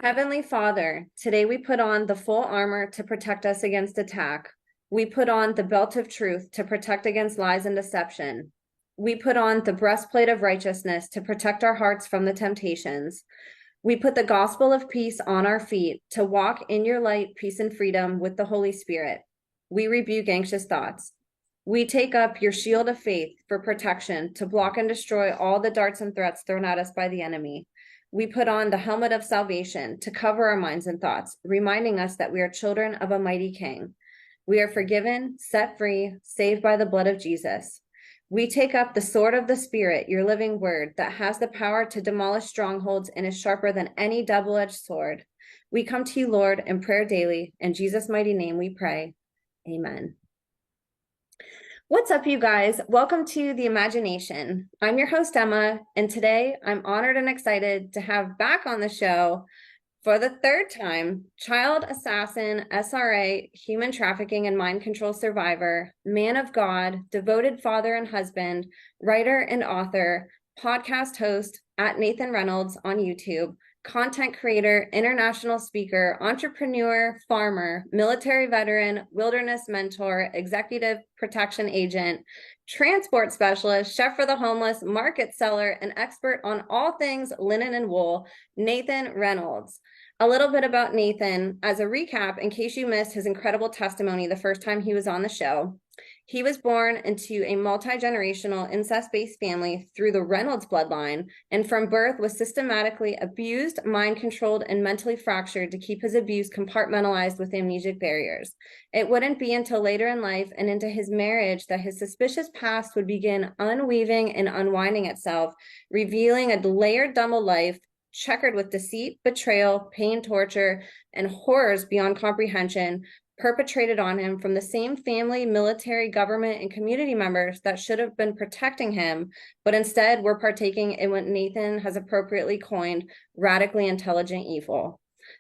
Heavenly Father, today we put on the full armor to protect us against attack. We put on the belt of truth to protect against lies and deception. We put on the breastplate of righteousness to protect our hearts from the temptations. We put the gospel of peace on our feet to walk in your light, peace, and freedom with the Holy Spirit. We rebuke anxious thoughts. We take up your shield of faith for protection to block and destroy all the darts and threats thrown at us by the enemy. We put on the helmet of salvation to cover our minds and thoughts, reminding us that we are children of a mighty King. We are forgiven, set free, saved by the blood of Jesus. We take up the sword of the Spirit, your living word, that has the power to demolish strongholds and is sharper than any double-edged sword. We come to you, Lord, in prayer daily. In Jesus' mighty name we pray. Amen. What's up, you guys? Welcome to The Imagination. I'm your host, Emma, and today I'm honored and excited to have back on the show for the third time, child assassin, SRA, human trafficking and mind control survivor, man of God, devoted father and husband, writer and author, podcast host at Nathan Reynolds on YouTube, content creator, international speaker, entrepreneur, farmer, military veteran, wilderness mentor, executive protection agent, transport specialist, chef for the homeless, market seller, and expert on all things linen and wool, Nathan Reynolds. A little bit about Nathan as a recap, in case you missed his incredible testimony the first time he was on the show. He was born into a multi-generational incest-based family through the Reynolds bloodline, and from birth was systematically abused, mind-controlled, and mentally fractured to keep his abuse compartmentalized with amnesic barriers. It wouldn't be until later in life and into his marriage that his suspicious past would begin unweaving and unwinding itself, revealing a layered double life checkered with deceit, betrayal, pain, torture, and horrors beyond comprehension, perpetrated on him from the same family, military, government, and community members that should have been protecting him, but instead were partaking in what Nathan has appropriately coined radically intelligent evil.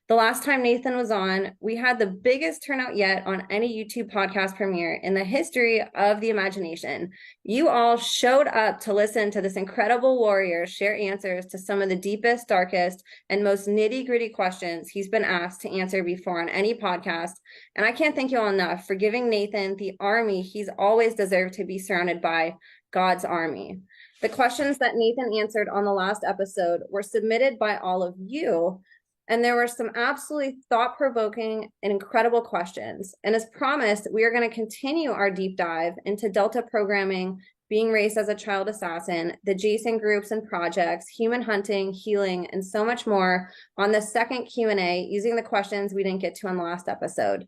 The last time Nathan was on, we had the biggest turnout yet on any YouTube podcast premiere in the history of the imagination. You all showed up to listen to this incredible warrior share answers to some of the deepest, darkest, and most nitty-gritty questions he's been asked to answer before on any podcast. And I can't thank you all enough for giving Nathan the army he's always deserved to be surrounded by, God's army. The questions that Nathan answered on the last episode were submitted by all of you, and there were some absolutely thought-provoking and incredible questions. And as promised, we are going to continue our deep dive into Delta programming, being raised as a child assassin, the Jason groups and projects, human hunting, healing, and so much more on the second Q&A using the questions we didn't get to on the last episode.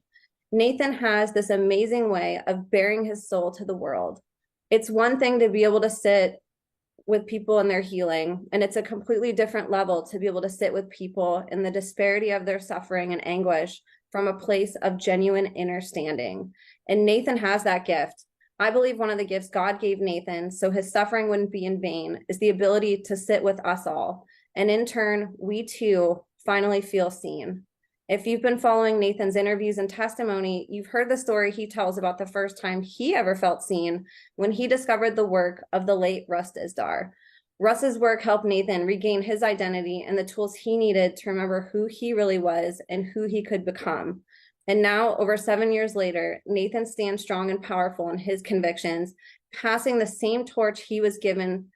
Nathan has this amazing way of bearing his soul to the world. It's one thing to be able to sit with people in their healing, and it's a completely different level to be able to sit with people in the disparity of their suffering and anguish from a place of genuine inner standing. And Nathan has that gift. I believe one of the gifts God gave Nathan so his suffering wouldn't be in vain is the ability to sit with us all. And in turn, we too finally feel seen. If you've been following Nathan's interviews and testimony, you've heard the story he tells about the first time he ever felt seen when he discovered the work of the late Russ Dizdar. Russ's work helped Nathan regain his identity and the tools he needed to remember who he really was and who he could become. And now, over 7 years later, Nathan stands strong and powerful in his convictions, passing the same torch he was given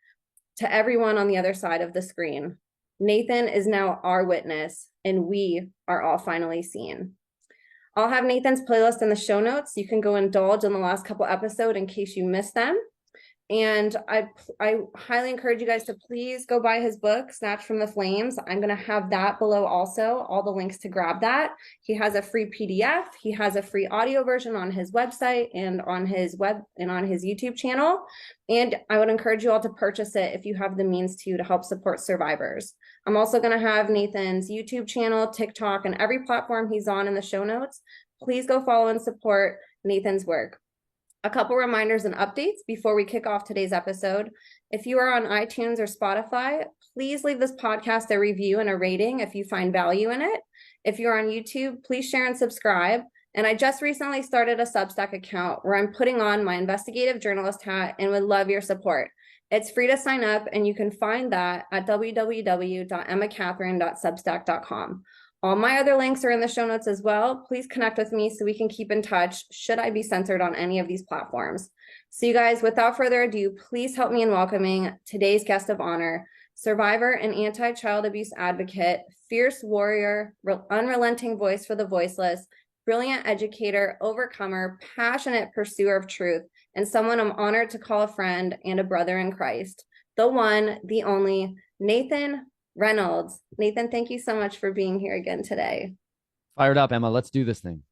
to everyone on the other side of the screen. Nathan is now our witness, and we are all finally seen. I'll have Nathan's playlist in the show notes. You can go indulge in the last couple episodes in case you missed them. And I highly encourage you guys to please go buy his book, Snatched from the Flames. I'm going to have that below also, all the links to grab that. He has a free PDF. He has a free audio version on his website and on his YouTube channel. And I would encourage you all to purchase it if you have the means to help support survivors. I'm also going to have Nathan's YouTube channel, TikTok, and every platform he's on in the show notes. Please go follow and support Nathan's work. A couple reminders and updates before we kick off today's episode. If you are on iTunes or Spotify, please leave this podcast a review and a rating if you find value in it. If you're on YouTube, please share and subscribe. And I just recently started a Substack account where I'm putting on my investigative journalist hat and would love your support. It's free to sign up, and you can find that at www.emmacatherine.substack.com. All my other links are in the show notes as well. Please connect with me so we can keep in touch should I be censored on any of these platforms. So you guys, without further ado, please help me in welcoming today's guest of honor, survivor and anti-child abuse advocate, fierce warrior, unrelenting voice for the voiceless, brilliant educator, overcomer, passionate pursuer of truth, and someone I'm honored to call a friend and a brother in Christ, the one, the only, Nathan Reynolds. Nathan, thank you so much for being here again today. Fired up, Emma. Let's do this thing.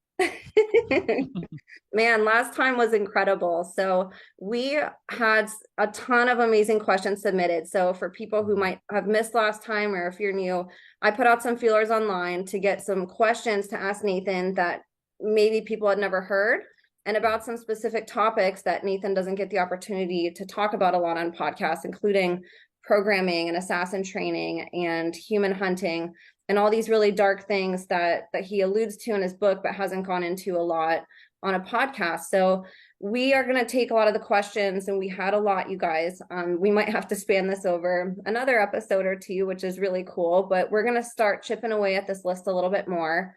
Man, last time was incredible. So we had a ton of amazing questions submitted. So for people who might have missed last time, or if you're new, I put out some feelers online to get some questions to ask Nathan that maybe people had never heard, and about some specific topics that Nathan doesn't get the opportunity to talk about a lot on podcasts, including programming and assassin training and human hunting and all these really dark things that he alludes to in his book but hasn't gone into a lot on a podcast. So we are going to take a lot of the questions, and we had a lot, you guys. We might have to span this over another episode or two, which is really cool, but we're going to start chipping away at this list a little bit more.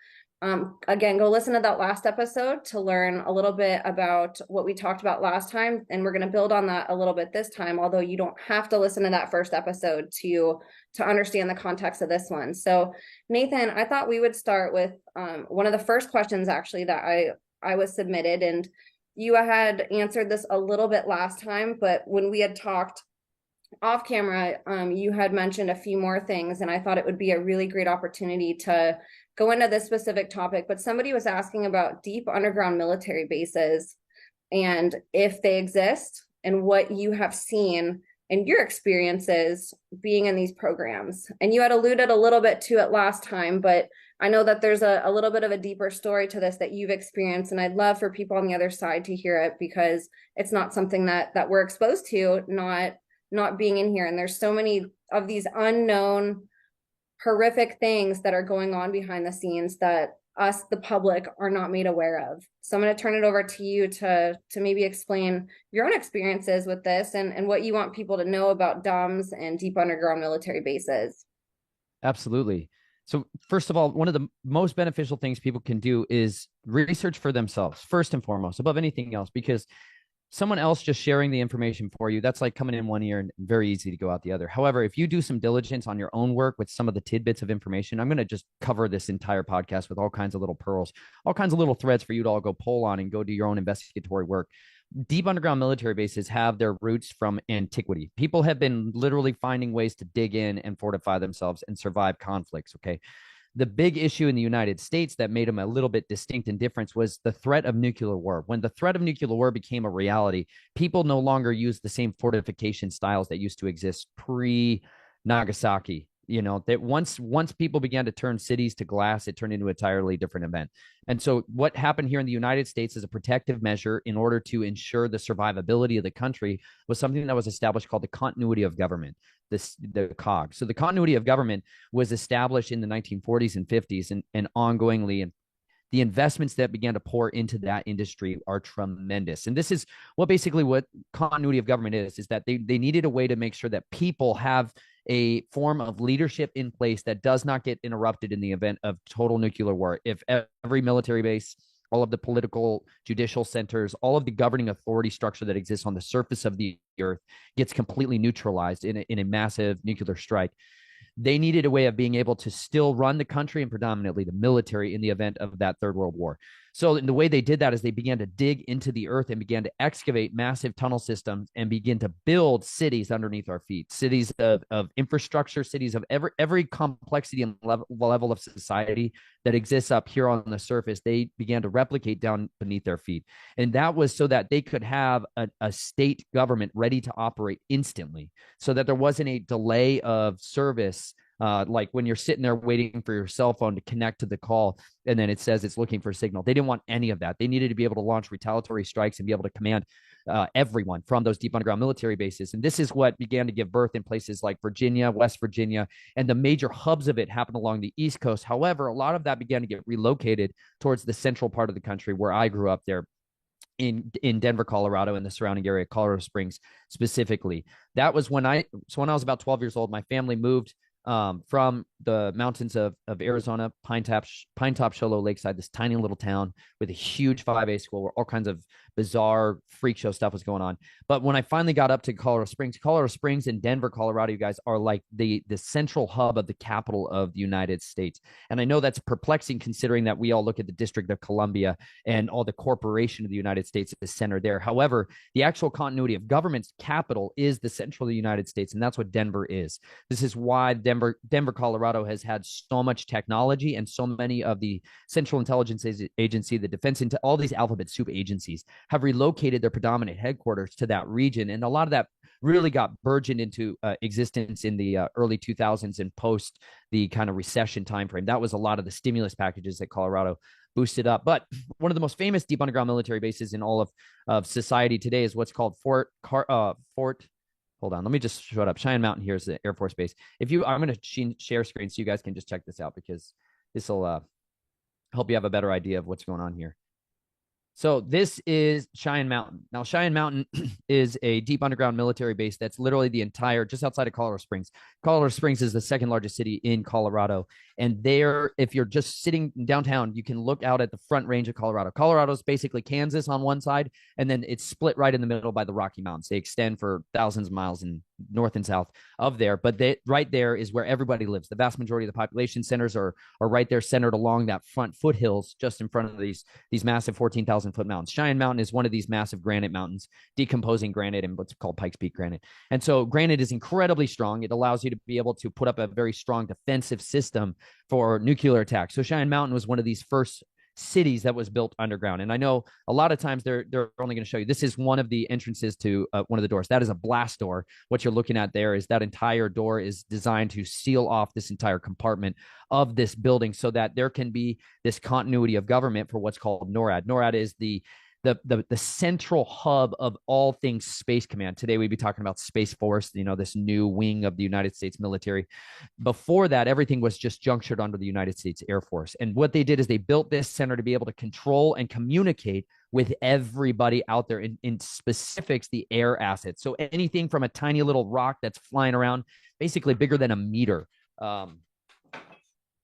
Again, go listen to that last episode to learn a little bit about what we talked about last time, and we're going to build on that a little bit this time, although you don't have to listen to that first episode to understand the context of this one. So Nathan, I thought we would start with one of the first questions actually that I was submitted, and you had answered this a little bit last time, but when we had talked off camera, you had mentioned a few more things, and I thought it would be a really great opportunity to go into this specific topic. But somebody was asking about deep underground military bases and if they exist, and what you have seen and your experiences being in these programs. And you had alluded a little bit to it last time, but I know that there's a little bit of a deeper story to this that you've experienced, and I'd love for people on the other side to hear it, because it's not something that we're exposed to, not being in here. And there's so many of these unknown horrific things that are going on behind the scenes that us, the public, are not made aware of. So I'm going to turn it over to you to maybe explain your own experiences with this, and what you want people to know about DUMBs and deep underground military bases. Absolutely. So first of all, one of the most beneficial things people can do is research for themselves, first and foremost, above anything else, because someone else just sharing the information for you, that's like coming in one ear and very easy to go out the other. However, if you do some diligence on your own work with some of the tidbits of information, I'm going to just cover this entire podcast with all kinds of little pearls, all kinds of little threads for you to all go pull on and go do your own investigatory work. Deep underground military bases have their roots from antiquity. People have been literally finding ways to dig in and fortify themselves and survive conflicts. Okay. The big issue in the United States that made them a little bit distinct and different was the threat of nuclear war. When the threat of nuclear war became a reality, people no longer used the same fortification styles that used to exist pre Nagasaki. You know, that once people began to turn cities to glass, it turned into an entirely different event. And so what happened here in the United States as a protective measure in order to ensure the survivability of the country was something that was established called the continuity of government, the COG. So the continuity of government was established in the 1940s and 50s, and ongoingly, and the investments that began to pour into that industry are tremendous. And this is what continuity of government is that they needed a way to make sure that people have a form of leadership in place that does not get interrupted in the event of total nuclear war. If every military base, all of the political, judicial centers, all of the governing authority structure that exists on the surface of the earth gets completely neutralized in a massive nuclear strike, they needed a way of being able to still run the country and predominantly the military in the event of that Third World War. So the way they did that is they began to dig into the earth and began to excavate massive tunnel systems and begin to build cities underneath our feet, cities of infrastructure, cities of every complexity and level of society that exists up here on the surface. They began to replicate down beneath their feet. And that was so that they could have a state government ready to operate instantly, so that there wasn't a delay of service. Like when you're sitting there waiting for your cell phone to connect to the call and then it says it's looking for a signal. They didn't want any of that. They needed to be able to launch retaliatory strikes and be able to command everyone from those deep underground military bases. And this is what began to give birth in places like Virginia, West Virginia, and the major hubs of it happened along the East Coast. However, a lot of that began to get relocated towards the central part of the country where I grew up there in Denver, Colorado, and the surrounding area, Colorado Springs specifically. That was when I was about 12 years old. My family moved from the mountains of Arizona, Pinetop Shoalo Lakeside, this tiny little town with a huge 5A school where all kinds of bizarre freak show stuff was going on. But when I finally got up to Colorado Springs and Denver, Colorado, you guys are like the central hub of the capital of the United States. And I know that's perplexing considering that we all look at the District of Columbia and all the corporation of the United States is centered there. However, the actual continuity of government's capital is the central of the United States, and that's what Denver is. This is why Denver, Colorado has had so much technology, and so many of the Central Intelligence Agency, the Defense, all these alphabet soup agencies have relocated their predominant headquarters to that region. And a lot of that really got burgeoned into existence in the early 2000s and post the kind of recession timeframe. That was a lot of the stimulus packages that Colorado boosted up. But one of the most famous deep underground military bases in all of society today is what's called Fort. Hold on, let me just show it up. Cheyenne Mountain here is the Air Force Base. I'm going to share screen so you guys can just check this out, because this will help you have a better idea of what's going on here. So this is Cheyenne Mountain. Now, Cheyenne Mountain is a deep underground military base that's literally the entire, just outside of Colorado Springs. Colorado Springs is the second largest city in Colorado. And there, if you're just sitting downtown, you can look out at the front range of Colorado. Colorado's basically Kansas on one side, and then it's split right in the middle by the Rocky Mountains. They extend for thousands of miles in north and south of there. But right there is where everybody lives. The vast majority of the population centers are right there, centered along that front foothills, just in front of these massive 14,000-foot mountains. Cheyenne Mountain is one of these massive granite mountains, decomposing granite and what's called Pikes Peak granite. And so granite is incredibly strong. It allows you to be able to put up a very strong defensive system for nuclear attacks. So Cheyenne Mountain was one of these first cities that was built underground. And I know a lot of times they're only going to show you, this is one of the entrances to one of the doors. That is a blast door. What you're looking at there is that entire door is designed to seal off this entire compartment of this building so that there can be this continuity of government for what's called NORAD. NORAD is the central hub of all things Space Command. Today we'd be talking about Space Force, this new wing of the United States military. Before that, everything was just junctured under the United States Air Force. And what they did is they built this center to be able to control and communicate with everybody out there, in specifics, the air assets. So anything from a tiny little rock that's flying around, basically bigger than a meter,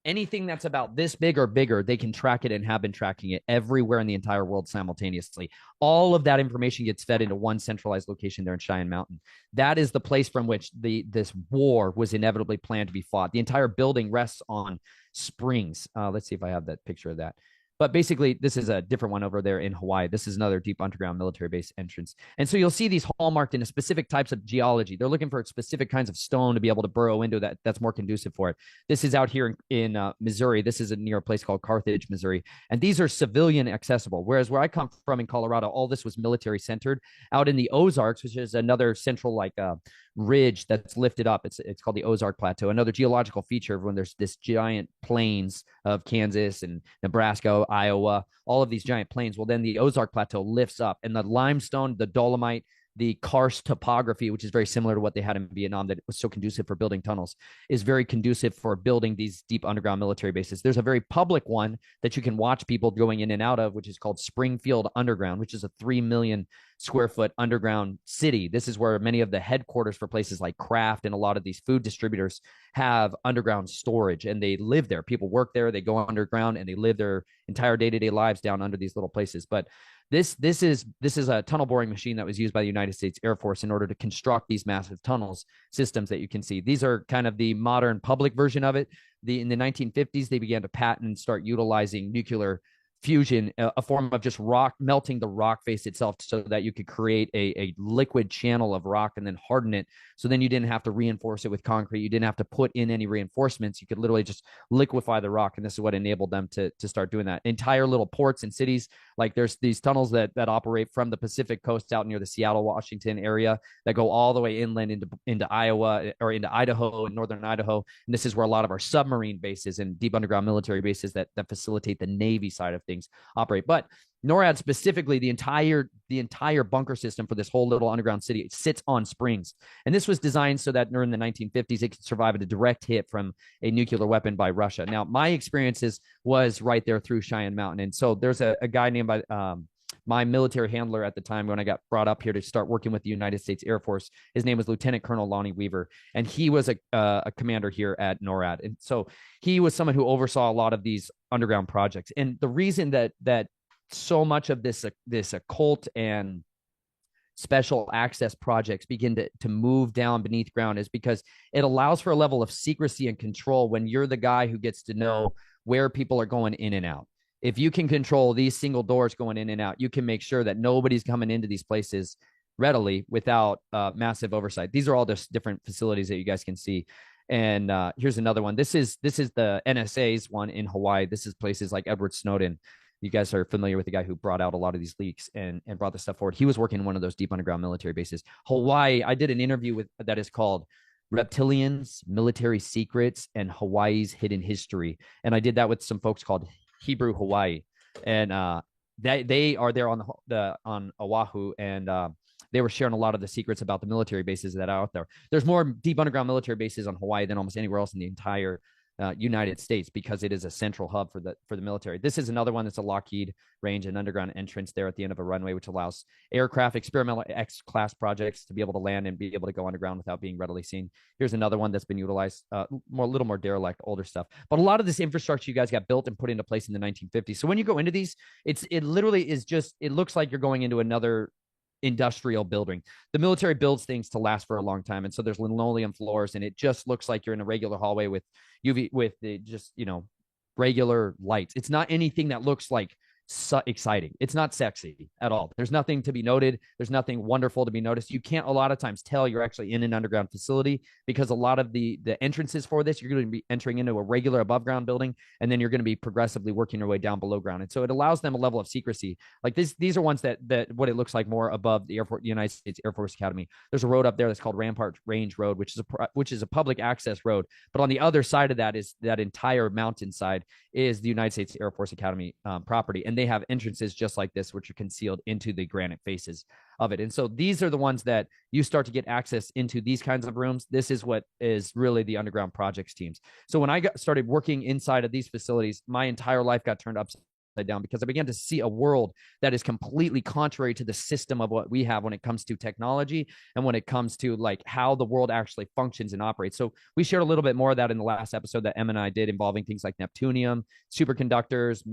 anything that's about this big or bigger, they can track it and have been tracking it everywhere in the entire world simultaneously. All of that information gets fed into one centralized location there in Cheyenne Mountain. That is the place from which this war was inevitably planned to be fought. The entire building rests on springs. Let's see if I have that picture of that. But basically, this is a different one over there in Hawaii. This is another deep underground military base entrance. And so you'll see these hallmarked in specific types of geology. They're looking for specific kinds of stone to be able to burrow into that's more conducive for it. This is out here in Missouri. This is near a place called Carthage, Missouri. And these are civilian accessible. Whereas where I come from in Colorado, all this was military centered. Out in the Ozarks, which is another central ridge that's lifted up. It's called the Ozark Plateau, another geological feature when there's this giant plains of Kansas and Nebraska, Iowa, all of these giant plains. Well, then the Ozark Plateau lifts up, and the limestone, the dolomite, the karst topography, which is very similar to what they had in Vietnam that was so conducive for building tunnels, is very conducive for building these deep underground military bases. There's a very public one that you can watch people going in and out of, which is called Springfield Underground, which is a 3 million square foot underground city. This is where many of the headquarters for places like Kraft and a lot of these food distributors have underground storage, and they live there. People work there, they go underground, and they live their entire day-to-day lives down under these little places. But this is a tunnel boring machine that was used by the United States Air Force in order to construct these massive tunnels systems that you can see. These are kind of the modern public version of it. In the 1950s, they began to patent and start utilizing nuclear fusion, a form of just rock, melting the rock face itself so that you could create a liquid channel of rock and then harden it. So then you didn't have to reinforce it with concrete. You didn't have to put in any reinforcements. You could literally just liquefy the rock. And this is what enabled them to start doing that. Entire little ports and cities, like there's these tunnels that operate from the Pacific coast out near the Seattle, Washington area that go all the way inland into Iowa or into Idaho and northern Idaho. And this is where a lot of our submarine bases and deep underground military bases that facilitate the Navy side of things operate. But NORAD specifically, the entire bunker system for this whole little underground city sits on springs. And this was designed so that during the 1950s, it could survive a direct hit from a nuclear weapon by Russia. Now, my experiences was right there through Cheyenne Mountain. And so there's a guy named My military handler at the time when I got brought up here to start working with the United States Air Force, his name was Lieutenant Colonel Lonnie Weaver, and he was a commander here at NORAD. And so he was someone who oversaw a lot of these underground projects. And the reason that so much of this occult and special access projects begin to move down beneath ground is because it allows for a level of secrecy and control when you're the guy who gets to know where people are going in and out. If you can control these single doors going in and out, you can make sure that nobody's coming into these places readily without massive oversight. These are all just different facilities that you guys can see. And here's another one. This is the NSA's one in Hawaii. This is places like Edward Snowden. You guys are familiar with the guy who brought out a lot of these leaks and brought this stuff forward. He was working in one of those deep underground military bases. Hawaii, I did an interview with that is called Reptilians, Military Secrets, and Hawaii's Hidden History. And I did that with some folks called Hebrew Hawaii. And they are there on Oahu, and they were sharing a lot of the secrets about the military bases that are out there. There's more deep underground military bases on Hawaii than almost anywhere else in the entire United States because it is a central hub for the military. This is another one that's a Lockheed range and underground entrance there at the end of a runway, which allows aircraft, experimental X-class projects to be able to land and be able to go underground without being readily seen. Here's another one that's been utilized, a little more derelict, older stuff. But a lot of this infrastructure you guys got built and put into place in the 1950s. So when you go into these, it literally is just, it looks like you're going into another industrial building. The military builds things to last for a long time, and so there's linoleum floors, and it just looks like you're in a regular hallway with UV with the just regular lights. It's not anything that looks like exciting. It's not sexy at all. There's nothing to be noted. There's nothing wonderful to be noticed. You can't a lot of times tell you're actually in an underground facility because a lot of the entrances for this, you're going to be entering into a regular above ground building, and then you're going to be progressively working your way down below ground. And so it allows them a level of secrecy. Like these are ones that what it looks like more above the United States Air Force Academy. There's a road up there that's called Rampart Range Road, which is a public access road. But on the other side of that is that entire mountainside is the United States Air Force Academy property. And they have entrances just like this, which are concealed into the granite faces of it. And so these are the ones that you start to get access into these kinds of rooms. This is what is really the underground projects teams. So when I started working inside of these facilities, my entire life got turned upside down because I began to see a world that is completely contrary to the system of what we have when it comes to technology and when it comes to like how the world actually functions and operates. So we shared a little bit more of that in the last episode that Em and I did involving things like Neptunium, superconductors,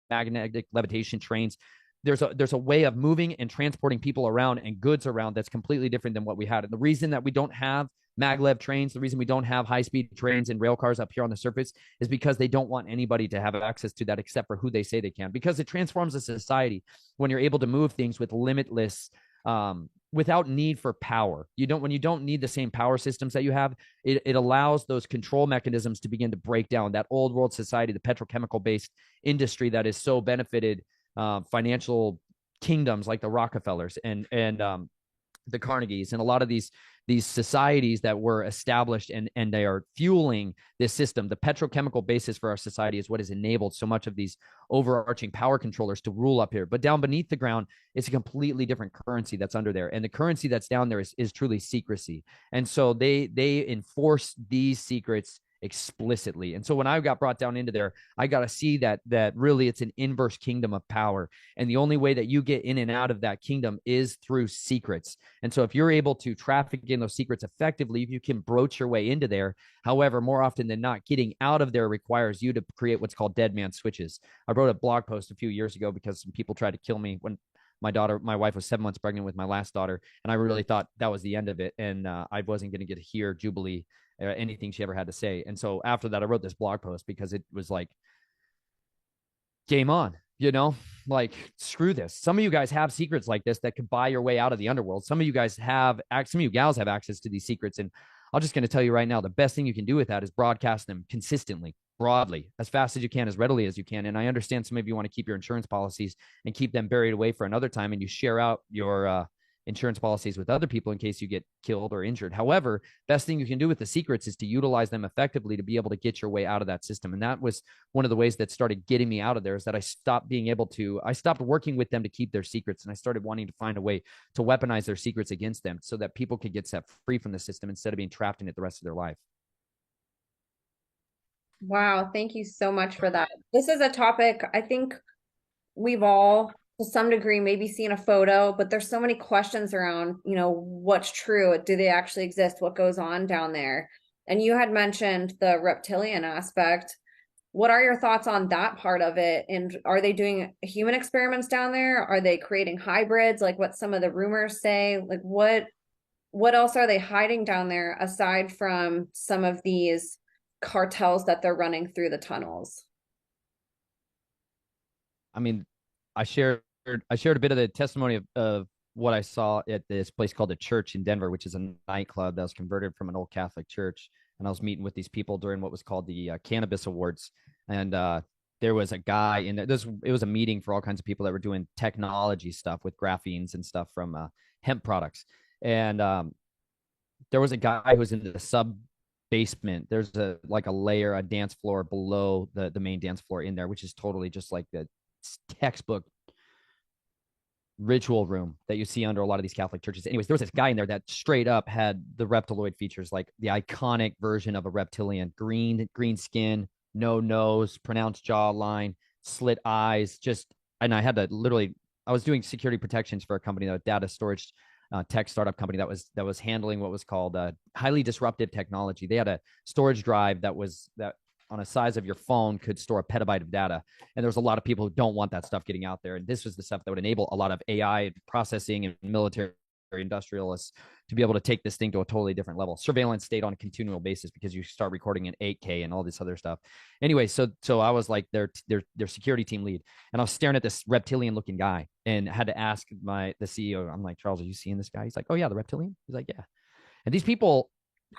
magnetic levitation trains. There's a way of moving and transporting people around and goods around that's completely different than what we had. And the reason that we don't have maglev trains, the reason we don't have high-speed trains and rail cars up here on the surface is because they don't want anybody to have access to that except for who they say they can, because it transforms a society when you're able to move things with limitless without need for power. When you don't need the same power systems that you have, it allows those control mechanisms to begin to break down that old world society, the petrochemical based industry that is so benefited financial kingdoms like the Rockefellers and the Carnegies and a lot of these societies that were established and they are fueling this system. The petrochemical basis for our society is what has enabled so much of these overarching power controllers to rule up here. But down beneath the ground, it's a completely different currency that's under there. And the currency that's down there is truly secrecy. And so they enforce these secrets explicitly. And so when I got brought down into there, I got to see that really it's an inverse kingdom of power. And the only way that you get in and out of that kingdom is through secrets. And so if you're able to traffic in those secrets effectively, if you can broach your way into there. However, more often than not, getting out of there requires you to create what's called dead man switches. I wrote a blog post a few years ago because some people tried to kill me when my wife was 7 months pregnant with my last daughter. And I really thought that was the end of it. And I wasn't going to get to hear Jubilee anything she ever had to say. And so after that, I wrote this blog post because it was like, game on, like screw this. Some of you guys have secrets like this that could buy your way out of the underworld. Some of you gals have access to these secrets. And I'm just going to tell you right now, the best thing you can do with that is broadcast them consistently, broadly, as fast as you can, as readily as you can. And I understand some of you want to keep your insurance policies and keep them buried away for another time. And you share out your, insurance policies with other people in case you get killed or injured. However, best thing you can do with the secrets is to utilize them effectively to be able to get your way out of that system. And that was one of the ways that started getting me out of there, is that I stopped working with them to keep their secrets. And I started wanting to find a way to weaponize their secrets against them so that people could get set free from the system instead of being trapped in it the rest of their life. Wow, thank you so much for that. This is a topic I think we've all to some degree, maybe seen a photo, but there's so many questions around, what's true? Do they actually exist? What goes on down there? And you had mentioned the reptilian aspect. What are your thoughts on that part of it? And are they doing human experiments down there? Are they creating hybrids, like what some of the rumors say? Like what else are they hiding down there aside from some of these cartels that they're running through the tunnels? I mean, I shared I shared a bit of the testimony of what I saw at this place called the Church in Denver, which is a nightclub that was converted from an old Catholic church. And I was meeting with these people during what was called the Cannabis Awards, and there was a guy in there. It was a meeting for all kinds of people that were doing technology stuff with graphenes and stuff from hemp products. And there was a guy who was in the sub basement. There's a layer, a dance floor below the main dance floor in there, which is totally just like the textbook ritual room that you see under a lot of these Catholic churches. Anyways, there was this guy in there that straight up had the reptiloid features, like the iconic version of a reptilian: green skin, no nose, pronounced jawline, slit eyes. And I had to literally, I was doing security protections for a company, a data storage tech startup company that was handling what was called highly disruptive technology. They had a storage drive that on a size of your phone could store a petabyte of data. And there's a lot of people who don't want that stuff getting out there. And this was the stuff that would enable a lot of AI processing and military industrialists to be able to take this thing to a totally different level. Surveillance stayed on a continual basis because you start recording in 8K and all this other stuff. Anyway, so I was like their security team lead, and I was staring at this reptilian looking guy and had to ask the CEO. I'm like, Charles, are you seeing this guy? He's like, oh yeah, the reptilian. He's like, yeah. And these people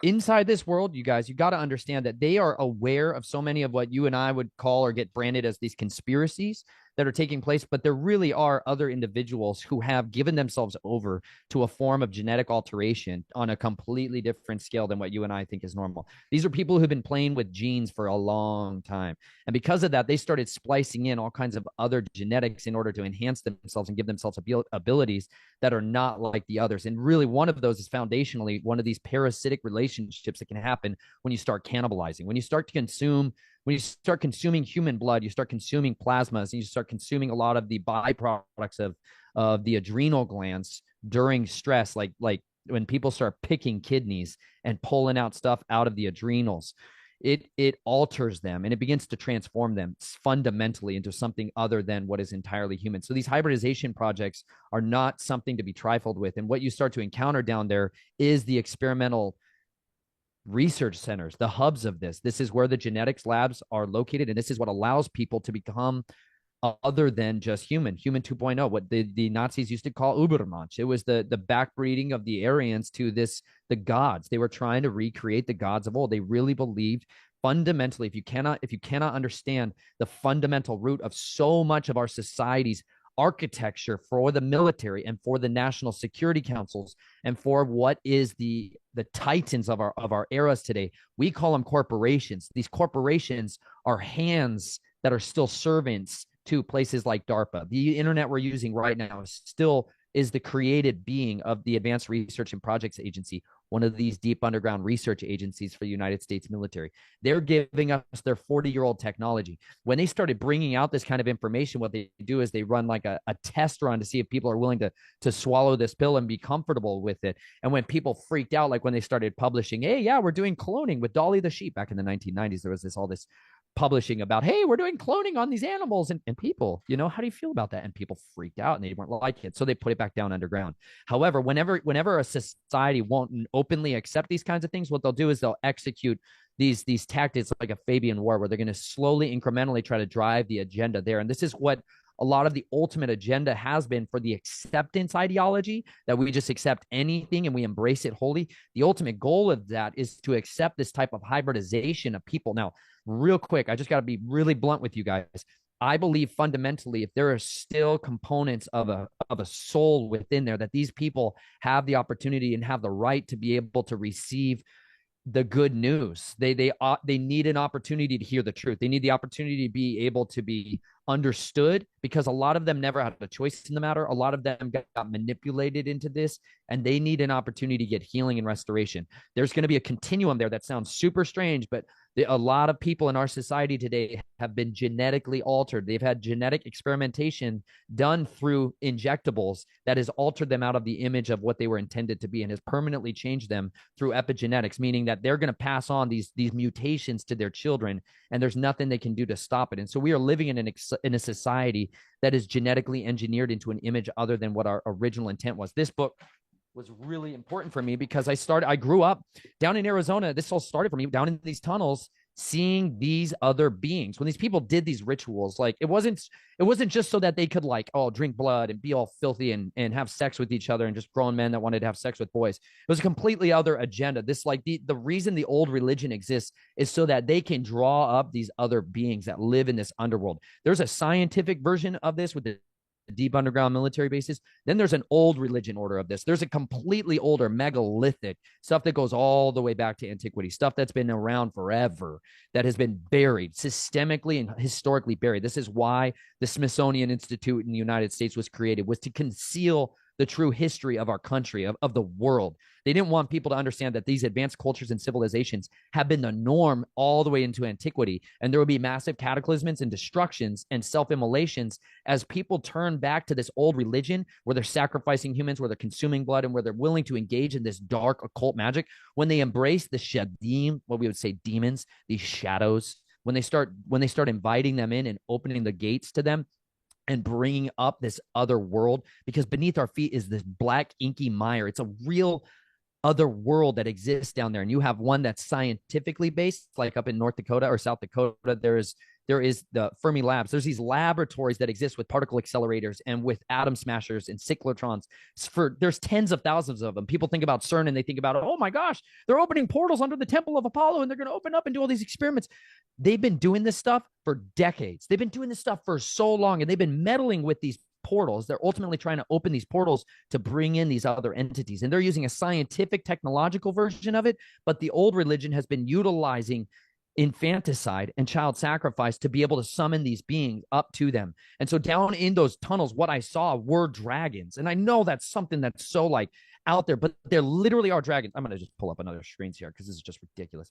inside this world, you guys, you got to understand that they are aware of so many of what you and I would call or get branded as these conspiracies that are taking place, but there really are other individuals who have given themselves over to a form of genetic alteration on a completely different scale than what you and I think is normal. These are people who've been playing with genes for a long time. And because of that, they started splicing in all kinds of other genetics in order to enhance themselves and give themselves abilities that are not like the others. And really, one of those is foundationally one of these parasitic relationships that can happen when you start cannibalizing, when you start consuming human blood, you start consuming plasmas, and you start consuming a lot of the byproducts of the adrenal glands during stress, like when people start picking kidneys and pulling out stuff out of the adrenals. It alters them and it begins to transform them fundamentally into something other than what is entirely human. So these hybridization projects are not something to be trifled with. And what you start to encounter down there is the experimental research centers, the hubs of this. This is where the genetics labs are located, and this is what allows people to become other than just human 2.0, what the Nazis used to call Ubermensch. It was the backbreeding of the Aryans to the gods. They were trying to recreate the gods of old. They really believed fundamentally, if you cannot understand the fundamental root of so much of our society's architecture for the military and for the national security councils and for what is the titans of our eras today, we call them corporations. These corporations are hands that are still servants to places like DARPA. The internet we're using right now is the created being of the Advanced Research and Projects Agency, one of these deep underground research agencies for the United States military. They're giving us their 40-year-old technology. When they started bringing out this kind of information, what they do is they run like a test run to see if people are willing to swallow this pill and be comfortable with it. And when people freaked out, like when they started publishing, hey, yeah, we're doing cloning with Dolly the sheep back in the 1990s, there was all this publishing about, hey, we're doing cloning on these animals and people, how do you feel about that? And people freaked out and they weren't like it. So they put it back down underground. However, whenever a society won't openly accept these kinds of things, what they'll do is they'll execute these tactics like a Fabian war, where they're going to slowly, incrementally try to drive the agenda there. And this is what a lot of the ultimate agenda has been for the acceptance ideology, that we just accept anything and we embrace it wholly. The ultimate goal of that is to accept this type of hybridization of people. Now, real quick, I just got to be really blunt with you guys. I believe fundamentally, if there are still components of a soul within there, that these people have the opportunity and have the right to be able to receive the good news. They need an opportunity to hear the truth. They need the opportunity to be able to be understood, because a lot of them never had a choice in the matter. A lot of them got manipulated into this, and they need an opportunity to get healing and restoration. There's going to be a continuum there that sounds super strange, but A lot of people in our society today have been genetically altered. They've had genetic experimentation done through injectables that has altered them out of the image of what they were intended to be and has permanently changed them through epigenetics, meaning that they're going to pass on these mutations to their children, and there's nothing they can do to stop it. And so we are living in a society that is genetically engineered into an image other than what our original intent was. This book was really important for me because I grew up down in Arizona. This all started for me down in these tunnels, seeing these other beings. When these people did these rituals, like it wasn't just so that they could like, oh, drink blood and be all filthy and have sex with each other and just grown men that wanted to have sex with boys. It was a completely other agenda. This like the reason the old religion exists is so that they can draw up these other beings that live in this underworld. There's a scientific version of this with the deep underground military bases. Then there's an old religion order of this. There's a completely older megalithic stuff that goes all the way back to antiquity, stuff that's been around forever, that has been buried, systemically and historically buried. This is why the Smithsonian Institute in the United States was created, was to conceal the true history of our country, of the world. They didn't want people to understand that these advanced cultures and civilizations have been the norm all the way into antiquity. And there will be massive cataclysms and destructions and self-immolations as people turn back to this old religion where they're sacrificing humans, where they're consuming blood, and where they're willing to engage in this dark occult magic. When they embrace the shadim, what we would say demons, these shadows, when they start inviting them in and opening the gates to them, and bringing up this other world, because beneath our feet is this black inky mire. It's a real other world that exists down there. And you have one that's scientifically based, like up in North Dakota or South Dakota. There is the Fermi Labs. There's these laboratories that exist with particle accelerators and with atom smashers and cyclotrons. There's tens of thousands of them. People think about CERN and they think about, oh my gosh, they're opening portals under the Temple of Apollo and they're going to open up and do all these experiments. They've been doing this stuff for decades. They've been doing this stuff for so long, and they've been meddling with these portals. They're ultimately trying to open these portals to bring in these other entities. And they're using a scientific, technological version of it. But the old religion has been utilizing infanticide and child sacrifice to be able to summon these beings up to them. And so down in those tunnels, what I saw were dragons. And I know that's something that's so like out there, but there literally are dragons. I'm going to just pull up another screens here because this is just ridiculous.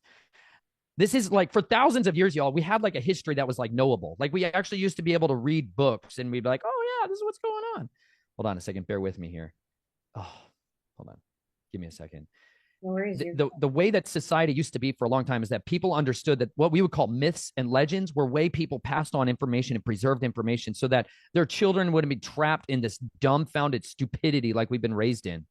This is like for thousands of years, y'all, we had like a history that was like knowable. Like we actually used to be able to read books and we'd be like, oh yeah, this is what's going on. Hold on a second. Bear with me here. Oh, hold on. Give me a second. No worries. The way that society used to be for a long time is that people understood that what we would call myths and legends were way people passed on information and preserved information so that their children wouldn't be trapped in this dumbfounded stupidity like we've been raised in.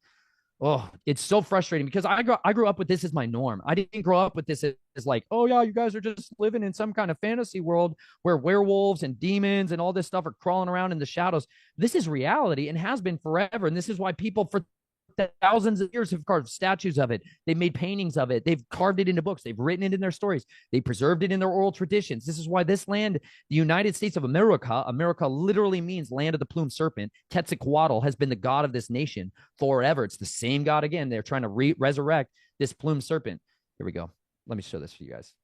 Oh, it's so frustrating because I grew up with this as my norm. I didn't grow up with this as like, oh yeah, you guys are just living in some kind of fantasy world where werewolves and demons and all this stuff are crawling around in the shadows. This is reality and has been forever. And this is why people for thousands of years have carved statues of it. They've made paintings of it. They've carved it into books. They've written it in their stories. They preserved it in their oral traditions. This is why this land, the United States of America, America literally means land of the plumed serpent. Quetzalcoatl has been the god of this nation forever. It's the same god again. They're trying to resurrect this plumed serpent. Here we go. Let me show this for you guys.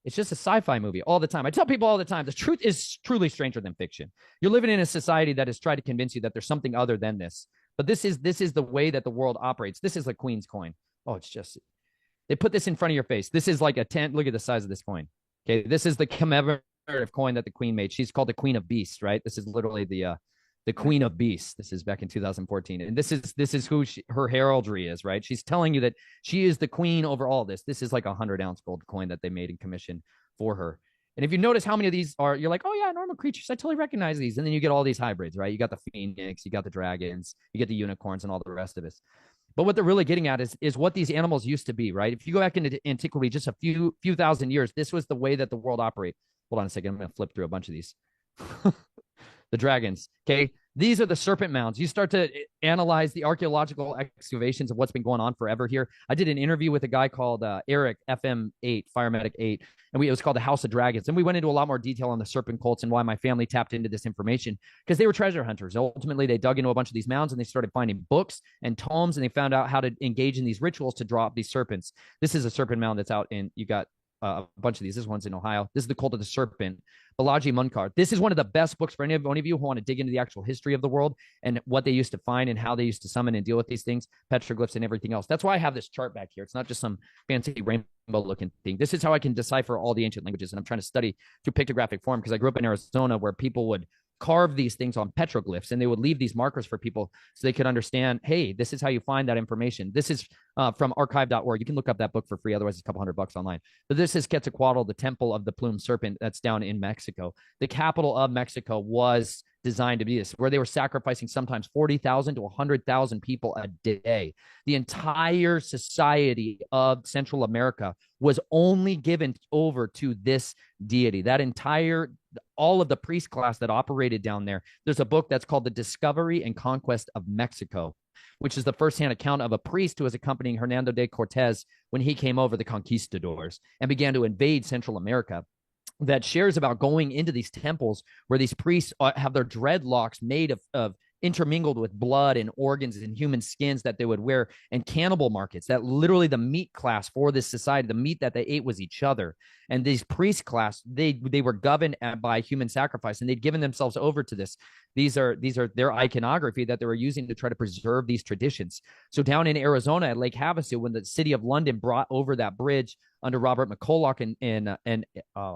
It's just a sci-fi movie all the time. I tell people all the time, the truth is truly stranger than fiction. You're living in a society that has tried to convince you that there's something other than this. But this is the way that the world operates. This is the Queen's coin. Oh, it's just, they put this in front of your face. This is like a 10, look at the size of this coin. Okay, this is the commemorative coin that the Queen made. She's called the Queen of Beasts, right? This is literally the Queen of Beasts. This is back in 2014. And this is who her heraldry is, right? She's telling you that she is the queen over all this. This is like a 100-ounce gold coin that they made in commission for her. And if you notice how many of these are, you're like, oh yeah, normal creatures. I totally recognize these. And then you get all these hybrids, right? You got the phoenix, you got the dragons, you get the unicorns and all the rest of it. But what they're really getting at is what these animals used to be, right? If you go back into antiquity, just a few thousand years, this was the way that the world operated. Hold on a second. I'm going to flip through a bunch of these. The dragons. Okay. These are the serpent mounds. You start to analyze the archaeological excavations of what's been going on forever here. I did an interview with a guy called Eric FM8, Fire Medic 8, and it was called the House of Dragons. And we went into a lot more detail on the serpent cults and why my family tapped into this information because they were treasure hunters. Ultimately, they dug into a bunch of these mounds and they started finding books and tomes and they found out how to engage in these rituals to draw up these serpents. This is a serpent mound that's out in, you got a bunch of these. This one's in Ohio. This is the Cult of the Serpent. Balaji Munkar. This is one of the best books for any of you who want to dig into the actual history of the world and what they used to find and how they used to summon and deal with these things, petroglyphs and everything else. That's why I have this chart back here. It's not just some fancy rainbow looking thing. This is how I can decipher all the ancient languages. And I'm trying to study through pictographic form because I grew up in Arizona where people would carve these things on petroglyphs and they would leave these markers for people so they could understand, hey, this is how you find that information. This is from archive.org. You can look up that book for free. Otherwise, it's a couple $100 online. But this is Quetzalcoatl, the temple of the plumed serpent that's down in Mexico. The capital of Mexico was designed to be this, where they were sacrificing sometimes 40,000 to 100,000 people a day. The entire society of Central America was only given over to this deity. That entire, all of the priest class that operated down there. There's a book that's called The Discovery and Conquest of Mexico, which is the firsthand account of a priest who was accompanying Hernando de Cortez when he came over the conquistadors and began to invade Central America, that shares about going into these temples where these priests have their dreadlocks made of intermingled with blood and organs and human skins that they would wear, and cannibal markets that literally the meat class for this society, the meat that they ate was each other. And these priest class, they were governed by human sacrifice, and they'd given themselves over to this. These are their iconography that they were using to try to preserve these traditions. So down in Arizona at Lake Havasu, when the city of London brought over that bridge under Robert McCulloch and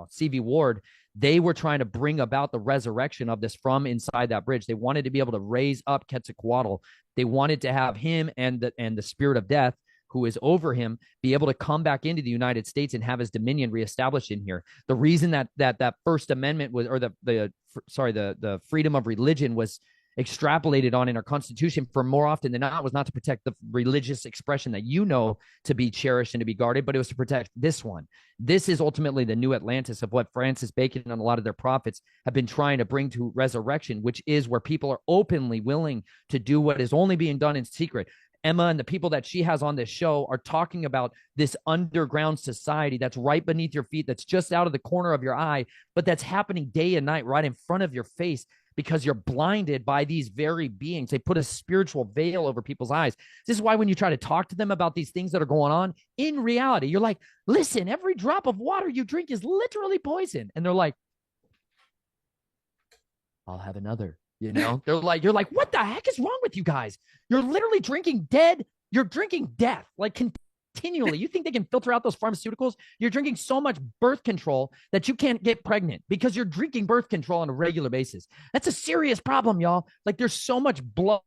C.V. Ward, they were trying to bring about the resurrection of this from inside that bridge. They wanted to be able to raise up Quetzalcoatl. They wanted to have him and the spirit of death, who is over him, be able to come back into the United States and have his dominion reestablished in here. The reason that First Amendment was, or the freedom of religion was extrapolated on in our Constitution for more often than not, was not to protect the religious expression that to be cherished and to be guarded, but it was to protect this one. This is ultimately the new Atlantis of what Francis Bacon and a lot of their prophets have been trying to bring to resurrection, which is where people are openly willing to do what is only being done in secret. Emma and the people that she has on this show are talking about this underground society that's right beneath your feet, that's just out of the corner of your eye, but that's happening day and night right in front of your face, because you're blinded by these very beings. They put a spiritual veil over people's eyes. This is why when you try to talk to them about these things that are going on, in reality, you're like, listen, every drop of water you drink is literally poison. And they're like, I'll have another. You know, you're like, what the heck is wrong with you guys? You're literally drinking dead. You're drinking death, like continually. You think they can filter out those pharmaceuticals? You're drinking so much birth control that you can't get pregnant because you're drinking birth control on a regular basis. That's a serious problem, y'all. Like, there's so much blood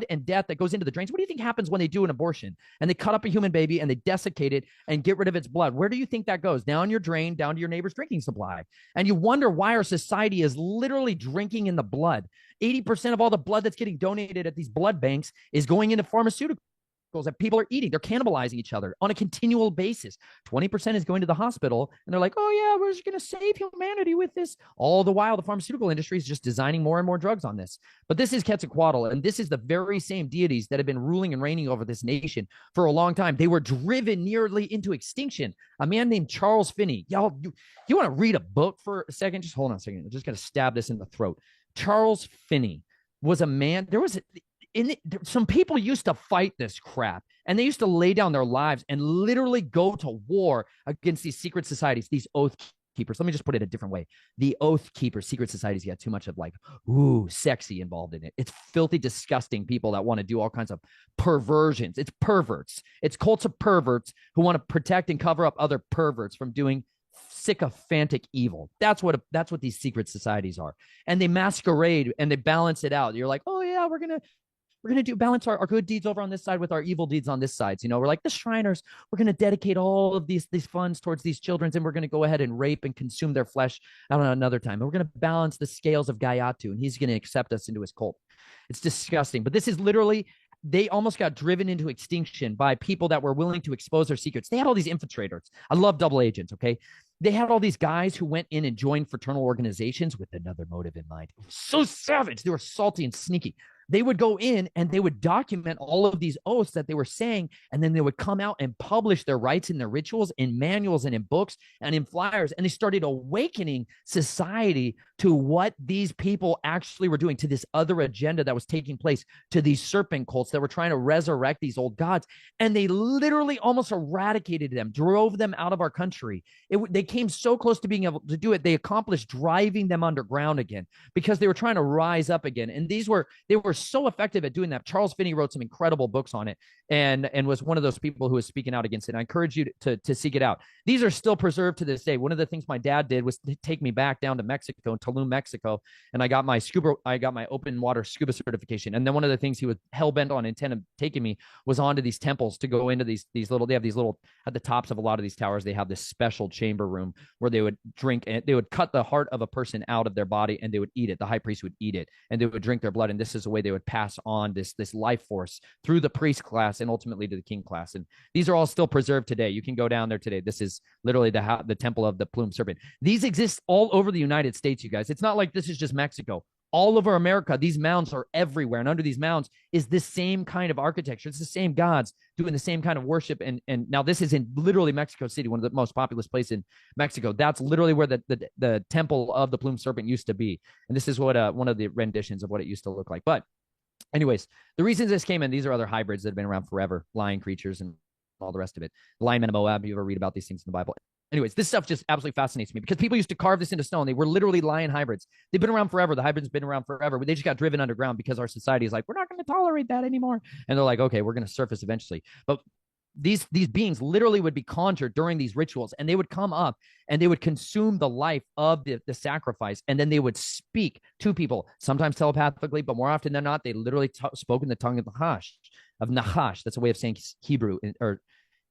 and death that goes into the drains. What do you think happens when they do an abortion and they cut up a human baby and they desiccate it and get rid of its blood? Where do you think that goes? Down your drain, down to your neighbor's drinking supply. And you wonder why our society is literally drinking in the blood. 80% of all the blood that's getting donated at these blood banks is going into pharmaceuticals that people are eating. They're cannibalizing each other on a continual basis. 20% is going to the hospital, and they're like, oh yeah, we're just going to save humanity with this. All the while, the pharmaceutical industry is just designing more and more drugs on this. But this is Quetzalcoatl, and this is the very same deities that have been ruling and reigning over this nation for a long time. They were driven nearly into extinction. A man named Charles Finney. Y'all, you want to read a book for a second? Just hold on a second. I'm just going to stab this in the throat. Charles Finney was a man. Some people used to fight this crap, and they used to lay down their lives and literally go to war against these secret societies, these oath keepers. Let me just put it a different way. The oath keepers, secret societies, get too much of like, ooh, sexy involved in it. It's filthy, disgusting people that want to do all kinds of perversions. It's perverts. It's cults of perverts who want to protect and cover up other perverts from doing sycophantic evil. That's what these secret societies are. And they masquerade and they balance it out. You're like, oh yeah, we're gonna balance our good deeds over on this side with our evil deeds on this side. You know, we're like the Shriners. We're going to dedicate all of these funds towards these children, and we're going to go ahead and rape and consume their flesh on another time. And we're going to balance the scales of Gayatu, and he's going to accept us into his cult. It's disgusting. But this is literally, they almost got driven into extinction by people that were willing to expose their secrets. They had all these infiltrators. I love double agents, okay? They had all these guys who went in and joined fraternal organizations with another motive in mind. So savage. They were salty and sneaky. they would go in and they would document all of these oaths that they were saying, and then they would come out and publish their rites and their rituals in manuals and in books and in flyers. And they started awakening society to what these people actually were doing, to this other agenda that was taking place, to these serpent cults that were trying to resurrect these old gods. And they literally almost eradicated them, drove them out of our country. They came so close to being able to do it. They accomplished driving them underground again because they were trying to rise up again. And they were so effective at doing that. Charles Finney wrote some incredible books on it, and was one of those people who was speaking out against it. And I encourage you to seek it out. These are still preserved to this day. One of the things my dad did was to take me back down to Mexico, Tulum, Mexico, and I got my open water scuba certification. And then one of the things he was hell bent on, intent of taking me, was onto these temples to go into these little. They have these little, at the tops of a lot of these towers, they have this special chamber room where they would drink, and they would cut the heart of a person out of their body and they would eat it. The high priest would eat it, and they would drink their blood. And this is the way they would pass on this life force through the priest class and ultimately to the king class. And these are all still preserved today. You can go down there today. This is literally the temple of the plumed serpent. These exist all over the United States, you guys. It's not like this is just Mexico. All over America, these mounds are everywhere. And under these mounds is this same kind of architecture. It's the same gods doing the same kind of worship. And now this is in literally Mexico City, one of the most populous places in Mexico. That's literally where the temple of the plumed serpent used to be. And this is what one of the renditions of what it used to look like. But anyways, the reasons this came in, these are other hybrids that have been around forever, lion creatures and all the rest of it. The lion, men, and Moab, you ever read about these things in the Bible? Anyways, this stuff just absolutely fascinates me because people used to carve this into stone. They were literally lion hybrids. They've been around forever. The hybrids have been around forever. But they just got driven underground because our society is like, we're not going to tolerate that anymore. And they're like, okay, we're going to surface eventually. But these beings literally would be conjured during these rituals, and they would come up and they would consume the life of the sacrifice, and then they would speak to people, sometimes telepathically, but more often than not, they literally spoke in the tongue of Nahash. That's a way of saying Hebrew, or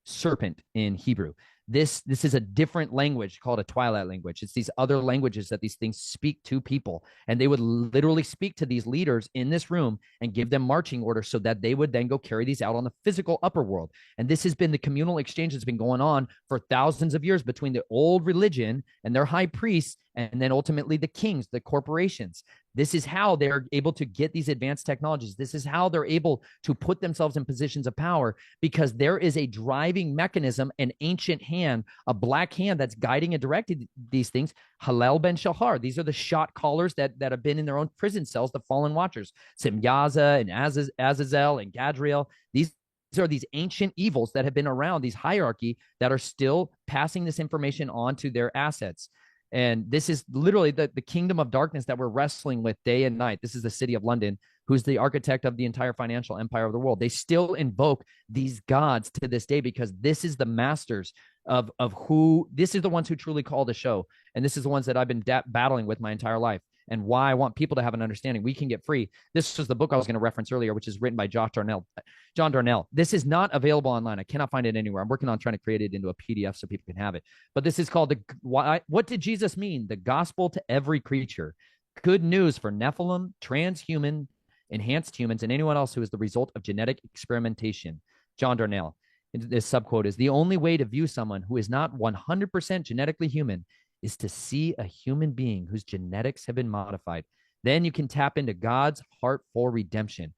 serpent in Hebrew. This is a different language called a twilight language. It's these other languages that these things speak to people, and they would literally speak to these leaders in this room and give them marching orders so that they would then go carry these out on the physical upper world. And this has been the communal exchange that's been going on for thousands of years between the old religion and their high priests, and then ultimately the kings, the corporations. This is how they're able to get these advanced technologies. This is how they're able to put themselves in positions of power, because there is a driving mechanism, an ancient hand, a black hand that's guiding and directing these things. Hallel ben Shahar. These are the shot callers that have been in their own prison cells, the fallen watchers. Simyaza and Azazel and Gadriel. These are these ancient evils that have been around, these hierarchy, that are still passing this information on to their assets. And this is literally the kingdom of darkness that we're wrestling with day and night. This is the city of London, who's the architect of the entire financial empire of the world. They still invoke these gods to this day because this is the masters of who, this is the ones who truly call the show. And this is the ones that I've been battling with my entire life, and why I want people to have an understanding. We can get free. This was the book I was going to reference earlier, which is written by John Darnell. This is not available online. I cannot find it anywhere. I'm working on trying to create it into a PDF so people can have it. But this is called What Did Jesus Mean? The Gospel to Every Creature. Good news for Nephilim, transhuman, enhanced humans, and anyone else who is the result of genetic experimentation. John Darnell. This subquote is: the only way to view someone who is not 100% genetically human is to see a human being whose genetics have been modified. Then you can tap into God's heart for redemption.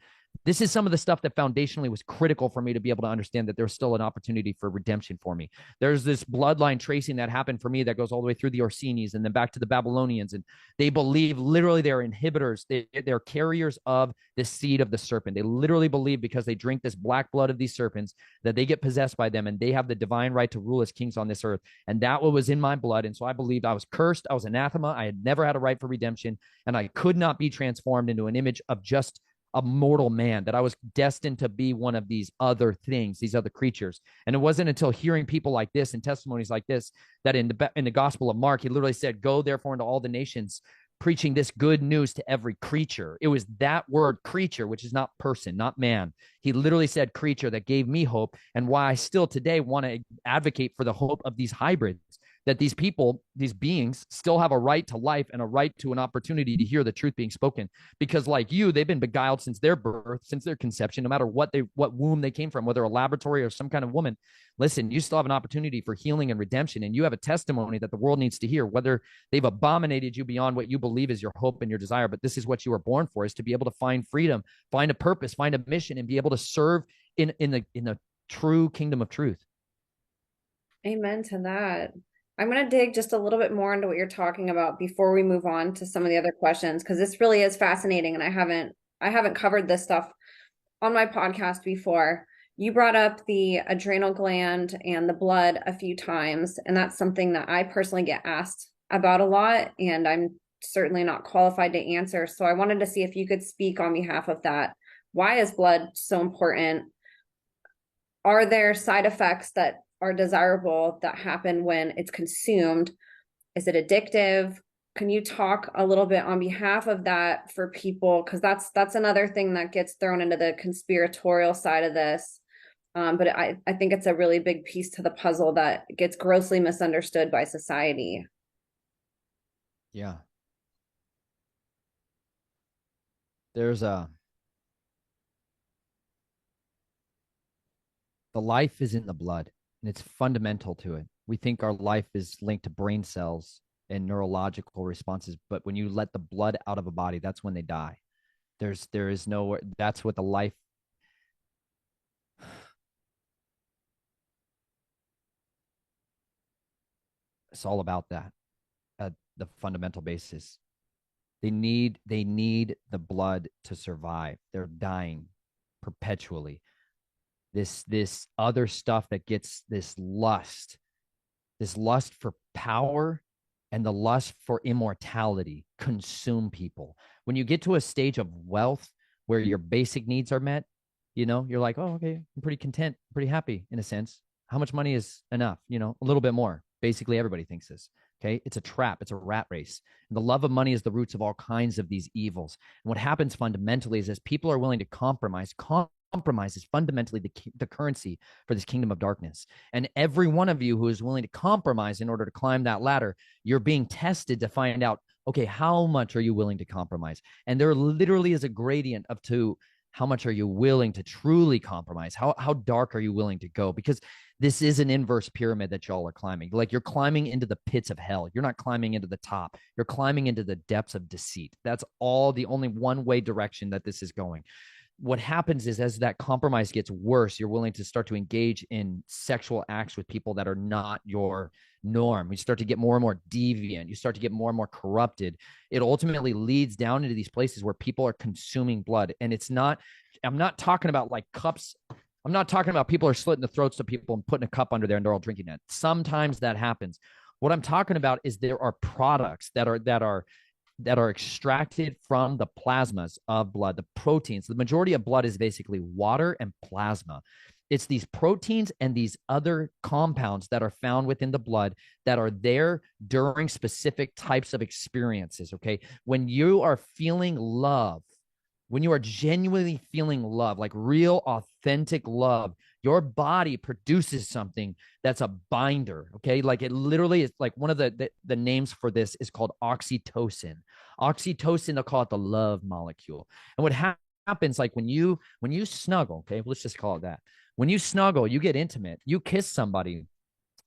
This is some of the stuff that foundationally was critical for me to be able to understand that there's still an opportunity for redemption for me. There's this bloodline tracing that happened for me that goes all the way through the Orsini's and then back to the Babylonians. And they believe literally they're inhibitors. They're carriers of the seed of the serpent. They literally believe, because they drink this black blood of these serpents, that they get possessed by them and they have the divine right to rule as kings on this earth. And that was in my blood. And so I believed I was cursed. I was anathema. I had never had a right for redemption. And I could not be transformed into an image of just a mortal man, that I was destined to be one of these other things, these other creatures. And it wasn't until hearing people like this and testimonies like this, that in the Gospel of Mark, he literally said, go therefore into all the nations, preaching this good news to every creature. It was that word creature, which is not person, not man. He literally said creature, that gave me hope, and why I still today want to advocate for the hope of these hybrids, that these people, these beings, still have a right to life and a right to an opportunity to hear the truth being spoken. Because like you, they've been beguiled since their birth, since their conception, no matter what womb they came from, whether a laboratory or some kind of woman. Listen, you still have an opportunity for healing and redemption, and you have a testimony that the world needs to hear, whether they've abominated you beyond what you believe is your hope and your desire. But this is what you were born for, is to be able to find freedom, find a purpose, find a mission, and be able to serve in the true kingdom of truth. Amen to that. I'm going to dig just a little bit more into what you're talking about before we move on to some of the other questions, because this really is fascinating, and I haven't covered this stuff on my podcast before. You brought up the adrenal gland and the blood a few times, and that's something that I personally get asked about a lot, and I'm certainly not qualified to answer. So I wanted to see if you could speak on behalf of that. Why is blood so important? Are there side effects that are desirable that happen when it's consumed? Is it addictive? Can you talk a little bit on behalf of that for people? Because that's another thing that gets thrown into the conspiratorial side of this. But I think it's a really big piece to the puzzle that gets grossly misunderstood by society. Yeah. There's the life is in the blood, and it's fundamental to it. We think our life is linked to brain cells and neurological responses, but when you let the blood out of a body, that's when they die. There is no, that's what the life. It's all about that at the fundamental basis. They need the blood to survive. They're dying perpetually. This other stuff that gets this lust for power and the lust for immortality consume people. When you get to a stage of wealth where your basic needs are met, you're like, oh, okay, I'm pretty content, pretty happy in a sense. How much money is enough? A little bit more. Basically, everybody thinks this. Okay. It's a trap. It's a rat race. And the love of money is the roots of all kinds of these evils. And what happens fundamentally is as people are willing to compromise is fundamentally the currency for this kingdom of darkness. And every one of you who is willing to compromise in order to climb that ladder, you're being tested to find out, okay, how much are you willing to compromise? And there literally is a gradient up to how much are you willing to truly compromise? How dark are you willing to go? Because this is an inverse pyramid that y'all are climbing. Like you're climbing into the pits of hell. You're not climbing into the top. You're climbing into the depths of deceit. That's all the only one-way direction that this is going. What happens is as that compromise gets worse, you're willing to start to engage in sexual acts with people that are not your norm. You start to get more and more deviant. You start to get more and more corrupted. It ultimately leads down into these places where people are consuming blood. And I'm not talking about like cups. I'm not talking about people are slitting the throats of people and putting a cup under there and they're all drinking it. Sometimes that happens. What I'm talking about is there are products that are extracted from the plasmas of blood, the proteins. The majority of blood is basically water and plasma. It's these proteins and these other compounds that are found within the blood that are there during specific types of experiences, okay? When you are feeling love, when you are genuinely feeling love, like real, authentic love, your body produces something that's a binder, okay? Like it literally is like one of the names for this is called oxytocin. Oxytocin, they'll call it the love molecule. And what happens like when you snuggle, okay, let's just call it that. When you snuggle, you get intimate, you kiss somebody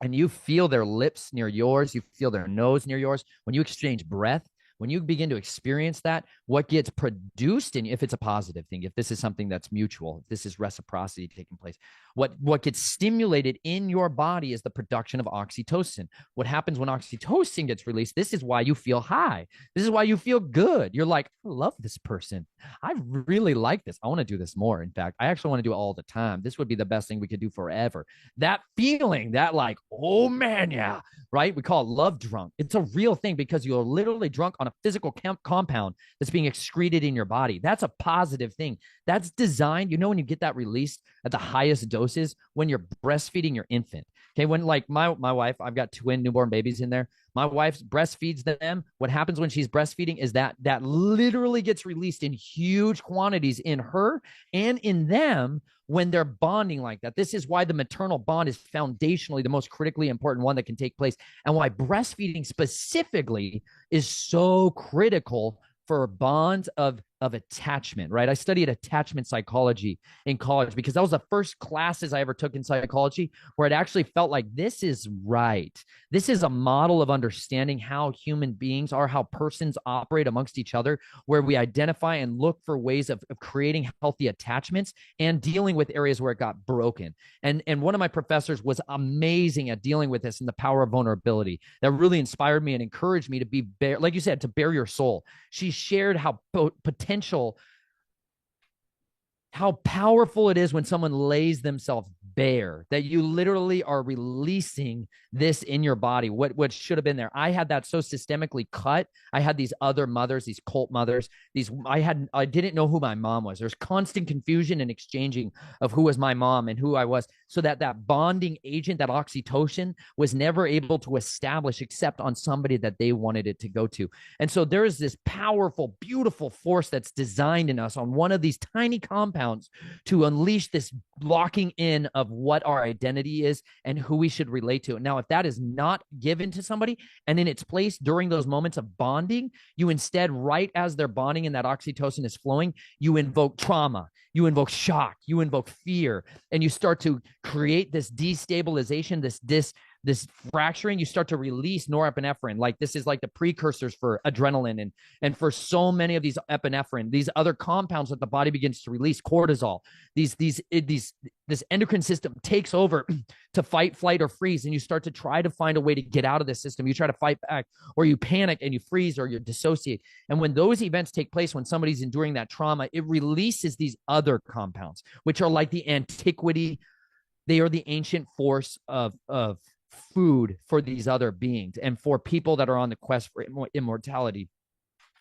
and you feel their lips near yours, you feel their nose near yours. When you exchange breath, when you begin to experience that, what gets produced in you, if it's a positive thing, if this is something that's mutual, if this is reciprocity taking place, what gets stimulated in your body is the production of oxytocin. What happens when oxytocin gets released? This is why you feel high. This is why you feel good. You're like, I love this person. I really like this. I want to do this more. In fact, I actually want to do it all the time. This would be the best thing we could do forever. That feeling, that like, oh man, yeah, right? We call it love drunk. It's a real thing because you're literally drunk on a physical compound that's being excreted in your body. That's a positive thing. That's designed, when you get that released at the highest doses when you're breastfeeding your infant. Okay, when like my wife, I've got twin newborn babies in there. My wife breastfeeds them. What happens when she's breastfeeding is that literally gets released in huge quantities in her and in them when they're bonding like that. This is why the maternal bond is foundationally the most critically important one that can take place, and why breastfeeding specifically is so critical for bonds of attachment, right? I studied attachment psychology in college because that was the first classes I ever took in psychology where it actually felt like this is right. This is a model of understanding how human beings are, how persons operate amongst each other, where we identify and look for ways of creating healthy attachments and dealing with areas where it got broken. And one of my professors was amazing at dealing with this and the power of vulnerability. That really inspired me and encouraged me to be bare, like you said, to bare your soul. She shared how potential, how powerful it is when someone lays themselves bare, that you literally are releasing this in your body, what should have been there. I had that so systemically cut. I had these other mothers, these cult mothers, I didn't know who my mom was. There's constant confusion and exchanging of who was my mom and who I was, so that bonding agent, that oxytocin, was never able to establish except on somebody that they wanted it to go to. And so there is this powerful, beautiful force that's designed in us on one of these tiny compounds to unleash this locking in of what our identity is and who we should relate to. Now, if that is not given to somebody and in its place during those moments of bonding, you instead, right as they're bonding and that oxytocin is flowing, you invoke trauma, you invoke shock, you invoke fear, and you start to create this destabilization, this fracturing. You start to release norepinephrine. Like, this is like the precursors for adrenaline and for so many of these epinephrine, these other compounds that the body begins to release, cortisol. This endocrine system takes over to fight, flight, or freeze, and you start to try to find a way to get out of this system. You try to fight back, or you panic and you freeze, or you dissociate. And when those events take place, when somebody's enduring that trauma, it releases these other compounds, which are like the antiquity. They are the ancient force of food for these other beings and for people that are on the quest for immortality.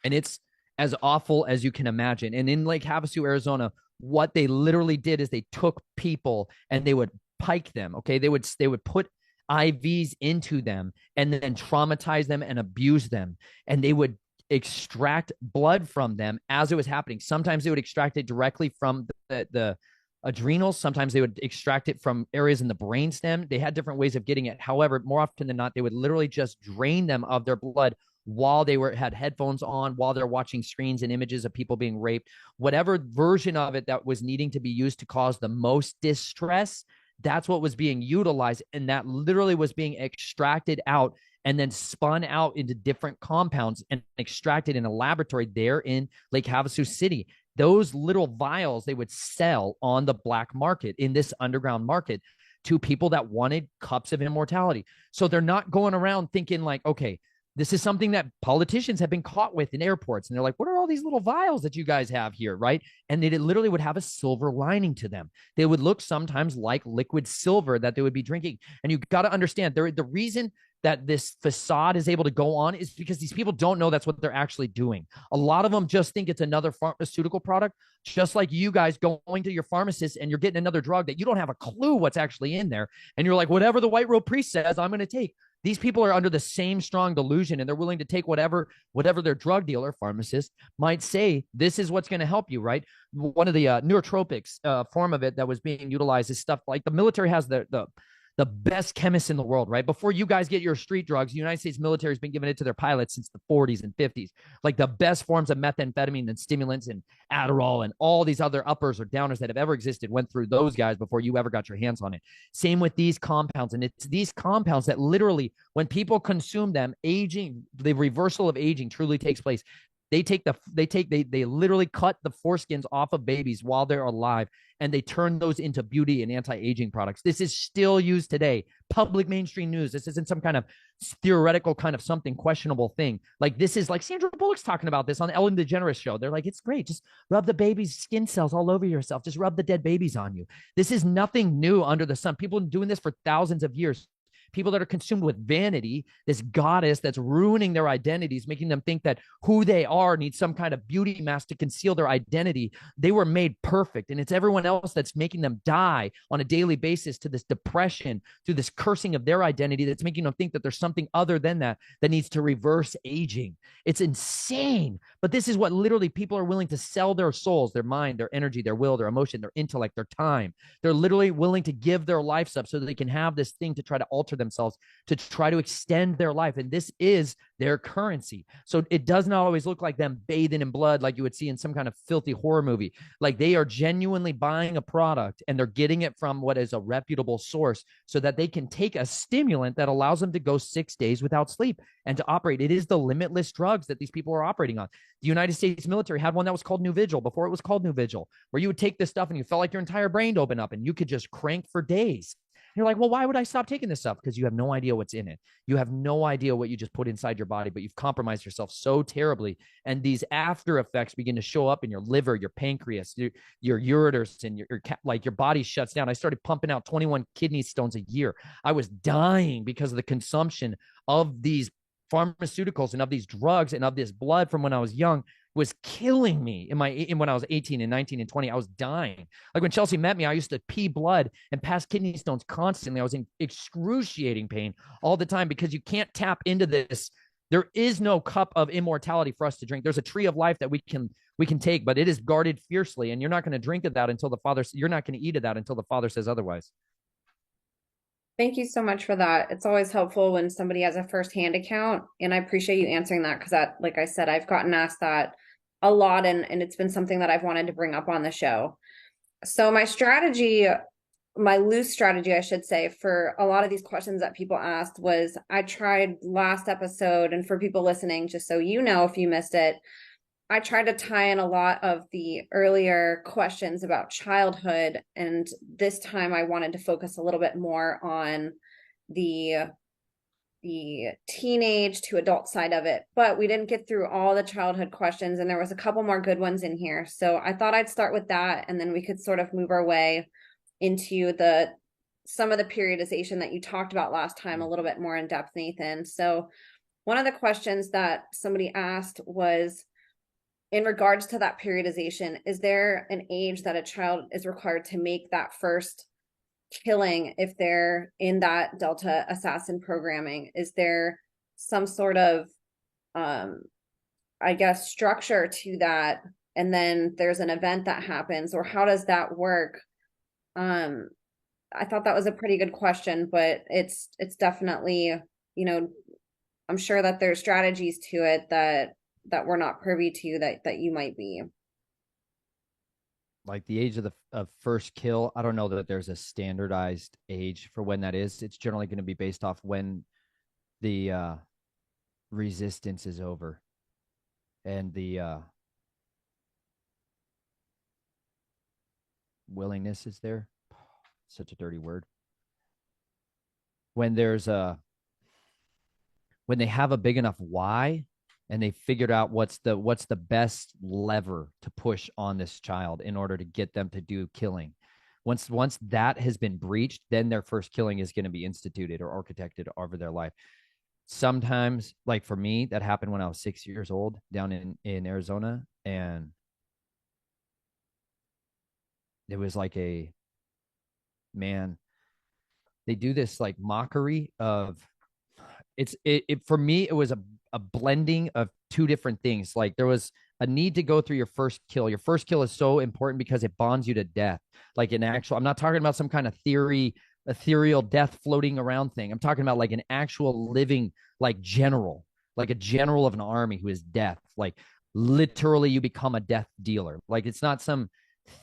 And it's as awful as you can imagine. And in Lake Havasu, Arizona, what they literally did is they took people and they would pike them. Okay. They would put IVs into them and then traumatize them and abuse them. And they would extract blood from them as it was happening. Sometimes they would extract it directly from the adrenals. Sometimes they would extract it from areas in the brainstem. They had different ways of getting it. However, more often than not, they would literally just drain them of their blood while they had headphones on, while they're watching screens and images of people being raped. Whatever version of it that was needing to be used to cause the most distress, that's what was being utilized. And that literally was being extracted out and then spun out into different compounds and extracted in a laboratory there in Lake Havasu City. Those little vials they would sell on the black market, in this underground market, to people that wanted cups of immortality. So they're not going around thinking like, okay, this is something that politicians have been caught with in airports. And they're like, what are all these little vials that you guys have here, right? And they literally would have a silver lining to them. They would look sometimes like liquid silver that they would be drinking. And you got to understand, the reason that this facade is able to go on is because these people don't know that's what they're actually doing. A lot of them just think it's another pharmaceutical product, just like you guys going to your pharmacist and you're getting another drug that you don't have a clue what's actually in there. And you're like, whatever the white robe priest says, I'm going to take. These people are under the same strong delusion, and they're willing to take whatever their drug dealer, pharmacist, might say, this is what's going to help you, right? One of the neurotropics form of it that was being utilized is stuff like the military has the best chemists in the world, right? Before you guys get your street drugs, the United States military has been giving it to their pilots since the 40s and 50s. Like, the best forms of methamphetamine and stimulants and Adderall and all these other uppers or downers that have ever existed went through those guys before you ever got your hands on it. Same with these compounds. And it's these compounds that literally, when people consume them, aging, the reversal of aging truly takes place. They literally cut the foreskins off of babies while they're alive, and they turn those into beauty and anti-aging products. This is still used today. Public mainstream news. This isn't some kind of theoretical kind of something questionable thing. Like, this is like Sandra Bullock's talking about this on the Ellen DeGeneres show. They're like, it's great. Just rub the baby's skin cells all over yourself. Just rub the dead babies on you. This is nothing new under the sun. People have been doing this for thousands of years. people that are consumed with vanity, this goddess that's ruining their identities, making them think that who they are needs some kind of beauty mask to conceal their identity. They were made perfect, and it's everyone else that's making them die on a daily basis to this depression, to this cursing of their identity that's making them think that there's something other than that that needs to reverse aging. It's insane. But this is what literally people are willing to sell their souls, their mind, their energy, their will, their emotion, their intellect, their time. They're literally willing to give their lives up so that they can have this thing to try to alter themselves, to try to extend their life. And this is their currency. So it does not always look like them bathing in blood like you would see in some kind of filthy horror movie. Like they are genuinely buying a product and they're getting it from what is a reputable source so that they can take a stimulant that allows them to go 6 days without sleep and to operate. It is the limitless drugs that these people are operating on. The United States military had one that was called New Vigil before it was called New Vigil, where you would take this stuff and you felt like your entire brain opened up and you could just crank for days. And you're like, well, why would I stop taking this stuff? Because you have no idea what's in it. You have no idea what you just put inside your body, but you've compromised yourself so terribly. And these after effects begin to show up in your liver, your pancreas, your ureters, and like your body shuts down. I started pumping out 21 kidney stones a year. I was dying because of the consumption of these pharmaceuticals and of these drugs and of this blood from when I was young was killing me when I was 18 and 19 and 20. I was dying. Like when Chelsea met me, I used to pee blood and pass kidney stones constantly. I was in excruciating pain all the time because you can't tap into this. There is no cup of immortality for us to drink. There's a tree of life that we can take, but it is guarded fiercely, and you're not going to drink of that until you're not going to eat of that until the Father says otherwise. Thank you so much for that. It's always helpful when somebody has a firsthand account, and I appreciate you answering that because that, like I said, I've gotten asked that a lot, and it's been something that I've wanted to bring up on the show. So my strategy, my loose strategy, I should say, for a lot of these questions that people asked was I tried last episode, and for people listening, just so you know, if you missed it, I tried to tie in a lot of the earlier questions about childhood, and this time I wanted to focus a little bit more on the teenage to adult side of it. But we didn't get through all the childhood questions, and there was a couple more good ones in here. So I thought I'd start with that, and then we could sort of move our way into some of the periodization that you talked about last time a little bit more in depth, Nathan. So one of the questions that somebody asked was, in regards to that periodization, is there an age that a child is required to make that first killing if they're in that Delta assassin programming? Is there some sort of, I guess, structure to that? And then there's an event that happens, or how does that work? I thought that was a pretty good question, but it's definitely, I'm sure that there's strategies to it that we're not privy to that you might be. Like the age of the first kill, I don't know that there's a standardized age for when that is. It's generally going to be based off when the resistance is over and the willingness is there. Such a dirty word. When they have a big enough why and they figured out what's the best lever to push on this child in order to get them to do killing. Once that has been breached, then their first killing is going to be instituted or architected over their life. Sometimes, like for me, that happened when I was 6 years old down in Arizona, and it was like they do this like mockery of it for me. It was a blending of two different things. Like there was a need to go through your first kill. Your first kill is so important because it bonds you to death. Like an actual, I'm not talking about some kind of ethereal death floating around thing. I'm talking about like an actual living, like like a general of an army who is death. Like literally you become a death dealer. Like it's not some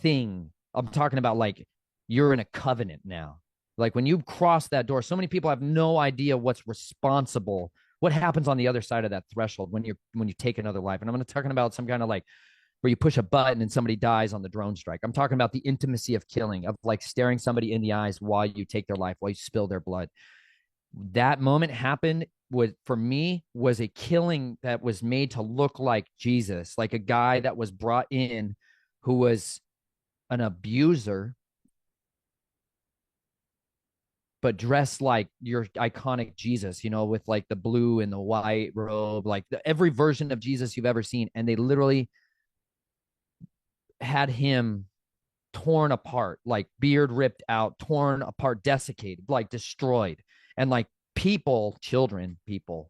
thing. I'm talking about like you're in a covenant now. Like when you cross that door, so many people have no idea what's responsible, what happens on the other side of that threshold when you take another life. And I'm not talking about some kind of like where you push a button and somebody dies on the drone strike. I'm talking about the intimacy of killing, of like staring somebody in the eyes while you take their life, while you spill their blood. That moment happened for me was a killing that was made to look like Jesus, like a guy that was brought in who was an abuser but dressed like your iconic Jesus, with like the blue and the white robe, like every version of Jesus you've ever seen. And they literally had him torn apart, like beard ripped out, torn apart, desiccated, like destroyed. And like people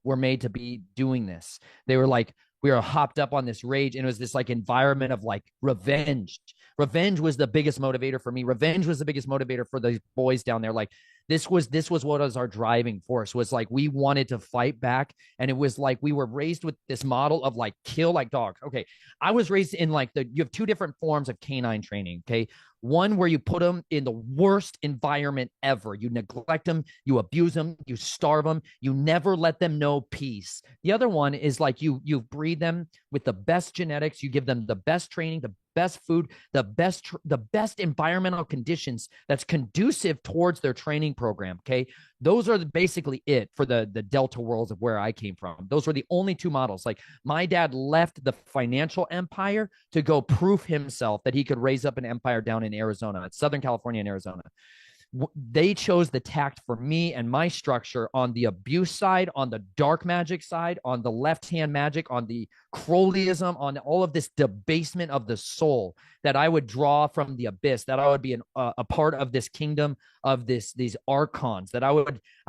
were made to be doing this. They were like, we were hopped up on this rage, and it was this like environment of like revenge. Revenge was the biggest motivator for me. Revenge was the biggest motivator for the boys down there. Like this was what was our driving force, was like we wanted to fight back. And it was like we were raised with this model of like kill like dogs. Okay, I was raised in like you have two different forms of canine training. Okay, one where you put them in the worst environment ever. You neglect them, you abuse them, you starve them, you never let them know peace. The other one is like you breed them with the best genetics, you give them the best training, the best food, the best environmental conditions that's conducive towards their training program. Okay, those are basically it for the Delta worlds of where I came from. Those were the only two models. Like my dad left the financial empire to go prove himself that he could raise up an empire down in Arizona, Southern California and Arizona. They chose the tact for me and my structure on the abuse side, on the dark magic side, on the left hand magic, on the Crowleyism, on all of this debasement of the soul that I would draw from the abyss, that I would be a part of this kingdom of these archons, that I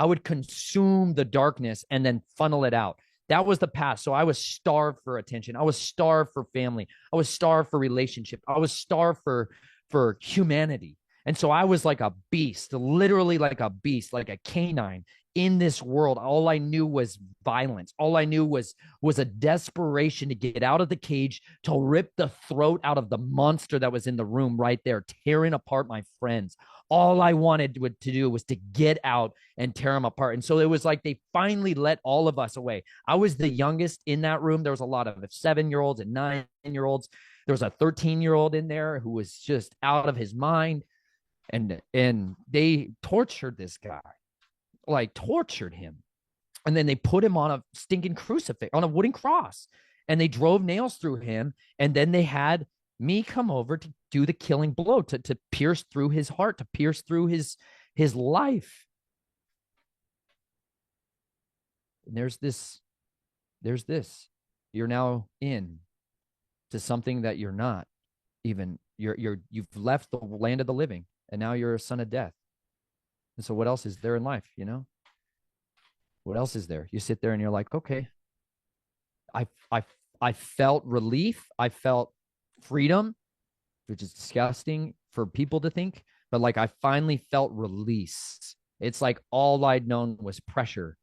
would consume the darkness and then funnel it out. That was the past. So I was starved for attention. I was starved for family. I was starved for relationship. I was starved for humanity. And so I was like a beast, literally like a beast, like a canine in this world. All I knew was violence. All I knew was a desperation to get out of the cage, to rip the throat out of the monster that was in the room right there, tearing apart my friends. All I wanted to do was to get out and tear them apart. And so it was like they finally let all of us away. I was the youngest in that room. There was a lot of 7-year-olds and 9-year-olds. There was a 13-year-old in there who was just out of his mind, and they tortured this guy, like tortured him. And then they put him on a stinking crucifix, on a wooden cross, and they drove nails through him. And then they had me come over to do the killing blow, to pierce through his heart, to pierce through his life. And there's this you're now in to something that you're not even. You've left the land of the living, and now you're a son of death. And so what else is there in life? What else is there? You sit there and you're like, okay, I I I felt relief. I felt freedom, which is disgusting for people to think, but like I finally felt release. It's like all I'd known was pressure,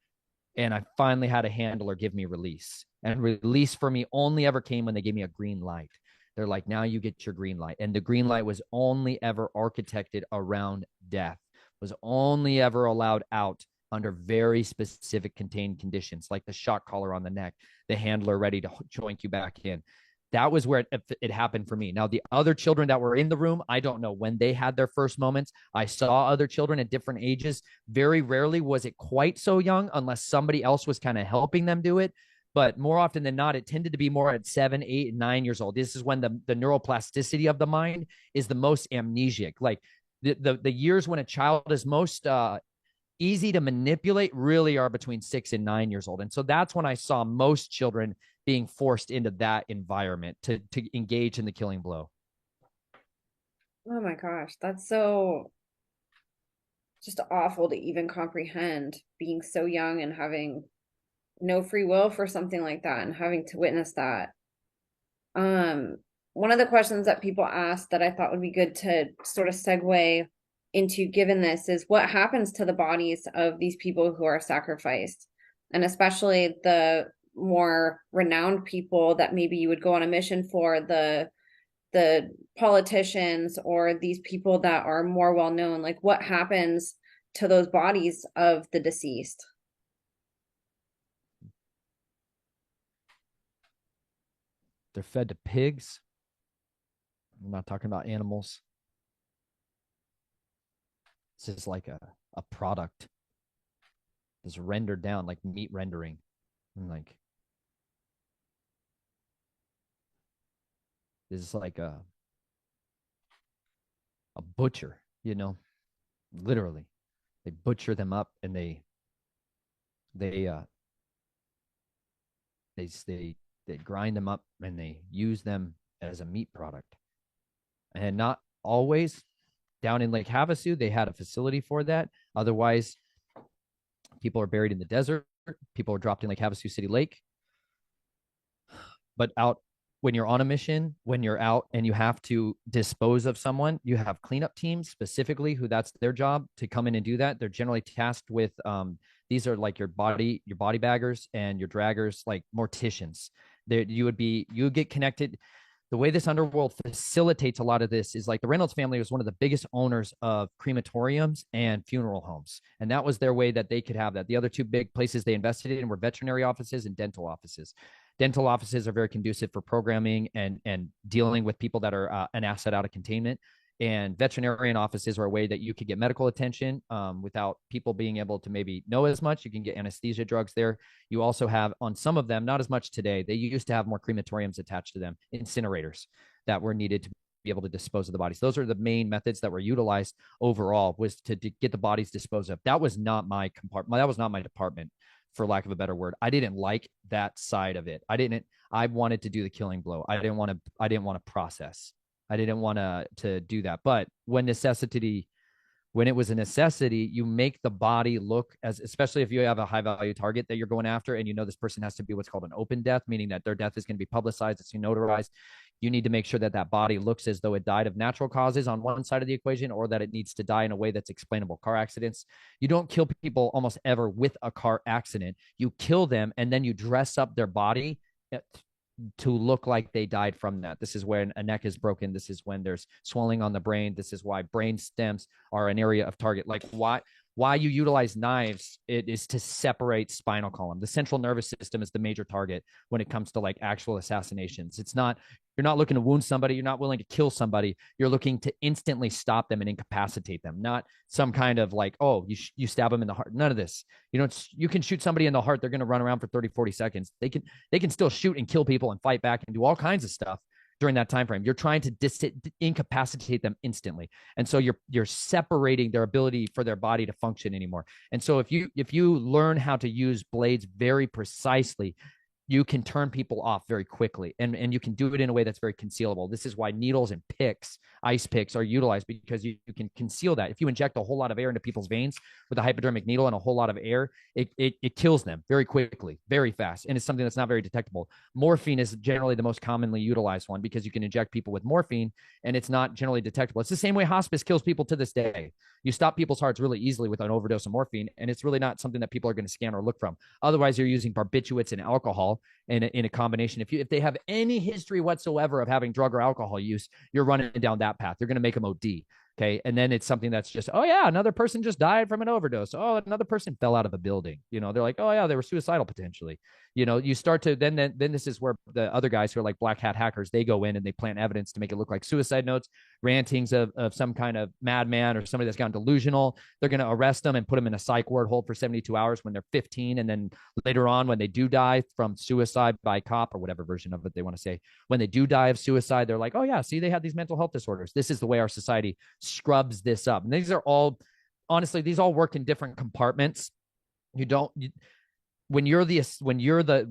and I finally had a handler give me release. And release for me only ever came when they gave me a green light. They're like, now you get your green light. And the green light was only ever architected around death, was only ever allowed out under very specific contained conditions, like the shock collar on the neck, the handler ready to joink you back in. That was where it happened for me. Now, the other children that were in the room, I don't know when they had their first moments. I saw other children at different ages. Very rarely was it quite so young, unless somebody else was kind of helping them do it. But more often than not, it tended to be more at 7, 8, and 9 years old. This is when the neuroplasticity of the mind is the most amnesic. Like the years when a child is most easy to manipulate really are between 6 and 9 years old. And so that's when I saw most children being forced into that environment to engage in the killing blow. Oh my gosh, that's so just awful to even comprehend, being so young and having no free will for something like that and having to witness that. Um, One of the questions that people ask that I thought would be good to sort of segue into given this is what happens to the bodies of these people who are sacrificed, and especially the more renowned people that maybe you would go on a mission for, the politicians or these people that are more well known. Like what happens to those bodies of the deceased? They're fed to pigs. I'm not talking about animals. This is like a product that's rendered down, like meat rendering. And like this is like a butcher, literally. They butcher them up, and they uh they grind them up, and they use them as a meat product. And not always. Down in Lake Havasu, they had a facility for that. Otherwise, people are buried in the desert. People are dropped in Lake Havasu City Lake. But out when you're on a mission, when you're out and you have to dispose of someone, you have cleanup teams specifically who that's their job to come in and do that. They're generally tasked with these are like your body baggers and your draggers, like morticians. There you would get connected. The way this underworld facilitates a lot of this is like the Reynolds family was one of the biggest owners of crematoriums and funeral homes. And that was their way that they could have that. The other two big places they invested in were veterinary offices and dental offices. Dental offices are very conducive for programming and dealing with people that are an asset out of containment. And veterinarian offices are a way that you could get medical attention without people being able to maybe know as much. You can get anesthesia drugs there. You also have on some of them, not as much today. They used to have more crematoriums attached to them, incinerators that were needed to be able to dispose of the bodies. Those are the main methods that were utilized overall, was to get the bodies disposed of. That was not my compartment. That was not my department, for lack of a better word. I didn't like that side of it. I wanted to do the killing blow. I didn't want to process. I didn't want to do that. But when it was a necessity, you make the body look as, especially if you have a high value target that you're going after, and you know this person has to be what's called an open death, meaning that their death is going to be publicized, it's notarized. You need to make sure that that body looks as though it died of natural causes on one side of the equation, or that it needs to die in a way that's explainable. Car accidents, you don't kill people almost ever with a car accident. You kill them and then you dress up their body to look like they died from that. This is when a neck is broken. This is when there's swelling on the brain. This is why brain stems are an area of target. Like why you utilize knives, it is to separate spinal column. The central nervous system is the major target when it comes to like actual assassinations. It's not, you're not looking to wound somebody. You're not willing to kill somebody. You're looking to instantly stop them and incapacitate them. Not some kind of like, oh, you stab them in the heart. None of this. You can shoot somebody in the heart. They're going to run around for 30, 40 seconds. They can still shoot and kill people and fight back and do all kinds of stuff during that time frame. You're trying to incapacitate them instantly, and so you're separating their ability for their body to function anymore. And so if you learn how to use blades very precisely, you can turn people off very quickly, and you can do it in a way that's very concealable. This is why needles and picks, ice picks, are utilized, because you can conceal that. If you inject a whole lot of air into people's veins with a hypodermic needle and a whole lot of air, it kills them very quickly, very fast, and it's something that's not very detectable. Morphine is generally the most commonly utilized one, because you can inject people with morphine and it's not generally detectable. It's the same way hospice kills people to this day. You stop people's hearts really easily with an overdose of morphine, and it's really not something that people are going to scan or look from. Otherwise, you're using barbiturates and alcohol in a combination. If they have any history whatsoever of having drug or alcohol use, you're running down that path. You're going to make them OD. Okay. And then it's something that's just, oh yeah, another person just died from an overdose. Oh, another person fell out of a building. They're like, oh yeah, they were suicidal potentially. You start to then this is where the other guys who are like black hat hackers, they go in and they plant evidence to make it look like suicide notes, rantings of some kind of madman or somebody that's gotten delusional. They're going to arrest them and put them in a psych ward hold for 72 hours when they're 15. And then later on, when they do die from suicide by cop, or whatever version of it they want to say, when they do die of suicide, they're like, oh yeah, see, they had these mental health disorders. This is the way our society scrubs this up. And these are all, honestly, these all work in different compartments. When you're the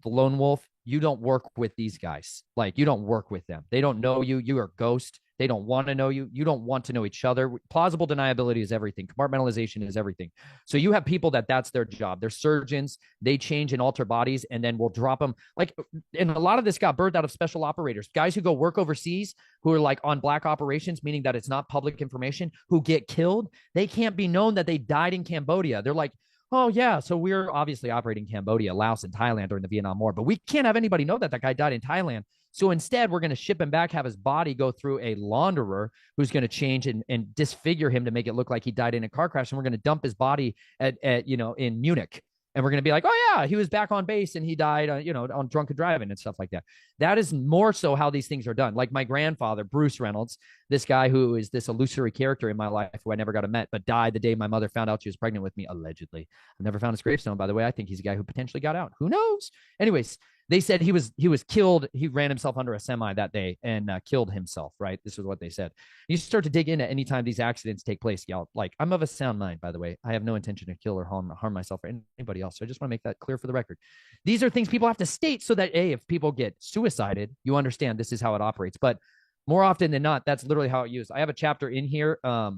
lone wolf, you don't work with these guys. Like, you don't work with them. They don't know you. You are a ghost. They don't want to know you. You don't want to know each other. Plausible deniability is everything. Compartmentalization is everything. So you have people that's their job. They're surgeons. They change and alter bodies, and then we'll drop them. Like, and a lot of this got birthed out of special operators, guys who go work overseas, who are like on black operations, meaning that it's not public information, who get killed. They can't be known that they died in Cambodia. They're like, oh yeah, so we're obviously operating Cambodia, Laos, and Thailand during the Vietnam War, but we can't have anybody know that guy died in Thailand. So instead, we're going to ship him back, have his body go through a launderer who's going to change and disfigure him to make it look like he died in a car crash. And we're going to dump his body at in Munich. And we're going to be like, oh yeah, he was back on base and he died, on drunken driving and stuff like that. That is more so how these things are done. Like my grandfather, Bruce Reynolds, this guy who is this illusory character in my life who I never got to meet, but died the day my mother found out she was pregnant with me, allegedly. I've never found his gravestone, by the way. I think he's a guy who potentially got out. Who knows? Anyways, They said he was killed. He ran himself under a semi that day and killed himself. Right. This is what they said. You start to dig into any time these accidents take place, y'all. Like, I'm of a sound mind, by the way. I have no intention to kill or harm myself or anybody else. So I just want to make that clear for the record. These are things people have to state so that if people get suicided, you understand this is how it operates. But more often than not, that's literally how it used. I have a chapter in here. Oh,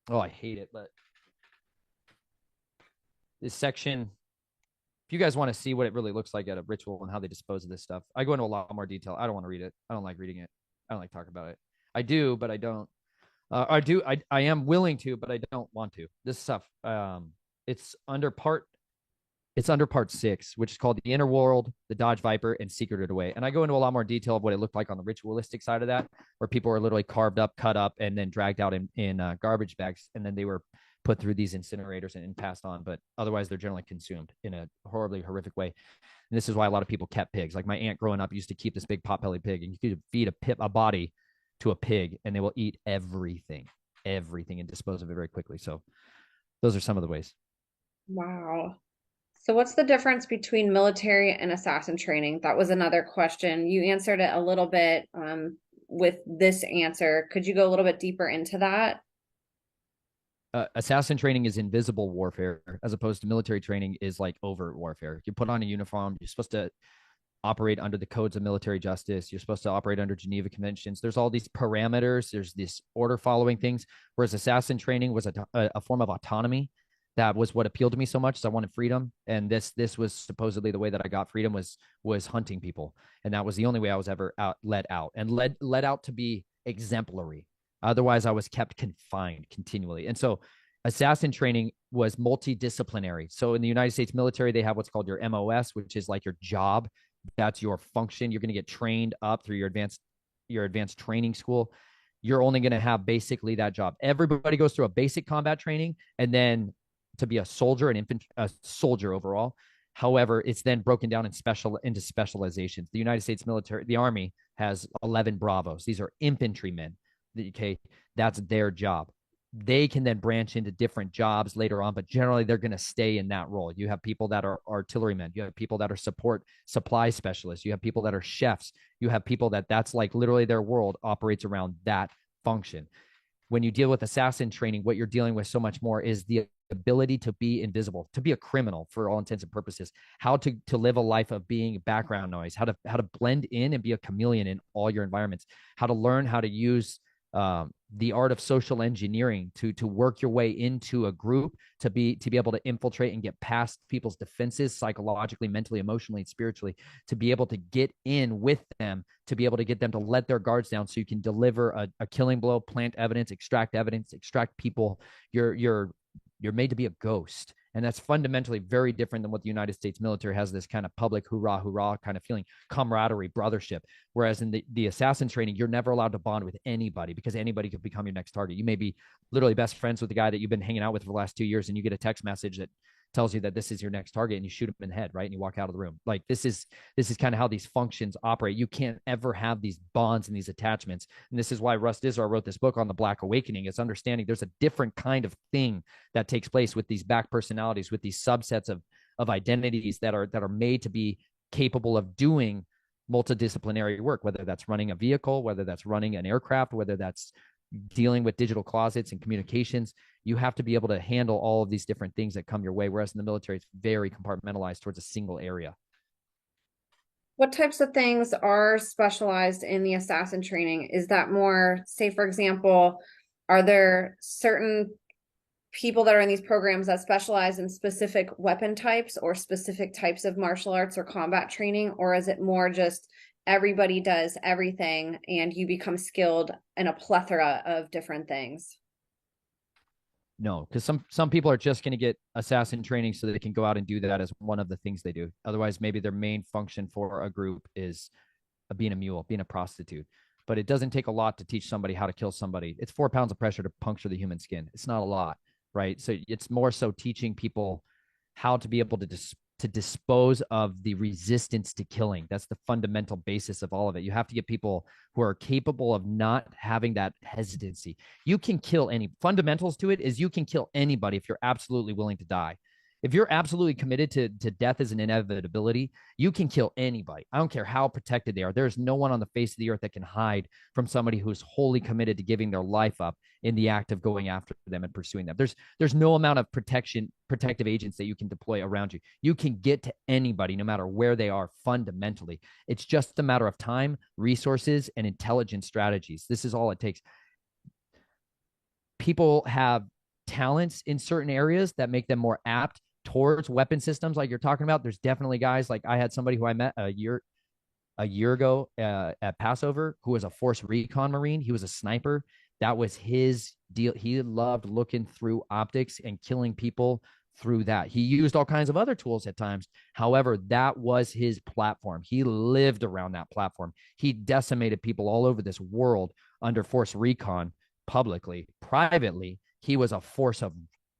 I hate it, but this section, if you guys want to see what it really looks like at a ritual and how they dispose of this stuff, I go into a lot more detail. I don't want to read it. I don't like reading it. I don't like talking about it. I do, but I don't. I am willing to, but I don't want to. This stuff, it's under part 6, which is called the Inner World, the Dodge Viper, and Secreted Away. And I go into a lot more detail of what it looked like on the ritualistic side of that, where people were literally carved up, cut up, and then dragged out in garbage bags, and then they were put through these incinerators and passed on. But otherwise, they're generally consumed in a horribly horrific way. And this is why a lot of people kept pigs. Like my aunt growing up used to keep this big pot-bellied pig, and you could feed a body to a pig, and they will eat everything, and dispose of it very quickly. So those are some of the ways. Wow. So what's the difference between military and assassin training? That was another question. You answered it a little bit with this answer. Could you go a little bit deeper into that? Assassin training is invisible warfare, as opposed to military training is like overt warfare. You put on a uniform, you're supposed to operate under the codes of military justice. You're supposed to operate under Geneva Conventions. There's all these parameters. There's this order following things. Whereas assassin training was a form of autonomy. That was what appealed to me so much. So I wanted freedom, and this was supposedly the way that I got freedom was hunting people, and that was the only way I was ever let out to be exemplary. Otherwise, I was kept confined continually. And so assassin training was multidisciplinary. So in the United States military, they have what's called your MOS, which is like your job. That's your function. You're going to get trained up through your advanced training school. You're only going to have basically that job. Everybody goes through a basic combat training, and then to be a soldier, a soldier overall. However, it's then broken down into specializations. The United States military, the Army, has 11 Bravos. These are infantrymen. Okay, that's their job. They can then branch into different jobs later on, but generally they're going to stay in that role. You have people that are artillerymen. You have people that are supply specialists. You have people that are chefs. You have people that's like literally their world operates around that function. When you deal with assassin training, what you're dealing with so much more is the ability to be invisible, to be a criminal for all intents and purposes, how to live a life of being background noise, how to blend in and be a chameleon in all your environments, how to learn how to use the art of social engineering to work your way into a group, to be able to infiltrate and get past people's defenses psychologically, mentally, emotionally, and spiritually, to be able to get in with them, to be able to get them to let their guards down so you can deliver a killing blow, plant evidence, extract people. You're made to be a ghost. And that's fundamentally very different than what the United States military has, this kind of public hoorah, hoorah kind of feeling, camaraderie, brothership. Whereas in the assassin training, you're never allowed to bond with anybody because anybody could become your next target. You may be literally best friends with the guy that you've been hanging out with for the last 2 years, and you get a text message that tells you that this is your next target, and you shoot him in the head, right? And you walk out of the room. Like this is kind of how these functions operate. You can't ever have these bonds and these attachments. And this is why Russ Dizdar wrote this book on the Black Awakening. It's understanding there's a different kind of thing that takes place with these back personalities, with these subsets of identities that are made to be capable of doing multidisciplinary work, whether that's running a vehicle, whether that's running an aircraft, whether that's dealing with digital closets and communications. You have to be able to handle all of these different things that come your way. Whereas in the military, it's very compartmentalized towards a single area. What types of things are specialized in the assassin training? Is that more, say, for example, are there certain people that are in these programs that specialize in specific weapon types or specific types of martial arts or combat training? Or is it more just everybody does everything and you become skilled in a plethora of different things? No, because some people are just going to get assassin training so that they can go out and do that as one of the things they do. Otherwise, maybe their main function for a group is being a mule, being a prostitute. But it doesn't take a lot to teach somebody how to kill somebody. It's 4 pounds of pressure to puncture the human skin. It's not a lot, right? So it's more so teaching people how to be able to dispose of the resistance to killing. That's the fundamental basis of all of it. You have to get people who are capable of not having that hesitancy. You can kill any fundamentals to it is you can kill anybody if you're absolutely willing to die. If you're absolutely committed to death as an inevitability, you can kill anybody. I don't care how protected they are. There's no one on the face of the earth that can hide from somebody who's wholly committed to giving their life up in the act of going after them and pursuing them. There's no amount of protective agents that you can deploy around you. You can get to anybody no matter where they are fundamentally. It's just a matter of time, resources, and intelligent strategies. This is all it takes. People have talents in certain areas that make them more apt towards weapon systems like you're talking about. There's definitely guys, like I had somebody who I met a year ago at Passover who was a force recon Marine. He was a sniper. That was his deal. He loved looking through optics and killing people through that. He used all kinds of other tools at times. However, that was his platform. He lived around that platform. He decimated people all over this world under force recon, publicly. Privately, he was a force of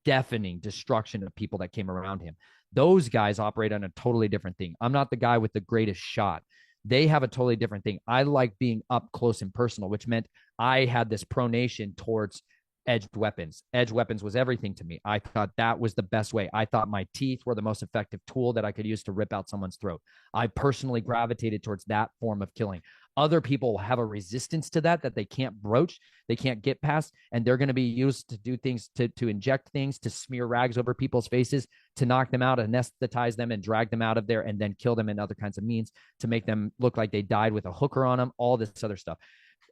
deafening destruction of people that came around him. Those guys operate on a totally different thing. I'm not the guy with the greatest shot. They have a totally different thing. I like being up close and personal, which meant I had this pronation towards edged weapons. Edged weapons was everything to me. I thought that was the best way. I thought my teeth were the most effective tool that I could use to rip out someone's throat. I personally gravitated towards that form of killing. Other people have a resistance to that they can't broach, they can't get past, and they're going to be used to do things, to inject things, to smear rags over people's faces, to knock them out, anesthetize them, and drag them out of there, and then kill them in other kinds of means to make them look like they died with a hooker on them, all this other stuff.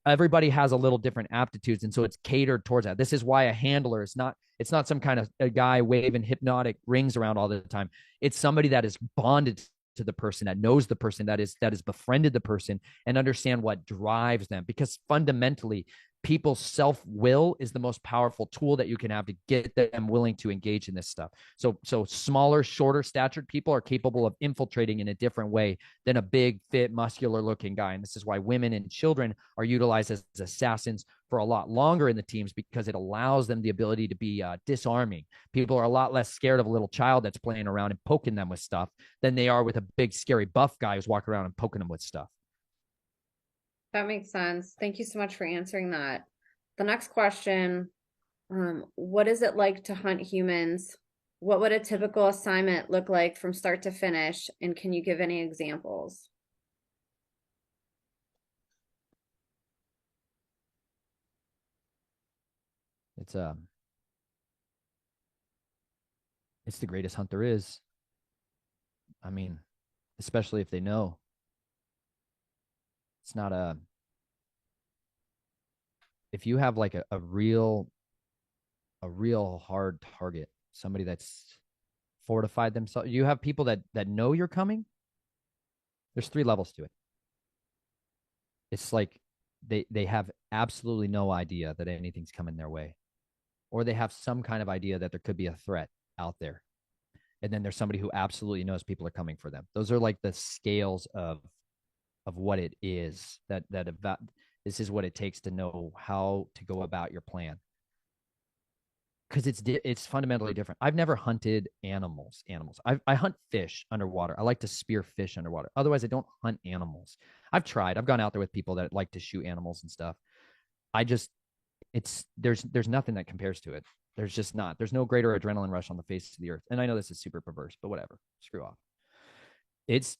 Everybody has a little different aptitudes, and so it's catered towards that. This is why a handler is not, it's not some kind of a guy waving hypnotic rings around all the time. It's somebody that is bonded to the person, that knows the person, that is befriended the person, and understand what drives them, because fundamentally people's self-will is the most powerful tool that you can have to get them willing to engage in this stuff. So smaller, shorter statured people are capable of infiltrating in a different way than a big, fit, muscular looking guy. And this is why women and children are utilized as assassins for a lot longer in the teams, because it allows them the ability to be disarming. People are a lot less scared of a little child that's playing around and poking them with stuff than they are with a big, scary buff guy who's walking around and poking them with stuff. That makes sense. Thank you so much for answering that. The next question, what is it like to hunt humans? What would a typical assignment look like from start to finish? And can you give any examples? It's it's the greatest hunt there is. I mean, especially if they know. It's not a, if you have like a real hard target, somebody that's fortified themselves. You have people that know you're coming. There's 3 levels to it. It's like they have absolutely no idea that anything's coming their way, or they have some kind of idea that there could be a threat out there. And then there's somebody who absolutely knows people are coming for them. Those are like the scales of what it is, that about, this is what it takes to know how to go about your plan, because it's fundamentally different. I've never hunted animals. I hunt fish underwater. I like to spear fish underwater. Otherwise, I don't hunt animals. I've tried. I've gone out there with people that like to shoot animals and stuff. I just, it's, there's nothing that compares to it. There's just not. There's no greater adrenaline rush on the face of the earth. And I know this is super perverse, but whatever. Screw off. It's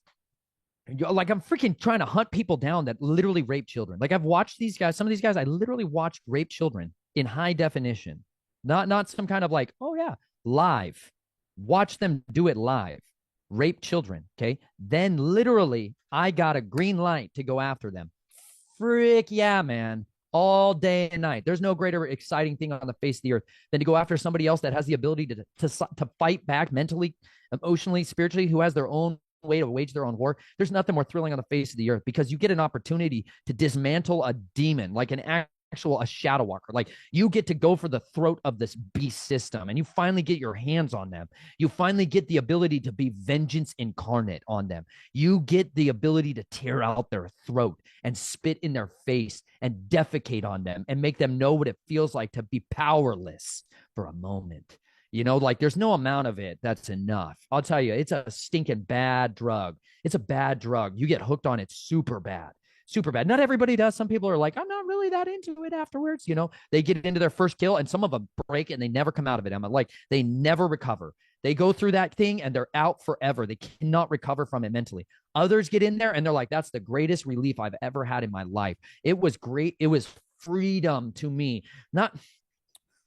like I'm freaking trying to hunt people down that literally rape children. Like I've watched these guys. Some of these guys I literally watched rape children in high definition. Not some kind of like, oh yeah, live. Watch them do it live. Rape children. Okay. Then literally I got a green light to go after them. Frick yeah, man. All day and night. There's no greater exciting thing on the face of the earth than to go after somebody else that has the ability to fight back mentally, emotionally, spiritually, who has their own way to wage their own war. There's nothing more thrilling on the face of the earth, because you get an opportunity to dismantle a demon, like a shadow walker. Like you get to go for the throat of this beast system, and you finally get your hands on them. You finally get the ability to be vengeance incarnate on them. You get the ability to tear out their throat and spit in their face and defecate on them and make them know what it feels like to be powerless for a moment. You know, like there's no amount of it that's enough. I'll tell you, it's a stinking bad drug. It's a bad drug. You get hooked on it super bad. Super bad. Not everybody does. Some people are like, I'm not really that into it afterwards. You know, they get into their first kill and some of them break and they never come out of it. I'm like, they never recover. They go through that thing and they're out forever. They cannot recover from it mentally. Others get in there and they're like, that's the greatest relief I've ever had in my life. It was great. It was freedom to me, not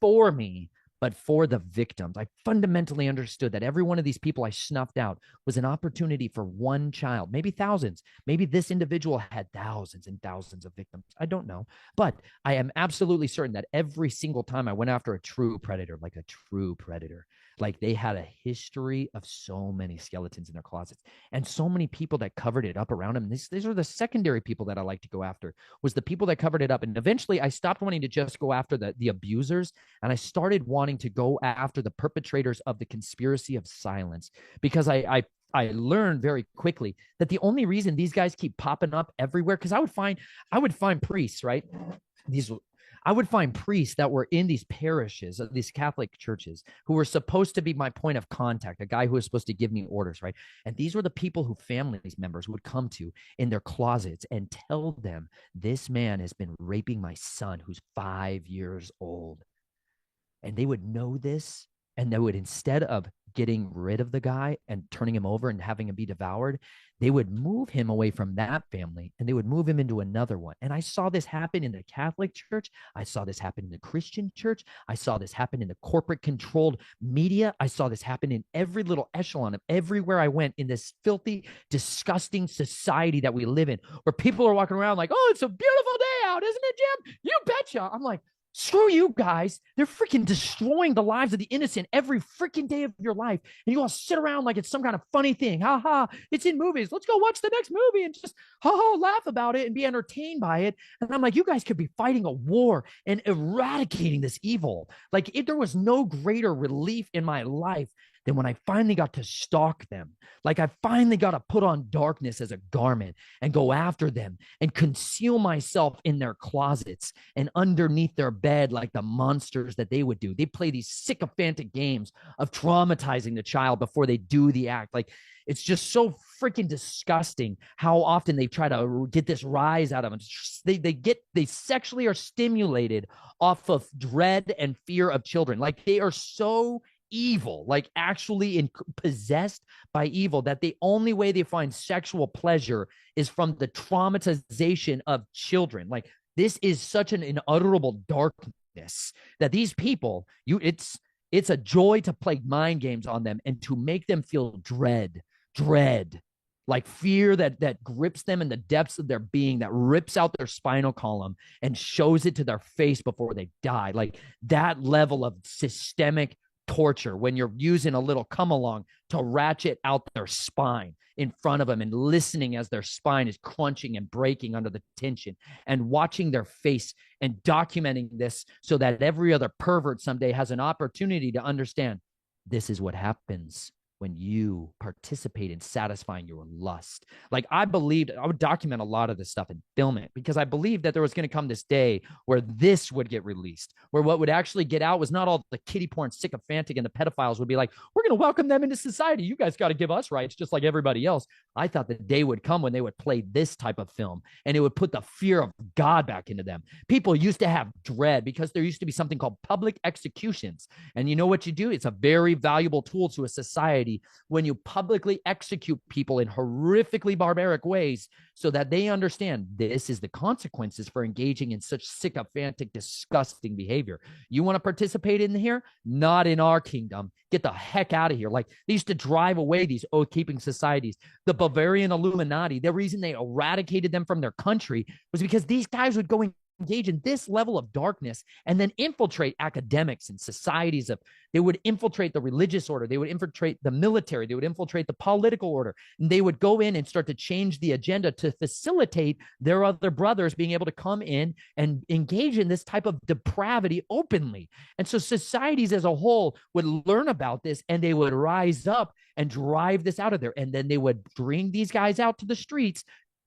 for me, but for the victims. I fundamentally understood that every one of these people I snuffed out was an opportunity for one child, maybe thousands. Maybe this individual had thousands and thousands of victims. I don't know. But I am absolutely certain that every single time I went after a true predator, like a true predator, like they had a history of so many skeletons in their closets and so many people that covered it up around them. These are the secondary people that I like to go after, was the people that covered it up. And eventually I stopped wanting to just go after the abusers, and I started wanting to go after the perpetrators of the conspiracy of silence, because I learned very quickly that the only reason these guys keep popping up everywhere, because I would find priests, right? I would find priests that were in these parishes, these Catholic churches, who were supposed to be my point of contact, a guy who was supposed to give me orders, right? And these were the people who families members would come to in their closets and tell them, this man has been raping my son who's 5 years old. And they would know this, and they would, instead of getting rid of the guy and turning him over and having him be devoured, they would move him away from that family and they would move him into another one. And I saw this happen in the Catholic Church. I saw this happen in the Christian church. I saw this happen in the corporate controlled media. I saw this happen in every little echelon of everywhere I went in this filthy, disgusting society that we live in, where people are walking around like, oh, it's a beautiful day out, isn't it, Jim? You betcha. I'm like, screw you guys. They're freaking destroying the lives of the innocent every freaking day of your life. And you all sit around like it's some kind of funny thing. Ha ha. It's in movies. Let's go watch the next movie and just ha ha laugh about it and be entertained by it. And I'm like, you guys could be fighting a war and eradicating this evil. Like, if there was no greater relief in my life than when I finally got to stalk them. Like, I finally got to put on darkness as a garment and go after them and conceal myself in their closets and underneath their bed like the monsters that they would do. They play these sycophantic games of traumatizing the child before they do the act. Like, it's just so freaking disgusting how often they try to get this rise out of them. They sexually are stimulated off of dread and fear of children. Like, they are so evil, like actually possessed by evil, that the only way they find sexual pleasure is from the traumatization of children. Like, this is such an unutterable darkness that these people, it's a joy to play mind games on them and to make them feel dread, like fear that grips them in the depths of their being, that rips out their spinal column and shows it to their face before they die. Like, that level of systemic torture, when you're using a little come along to ratchet out their spine in front of them and listening as their spine is crunching and breaking under the tension, and watching their face and documenting this so that every other pervert someday has an opportunity to understand this is what happens when you participate in satisfying your lust. Like, I believed, I would document a lot of this stuff and film it, because I believed that there was going to come this day where this would get released, where what would actually get out was not all the kiddie porn sycophantic and the pedophiles would be like, we're going to welcome them into society. You guys got to give us rights just like everybody else. I thought the day would come when they would play this type of film and it would put the fear of God back into them. People used to have dread because there used to be something called public executions. And you know what you do? It's a very valuable tool to a society when you publicly execute people in horrifically barbaric ways so that they understand this is the consequences for engaging in such sycophantic, disgusting behavior. You want to participate in here? Not in our kingdom. Get the heck out of here. Like, they used to drive away these oath-keeping societies. The Bavarian Illuminati, the reason they eradicated them from their country was because these guys would go engage in this level of darkness and then infiltrate academics and societies of, they would infiltrate the religious order, they would infiltrate the military, they would infiltrate the political order, and they would go in and start to change the agenda to facilitate their other brothers being able to come in and engage in this type of depravity openly. And so societies as a whole would learn about this and they would rise up and drive this out of there. And then they would bring these guys out to the streets,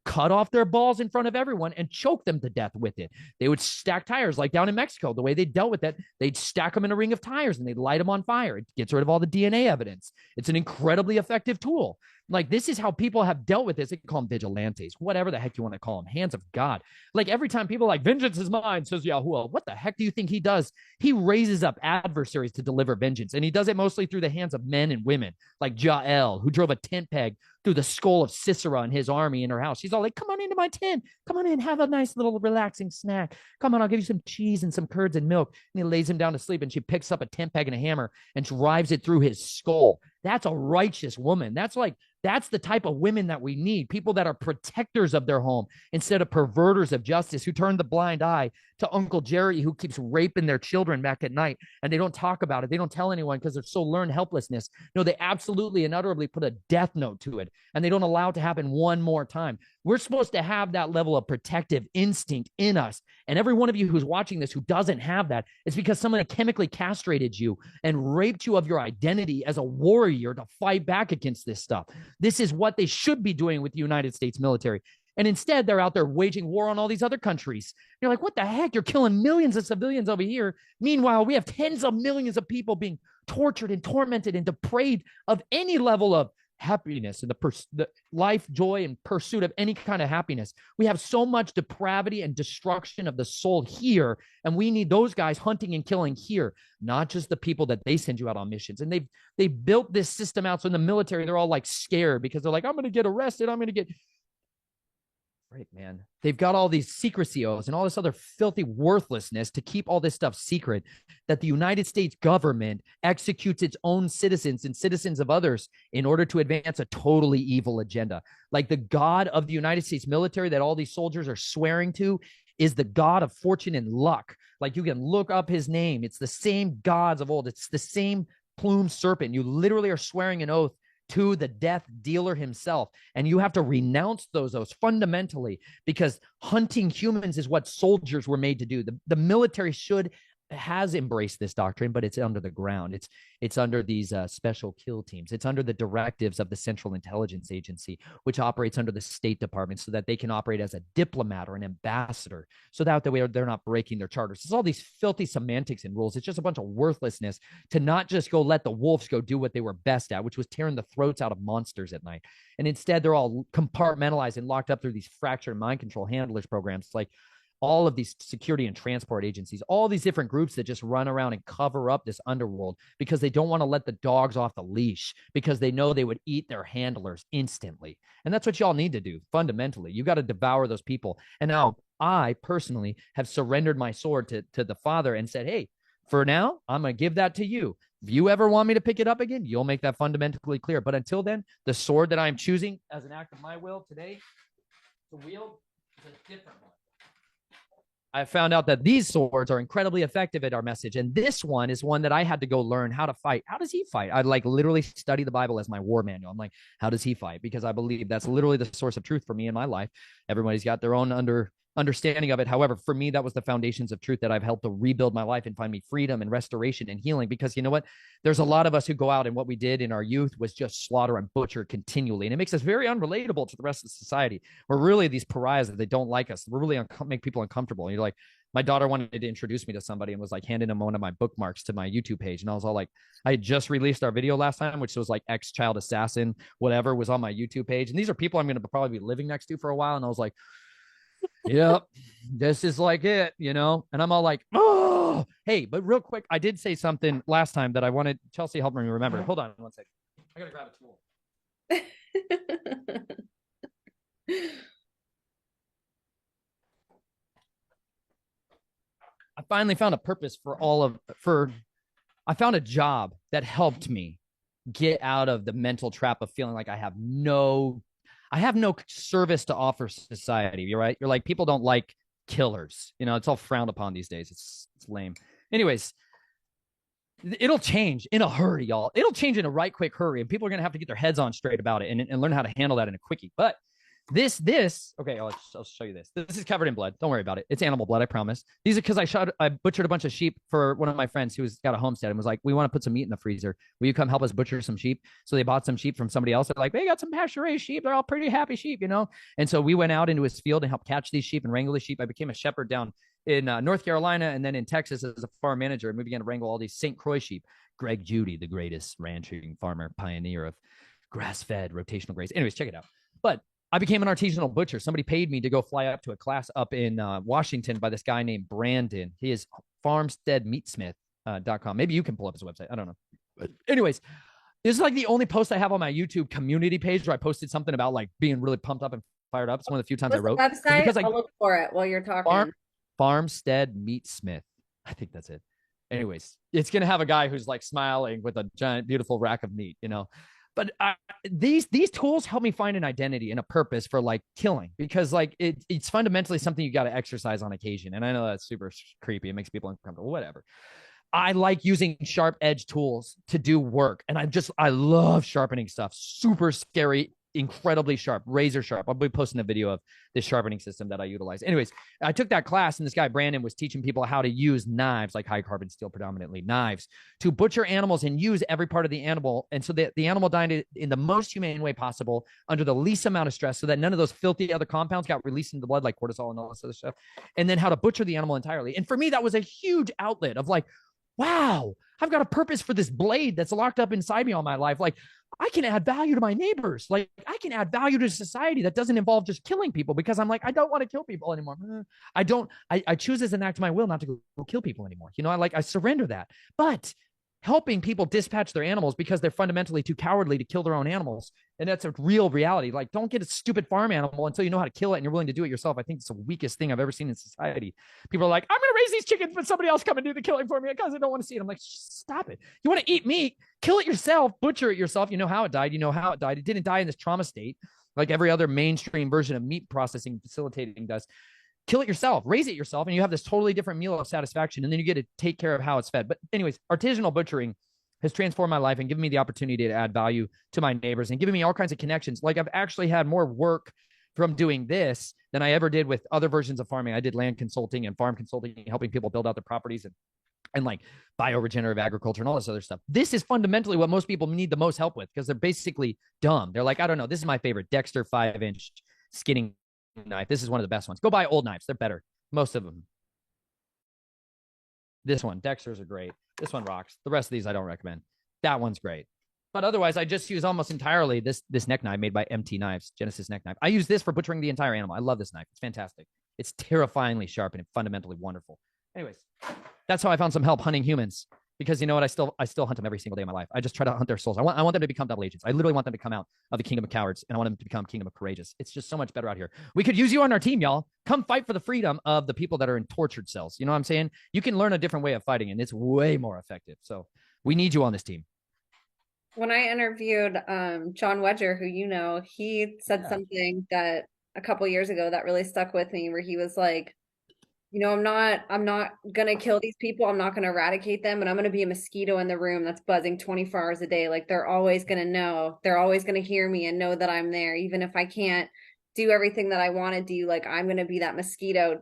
cut off their balls in front of everyone and choke them to death with it. They would stack tires, like down in Mexico, the way they dealt with that, they'd stack them in a ring of tires and they'd light them on fire. It gets rid of all the DNA evidence. It's an incredibly effective tool. Like, this is how people have dealt with this. They call them vigilantes, whatever the heck you want to call them, hands of God. Like, every time people are like, vengeance is mine, says Yahuwah. What the heck do you think he does? He raises up adversaries to deliver vengeance. And he does it mostly through the hands of men and women, like Jael, who drove a tent peg through the skull of Sisera and his army in her house. She's all like, come on into my tent. Come on in, have a nice little relaxing snack. Come on, I'll give you some cheese and some curds and milk. And he lays him down to sleep, and she picks up a tent peg and a hammer and drives it through his skull. That's a righteous woman. That's the type of women that we need. People that are protectors of their home instead of perverters of justice, who turn the blind eye to Uncle Jerry, who keeps raping their children back at night, and they don't talk about it. They don't tell anyone because they're so learned helplessness. No, they absolutely and utterly put a death note to it, and they don't allow it to happen one more time. We're supposed to have that level of protective instinct in us. And every one of you who's watching this who doesn't have that, it's because someone chemically castrated you and raped you of your identity as a warrior to fight back against this stuff. This is what they should be doing with the United States military. And instead, they're out there waging war on all these other countries. You're like, what the heck? You're killing millions of civilians over here. Meanwhile, we have tens of millions of people being tortured and tormented and depraved of any level of happiness and the life, joy, and pursuit of any kind of happiness. We have so much depravity and destruction of the soul here, and we need those guys hunting and killing here, not just the people that they send you out on missions. And they built this system out so in the military they're all like scared because they're like, I'm going to get arrested, I'm going to get right, man. They've got all these secrecy oaths and all this other filthy worthlessness to keep all this stuff secret, that the United States government executes its own citizens and citizens of others in order to advance a totally evil agenda. Like, the God of the United States military that all these soldiers are swearing to is the God of fortune and luck. Like, you can look up his name. It's the same gods of old. It's the same plumed serpent. You literally are swearing an oath to the death dealer himself. And you have to renounce those oaths fundamentally, because hunting humans is what soldiers were made to do. The military has embraced this doctrine, but it's under the ground. It's under these special kill teams. It's under the directives of the Central Intelligence Agency, which operates under the State Department, so that they can operate as a diplomat or an ambassador, so that way they're not breaking their charters. It's all these filthy semantics and rules. It's just a bunch of worthlessness to not just go let the wolves go do what they were best at, which was tearing the throats out of monsters at night. And instead, they're all compartmentalized and locked up through these fractured mind control handlers programs. Like, all of these security and transport agencies, all these different groups that just run around and cover up this underworld because they don't want to let the dogs off the leash, because they know they would eat their handlers instantly. And that's what y'all need to do. Fundamentally, you got to devour those people. And now I personally have surrendered my sword to the Father and said, hey, for now, I'm going to give that to you. If you ever want me to pick it up again, you'll make that fundamentally clear. But until then, the sword that I'm choosing as an act of my will today to wield is a different one. I found out that these swords are incredibly effective at our message. And this one is one that I had to go learn how to fight. How does he fight? I'd like literally study the Bible as my war manual. I'm like, how does he fight? Because I believe that's literally the source of truth for me in my life. Everybody's got their own understanding of it. However, for me, that was the foundations of truth that I've helped to rebuild my life and find me freedom and restoration and healing. Because you know what? There's a lot of us who go out, and what we did in our youth was just slaughter and butcher continually. And it makes us very unrelatable to the rest of society. We're really these pariahs that they don't like us. We're really make people uncomfortable. And you're like, my daughter wanted to introduce me to somebody and was like handing him one of my bookmarks to my YouTube page. And I was all like, I had just released our video last time, which was like ex-child assassin, whatever was on my YouTube page. And these are people I'm going to probably be living next to for a while. And I was like, yep, this is like it, you know? And I'm all like, oh, hey, but real quick, I did say something last time that I wanted Chelsea help me remember. Hold on one second. I got to grab a tool. I finally found a purpose I found a job that helped me get out of the mental trap of feeling like I have no service to offer society. You're right. You're like, people don't like killers. You know, it's all frowned upon these days. It's lame. Anyways, it'll change in a hurry, y'all. It'll change in a right quick hurry, and people are going to have to get their heads on straight about it and learn how to handle that in a quickie. But okay, I'll show you this. This is covered in blood. Don't worry about it. It's animal blood, I promise. These are because I butchered a bunch of sheep for one of my friends who's got a homestead and was like, we want to put some meat in the freezer. Will you come help us butcher some sheep? So they bought some sheep from somebody else. They're like, they got some pasture raised sheep. They're all pretty happy sheep, you know? And so we went out into his field and helped catch these sheep and wrangle the sheep. I became a shepherd down in North Carolina and then in Texas as a farm manager. And we began to wrangle all these St. Croix sheep. Greg Judy, the greatest ranching farmer pioneer of grass-fed, rotational graze. Anyways, check it out. But I became an artisanal butcher. Somebody paid me to go fly up to a class up in Washington by this guy named Brandon. He is farmsteadmeatsmith.com. Maybe you can pull up his website. I don't know. But anyways, this is like the only post I have on my YouTube community page where I posted something about like being really pumped up and fired up. It's one of the few times I wrote. What's the website? Because I'll look for it while you're talking. Farmstead Meatsmith. I think that's it. Anyways, it's going to have a guy who's like smiling with a giant, beautiful rack of meat, you know. But these tools help me find an identity and a purpose for like killing, because like it's fundamentally something you got to exercise on occasion. And I know that's super creepy. It makes people uncomfortable, whatever. I like using sharp edge tools to do work. And I love sharpening stuff. Super scary, incredibly sharp, razor sharp. I'll be posting a video of this sharpening system that I utilize. Anyways, I took that class, and this guy, Brandon, was teaching people how to use knives, like high carbon steel, predominantly knives, to butcher animals and use every part of the animal. And so that the animal died in the most humane way possible under the least amount of stress, so that none of those filthy other compounds got released into the blood, like cortisol and all this other stuff. And then how to butcher the animal entirely. And for me, that was a huge outlet of like, wow, I've got a purpose for this blade that's locked up inside me all my life. Like, I can add value to my neighbors. Like, I can add value to society that doesn't involve just killing people, because I'm like, I don't want to kill people anymore. I choose as an act of my will not to go kill people anymore. You know, I surrender that. But helping people dispatch their animals because they're fundamentally too cowardly to kill their own animals. And that's a real reality. Like, don't get a stupid farm animal until you know how to kill it and you're willing to do it yourself. I think it's the weakest thing I've ever seen in society. People are like, I'm going to raise these chickens, but somebody else come and do the killing for me because I don't want to see it. I'm like, stop it. You want to eat meat? Kill it yourself, butcher it yourself. You know how it died. You know how it died. It didn't die in this trauma state like every other mainstream version of meat processing facilitating does. Kill it yourself, raise it yourself, and you have this totally different meal of satisfaction. And then you get to take care of how it's fed. But anyways, artisanal butchering has transformed my life and given me the opportunity to add value to my neighbors and given me all kinds of connections. Like, I've actually had more work from doing this than I ever did with other versions of farming. I did land consulting and farm consulting, helping people build out their properties and like bioregenerative agriculture and all this other stuff. This is fundamentally what most people need the most help with, because they're basically dumb. They're like, I don't know, this is my favorite Dexter 5-inch skinning knife. This is one of the best ones. Go buy old knives. They're better. Most of them. This one, Dexter's are great. This one rocks. The rest of these I don't recommend. That one's great. But otherwise, I just use almost entirely this neck knife made by MT Knives, Genesis neck knife. I use this for butchering the entire animal. I love this knife. It's fantastic. It's terrifyingly sharp and fundamentally wonderful. Anyways, that's how I found some help hunting humans. Because you know what? I still hunt them every single day of my life. I just try to hunt their souls. I want them to become double agents. I literally want them to come out of the kingdom of cowards, and I want them to become kingdom of courageous. It's just so much better out here. We could use you on our team, y'all. Come fight for the freedom of the people that are in tortured cells. You know what I'm saying? You can learn a different way of fighting, and it's way more effective. So we need you on this team. When I interviewed John Wedger, who you know, he said something that a couple years ago that really stuck with me, where he was like, you know, I'm not gonna kill these people. I'm not gonna eradicate them, and I'm gonna be a mosquito in the room that's buzzing 24 hours a day. Like, they're always gonna know, they're always gonna hear me and know that I'm there, even if I can't do everything that I want to do. Like, I'm gonna be that mosquito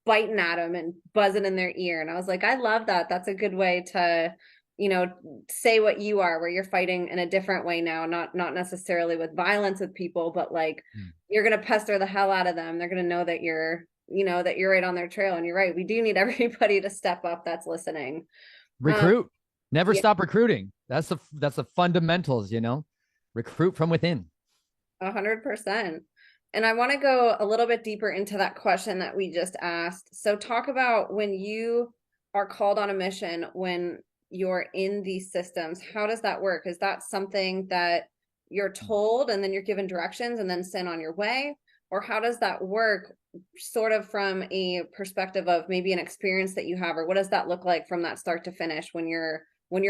biting at them and buzzing in their ear. And I was like, I love that. That's a good way to, you know, say what you are, where you're fighting in a different way now, not necessarily with violence with people, but like you're gonna pester the hell out of them. They're gonna know that you're right on their trail. And you're right, we do need everybody to step up that's listening. Recruit. Never stop recruiting. That's the fundamentals, you know. Recruit from within. 100%. And I want to go a little bit deeper into that question that we just asked. So talk about when you are called on a mission, when you're in these systems, how does that work? Is that something that you're told and then you're given directions and then sent on your way? Or how does that work, sort of from a perspective of maybe an experience that you have? Or what does that look like from that start to finish when you're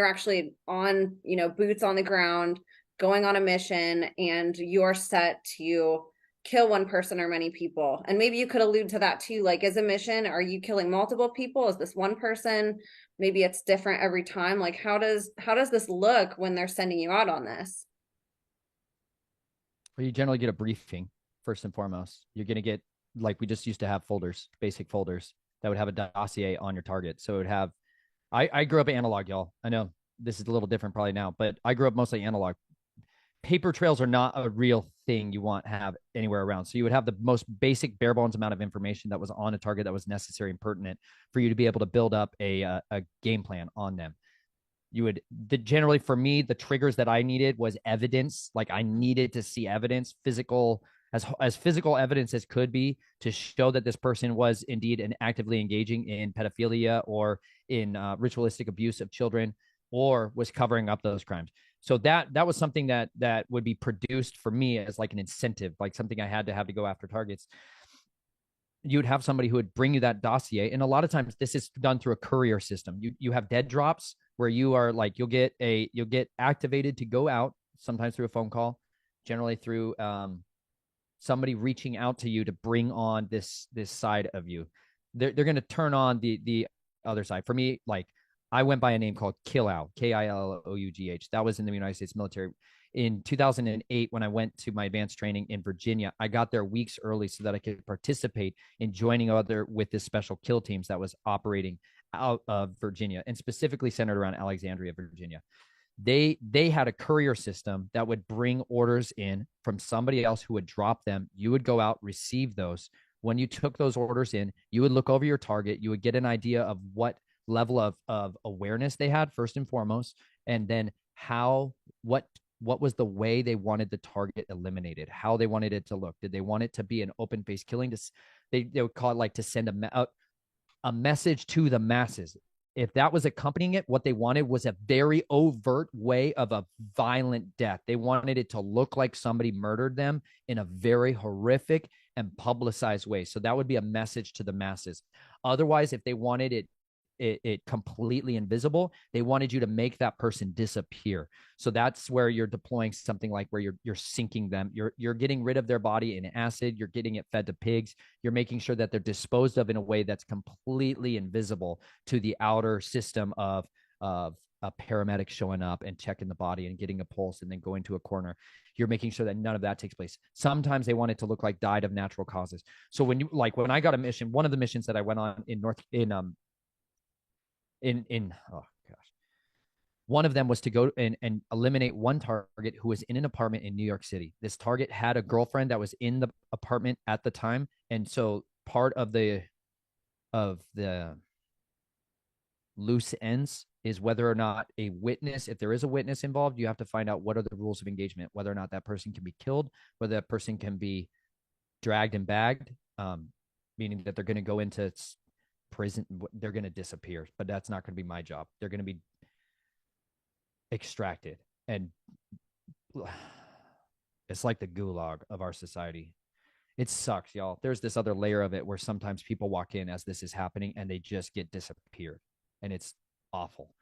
actually on, you know, boots on the ground, going on a mission, and you're set to kill one person or many people? And maybe you could allude to that too. Like, as a mission, are you killing multiple people? Is this one person? Maybe it's different every time. Like, how does this look when they're sending you out on this? Well, you generally get a briefing. First and foremost, you're going to get, like, we just used to have folders, basic folders that would have a dossier on your target. So it would have, I grew up analog, y'all. I know this is a little different probably now, but I grew up mostly analog. Paper trails are not a real thing you want to have anywhere around. So you would have the most basic bare bones amount of information that was on a target that was necessary and pertinent for you to be able to build up a game plan on them. You would generally, for me, the triggers that I needed was evidence. Like I needed to see evidence, physical, as physical evidence as could be, to show that this person was indeed and actively engaging in pedophilia or in ritualistic abuse of children, or was covering up those crimes. So that was something that would be produced for me as like an incentive, like something I had to have to go after targets. You'd have somebody who would bring you that dossier, and a lot of times this is done through a courier system. You have dead drops where you are like, you'll get activated to go out, sometimes through a phone call, generally through somebody reaching out to you to bring on this side of you. They're going to turn on the other side. For me, like I went by a name called Killough, Killough. That was in the United States military. In 2008, when I went to my advanced training in Virginia, I got there weeks early so that I could participate in joining other with this special kill teams that was operating out of Virginia, and specifically centered around Alexandria, Virginia. They had a courier system that would bring orders in from somebody else who would drop them. You would go out, receive those. When you took those orders in, you would look over your target. You would get an idea of what level of awareness they had, first and foremost, and then what was the way they wanted the target eliminated, how they wanted it to look. Did they want it to be an open face killing? They would call it like to send a message to the masses. If that was accompanying it, what they wanted was a very overt way of a violent death. They wanted it to look like somebody murdered them in a very horrific and publicized way. So that would be a message to the masses. Otherwise, if they wanted it completely invisible, they wanted you to make that person disappear. So that's where you're deploying something like where you're sinking them. You're getting rid of their body in acid. You're getting it fed to pigs. You're making sure that they're disposed of in a way that's completely invisible to the outer system of a paramedic showing up and checking the body and getting a pulse and then going to a corner. You're making sure that none of that takes place. Sometimes they want it to look like died of natural causes. So when I got a mission, one of the missions that I went on in oh gosh, one of them was to go and eliminate one target who was in an apartment in New York City. This target had a girlfriend that was in the apartment at the time, and so part of the loose ends is whether or not a witness, if there is a witness involved, you have to find out what are the rules of engagement, whether or not that person can be killed, whether that person can be dragged and bagged, meaning that they're going to go into prison, they're going to disappear, but that's not going to be my job. They're going to be extracted, and it's like the gulag of our society. It sucks, y'all. There's this other layer of it where sometimes people walk in as this is happening and they just get disappeared, and it's awful.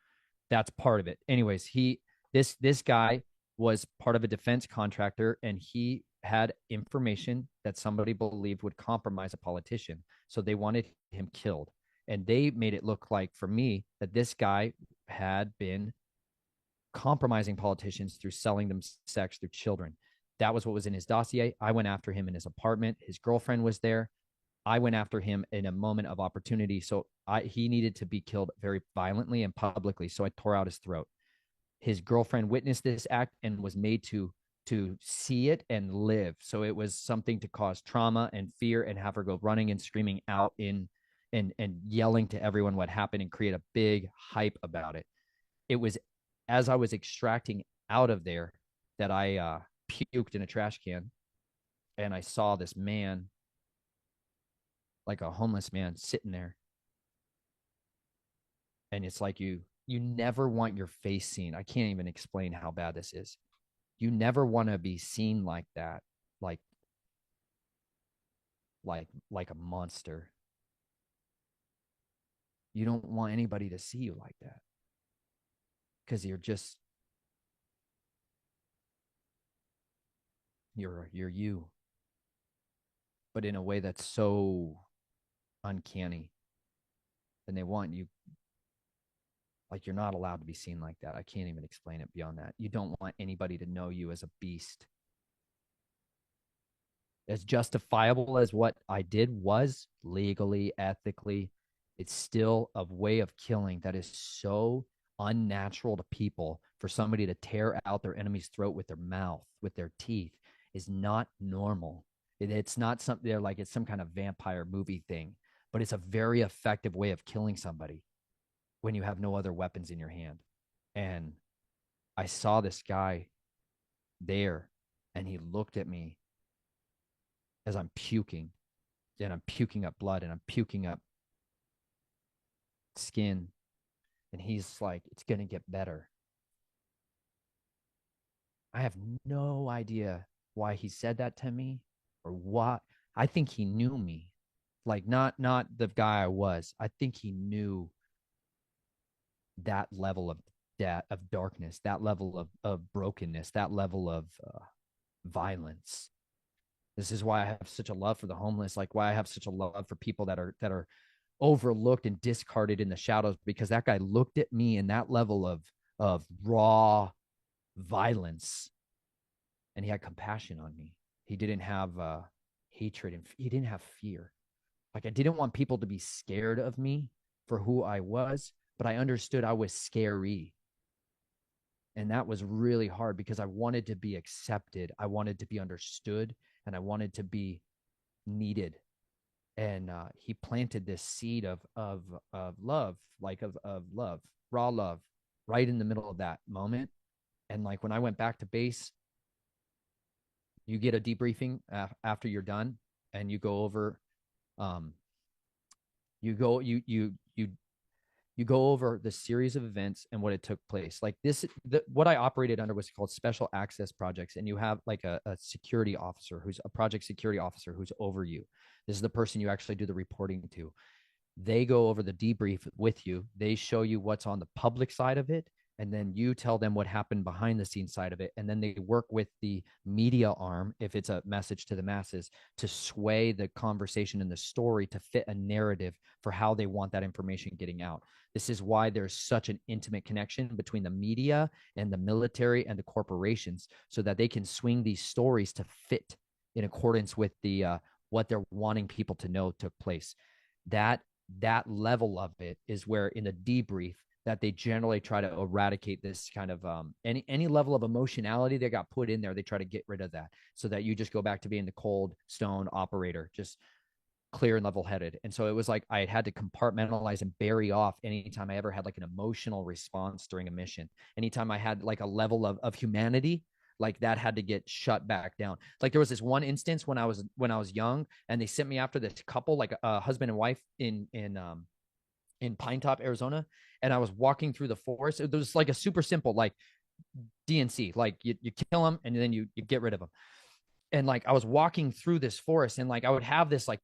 That's part of it. Anyways, this guy was part of a defense contractor, and he had information that somebody believed would compromise a politician, so they wanted him killed. And they made it look like, for me, that this guy had been compromising politicians through selling them sex through children. That was what was in his dossier. I went after him in his apartment. His girlfriend was there. I went after him in a moment of opportunity. So he needed to be killed very violently and publicly. So I tore out his throat. His girlfriend witnessed this act and was made to see it and live. So it was something to cause trauma and fear and have her go running and screaming out and yelling to everyone what happened and create a big hype about it. It was as I was extracting out of there that I puked in a trash can, and I saw this man, like a homeless man, sitting there. And it's like you never want your face seen. I can't even explain how bad this is. You never want to be seen like that, like like a monster. You don't want anybody to see you like that, because you're you, but in a way that's so uncanny. And they want you, like, you're not allowed to be seen like that. I can't even explain it beyond that. You don't want anybody to know you as a beast. As justifiable as what I did was legally, ethically, it's still a way of killing that is so unnatural to people. For somebody to tear out their enemy's throat with their mouth, with their teeth, is not normal. It's not something they're like, it's some kind of vampire movie thing, but it's a very effective way of killing somebody when you have no other weapons in your hand. And I saw this guy there, and he looked at me as I'm puking, and I'm puking up blood, and I'm puking up skin. And he's like, it's going to get better. I have no idea why he said that to me or what. I think he knew me. Like not the guy I was. I think he knew that level of darkness, that level of brokenness, that level of violence. This is why I have such a love for the homeless, like why I have such a love for people that are overlooked and discarded in the shadows, because that guy looked at me in that level of raw violence, and he had compassion on me. He didn't have hatred, and he didn't have fear. Like, I didn't want people to be scared of me for who I was, but I understood I was scary. And that was really hard because I wanted to be accepted. I wanted to be understood, and I wanted to be needed. And he planted this seed of love, like of love, raw love, right in the middle of that moment. And like when I went back to base, you get a debriefing after you're done, and you go over, um, you go over the series of events and what it took place. Like what I operated under was called special access projects. And you have like a security officer who's a project security officer who's over you. This is the person you actually do the reporting to. They go over the debrief with you. They show you what's on the public side of it, and then you tell them what happened behind the scenes side of it. And then they work with the media arm, if it's a message to the masses, to sway the conversation and the story to fit a narrative for how they want that information getting out. This is why there's such an intimate connection between the media and the military and the corporations, so that they can swing these stories to fit in accordance with the what they're wanting people to know took place. That level of it is where in the debrief that they generally try to eradicate this kind of any level of emotionality that got put in there. They try to get rid of that, so that you just go back to being the cold stone operator, just clear and level headed. And so it was like I had to compartmentalize and bury off anytime I ever had like an emotional response during a mission. Anytime I had like a level of humanity, like that had to get shut back down. Like there was this one instance when I was young, and they sent me after this couple, like a husband and wife in Pine Top, Arizona. And I was walking through the forest. It was like a super simple, like DNC, like you kill them and then you get rid of them. And like I was walking through this forest, and like I would have this like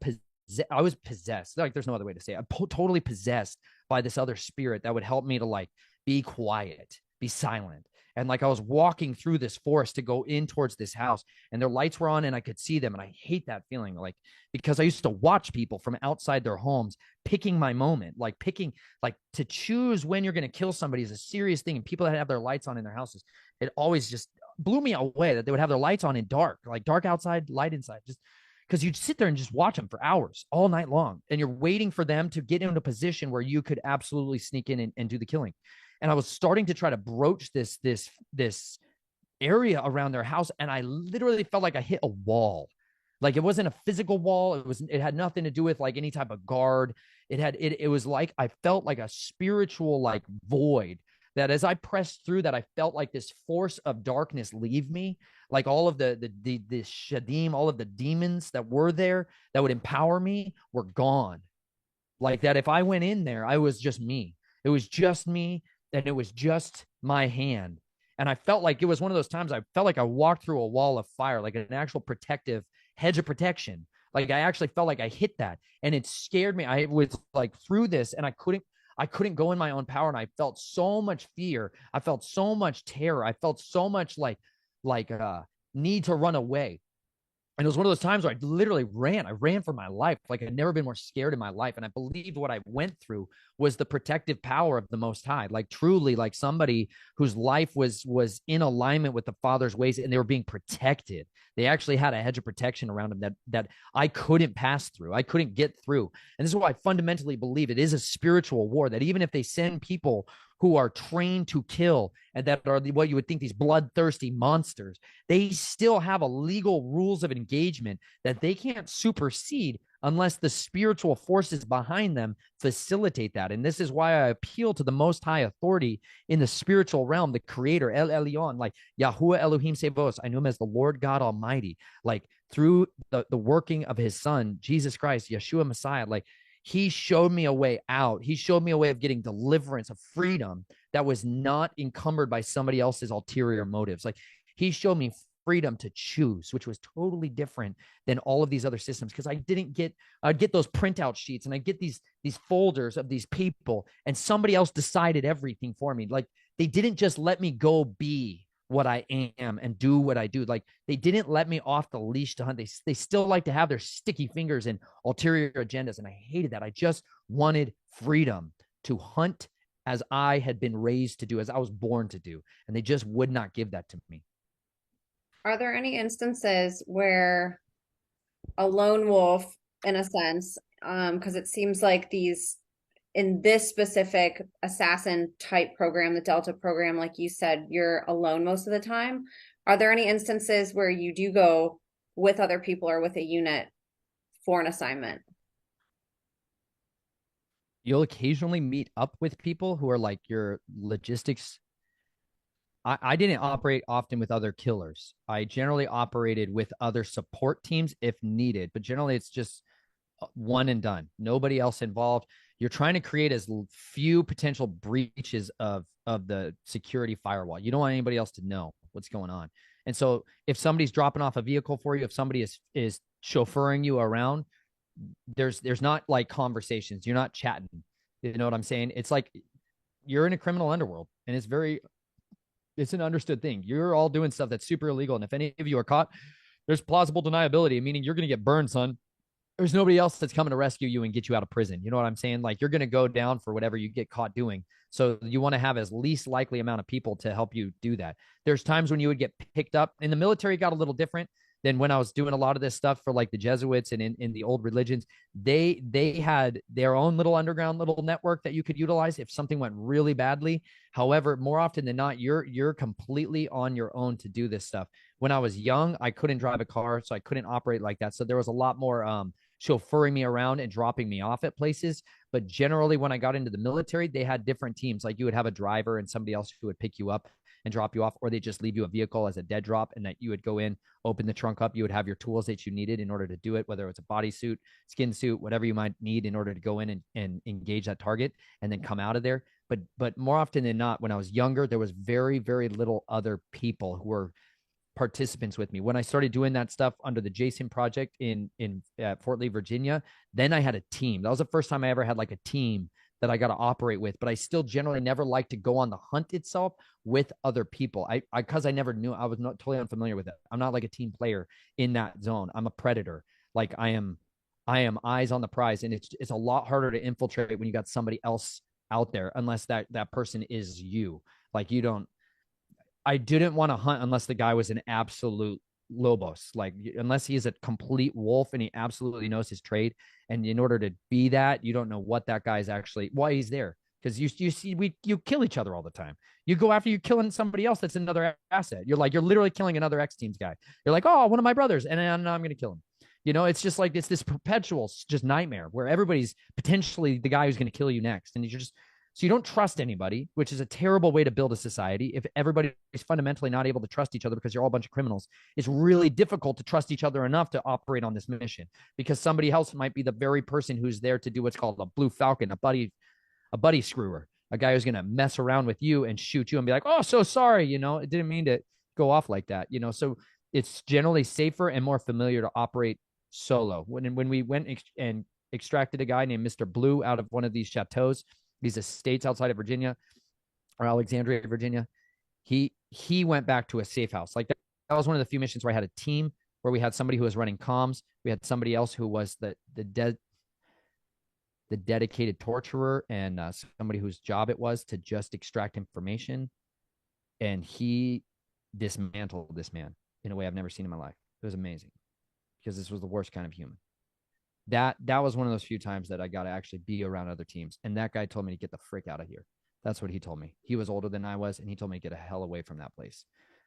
I was possessed. Like there's no other way to say it. I'm totally possessed by this other spirit that would help me to like be quiet, be silent. And like I was walking through this forest to go in towards this house, and their lights were on and I could see them. And I hate that feeling, like, because I used to watch people from outside their homes picking my moment, like picking, like to choose when you're going to kill somebody is a serious thing. And people that have their lights on in their houses, it always just blew me away that they would have their lights on in dark, like dark outside, light inside, just because you'd sit there and just watch them for hours all night long. And you're waiting for them to get into a position where you could absolutely sneak in and do the killing. And I was starting to try to broach this area around their house, and I literally felt like I hit a wall. Like it wasn't a physical wall. It had nothing to do with like any type of guard. It was like I felt like a spiritual like void, that as I pressed through that, I felt like this force of darkness leave me. Like all of the shadim, all of the demons that were there that would empower me were gone. Like that if I went in there, I was just me. It was just me, and it was just my hand. And I felt like it was one of those times I felt like I walked through a wall of fire, like an actual protective hedge of protection. Like I actually felt like I hit that, and it scared me. I was like through this, and I couldn't go in my own power, and I felt so much fear. I felt so much terror. I felt so much like need to run away. And it was one of those times where I literally ran. I ran for my life. Like I'd never been more scared in my life. And I believed what I went through was the protective power of the Most High. Like truly, like somebody whose life was in alignment with the Father's ways, and they were being protected. They actually had a hedge of protection around them that I couldn't pass through. I couldn't get through. And this is why I fundamentally believe it is a spiritual war, that even if they send people who are trained to kill and that are what you would think these bloodthirsty monsters, they still have a legal rules of engagement that they can't supersede unless the spiritual forces behind them facilitate that. And this is why I appeal to the most high authority in the spiritual realm, the creator, El Elyon, like Yahuwah Elohim Sebos. I knew him as the Lord God Almighty, like through the working of his son, Jesus Christ, Yeshua Messiah. Like he showed me a way out. He showed me a way of getting deliverance, of freedom that was not encumbered by somebody else's ulterior motives. Like he showed me freedom to choose, which was totally different than all of these other systems. Because I'd get those printout sheets and I get these folders of these people, and somebody else decided everything for me. Like they didn't just let me go be what I am and do what I do. Like they didn't let me off the leash to hunt. They still like to have their sticky fingers and ulterior agendas. And I hated that. I just wanted freedom to hunt as I had been raised to do, as I was born to do. And they just would not give that to me. Are there any instances where a lone wolf, in a sense, because it seems like these in this specific assassin type program, the Delta program, like you said, you're alone most of the time. Are there any instances where you do go with other people or with a unit for an assignment? You'll occasionally meet up with people who are like your logistics. I didn't operate often with other killers. I generally operated with other support teams if needed, but generally it's just one and done. Nobody else involved. You're trying to create as few potential breaches of the security firewall. You don't want anybody else to know what's going on. And so if somebody's dropping off a vehicle for you, if somebody is chauffeuring you around, there's not like conversations. You're not chatting. You know what I'm saying? It's like you're in a criminal underworld, and it's an understood thing. You're all doing stuff that's super illegal. And if any of you are caught, there's plausible deniability, meaning you're going to get burned, son. There's nobody else that's coming to rescue you and get you out of prison. You know what I'm saying? Like you're going to go down for whatever you get caught doing. So you want to have as least likely amount of people to help you do that. There's times when you would get picked up. In the military, got a little different than when I was doing a lot of this stuff for like the Jesuits and in the old religions. They had their own little underground little network that you could utilize if something went really badly. However, more often than not, you're completely on your own to do this stuff. When I was young, I couldn't drive a car, so I couldn't operate like that. So there was a lot more chauffeuring me around and dropping me off at places. But generally, when I got into the military, they had different teams. Like you would have a driver and somebody else who would pick you up and drop you off, or they just leave you a vehicle as a dead drop, and that you would go in, open the trunk up. You would have your tools that you needed in order to do it, whether it's a bodysuit, skin suit, whatever you might need in order to go in and engage that target and then come out of there. But more often than not, when I was younger, there was very, very little other people who were participants with me. When I started doing that stuff under the Jason Project in Fort Lee, Virginia, then I had a team. That was the first time I ever had like a team that I got to operate with. But I still generally never like to go on the hunt itself with other people. Because I never knew, I was not totally unfamiliar with it. I'm not like a team player in that zone. I'm a predator. Like I am eyes on the prize, and it's a lot harder to infiltrate when you got somebody else out there, unless that person is you. Like you don't. I didn't want to hunt unless the guy was an absolute lobos, like unless he is a complete wolf and he absolutely knows his trade. And in order to be that, you don't know what that guy's actually why he's there. Because you see, you kill each other all the time. You go after you killing somebody else that's another asset. You're literally killing another X Teams guy. You're like, oh, one of my brothers, and I'm going to kill him. You know, it's just like it's this perpetual just nightmare where everybody's potentially the guy who's going to kill you next, and you're just so you don't trust anybody, which is a terrible way to build a society. If everybody is fundamentally not able to trust each other because you're all a bunch of criminals, it's really difficult to trust each other enough to operate on this mission, because somebody else might be the very person who's there to do what's called a blue falcon, a buddy screwer, a guy who's going to mess around with you and shoot you and be like, oh, so sorry. You know, it didn't mean to go off like that. You know, so it's generally safer and more familiar to operate solo. When we went and extracted a guy named Mr. Blue out of one of these chateaus, these estates outside of Virginia or Alexandria, Virginia, he went back to a safe house. Like that was one of the few missions where I had a team, where we had somebody who was running comms. We had somebody else who was the dedicated torturer, and somebody whose job it was to just extract information. And he dismantled this man in a way I've never seen in my life. It was amazing, because this was the worst kind of human. That was one of those few times that I got to actually be around other teams. And that guy told me to get the frick out of here. That's what he told me. He was older than I was, and he told me to get the hell away from that place.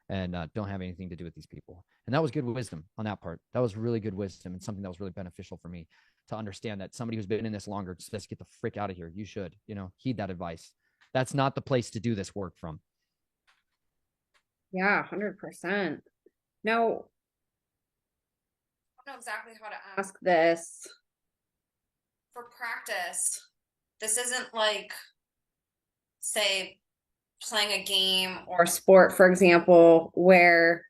and don't have anything to do with these people. And that was good wisdom on that part. That was really good wisdom and something that was really beneficial for me to understand that somebody who's been in this longer just says, get the frick out of here. You should, heed that advice. That's not the place to do this work from. Yeah, 100%. Now, I don't know exactly how to ask this. For practice, this isn't like, say, playing a game or sport, for example, where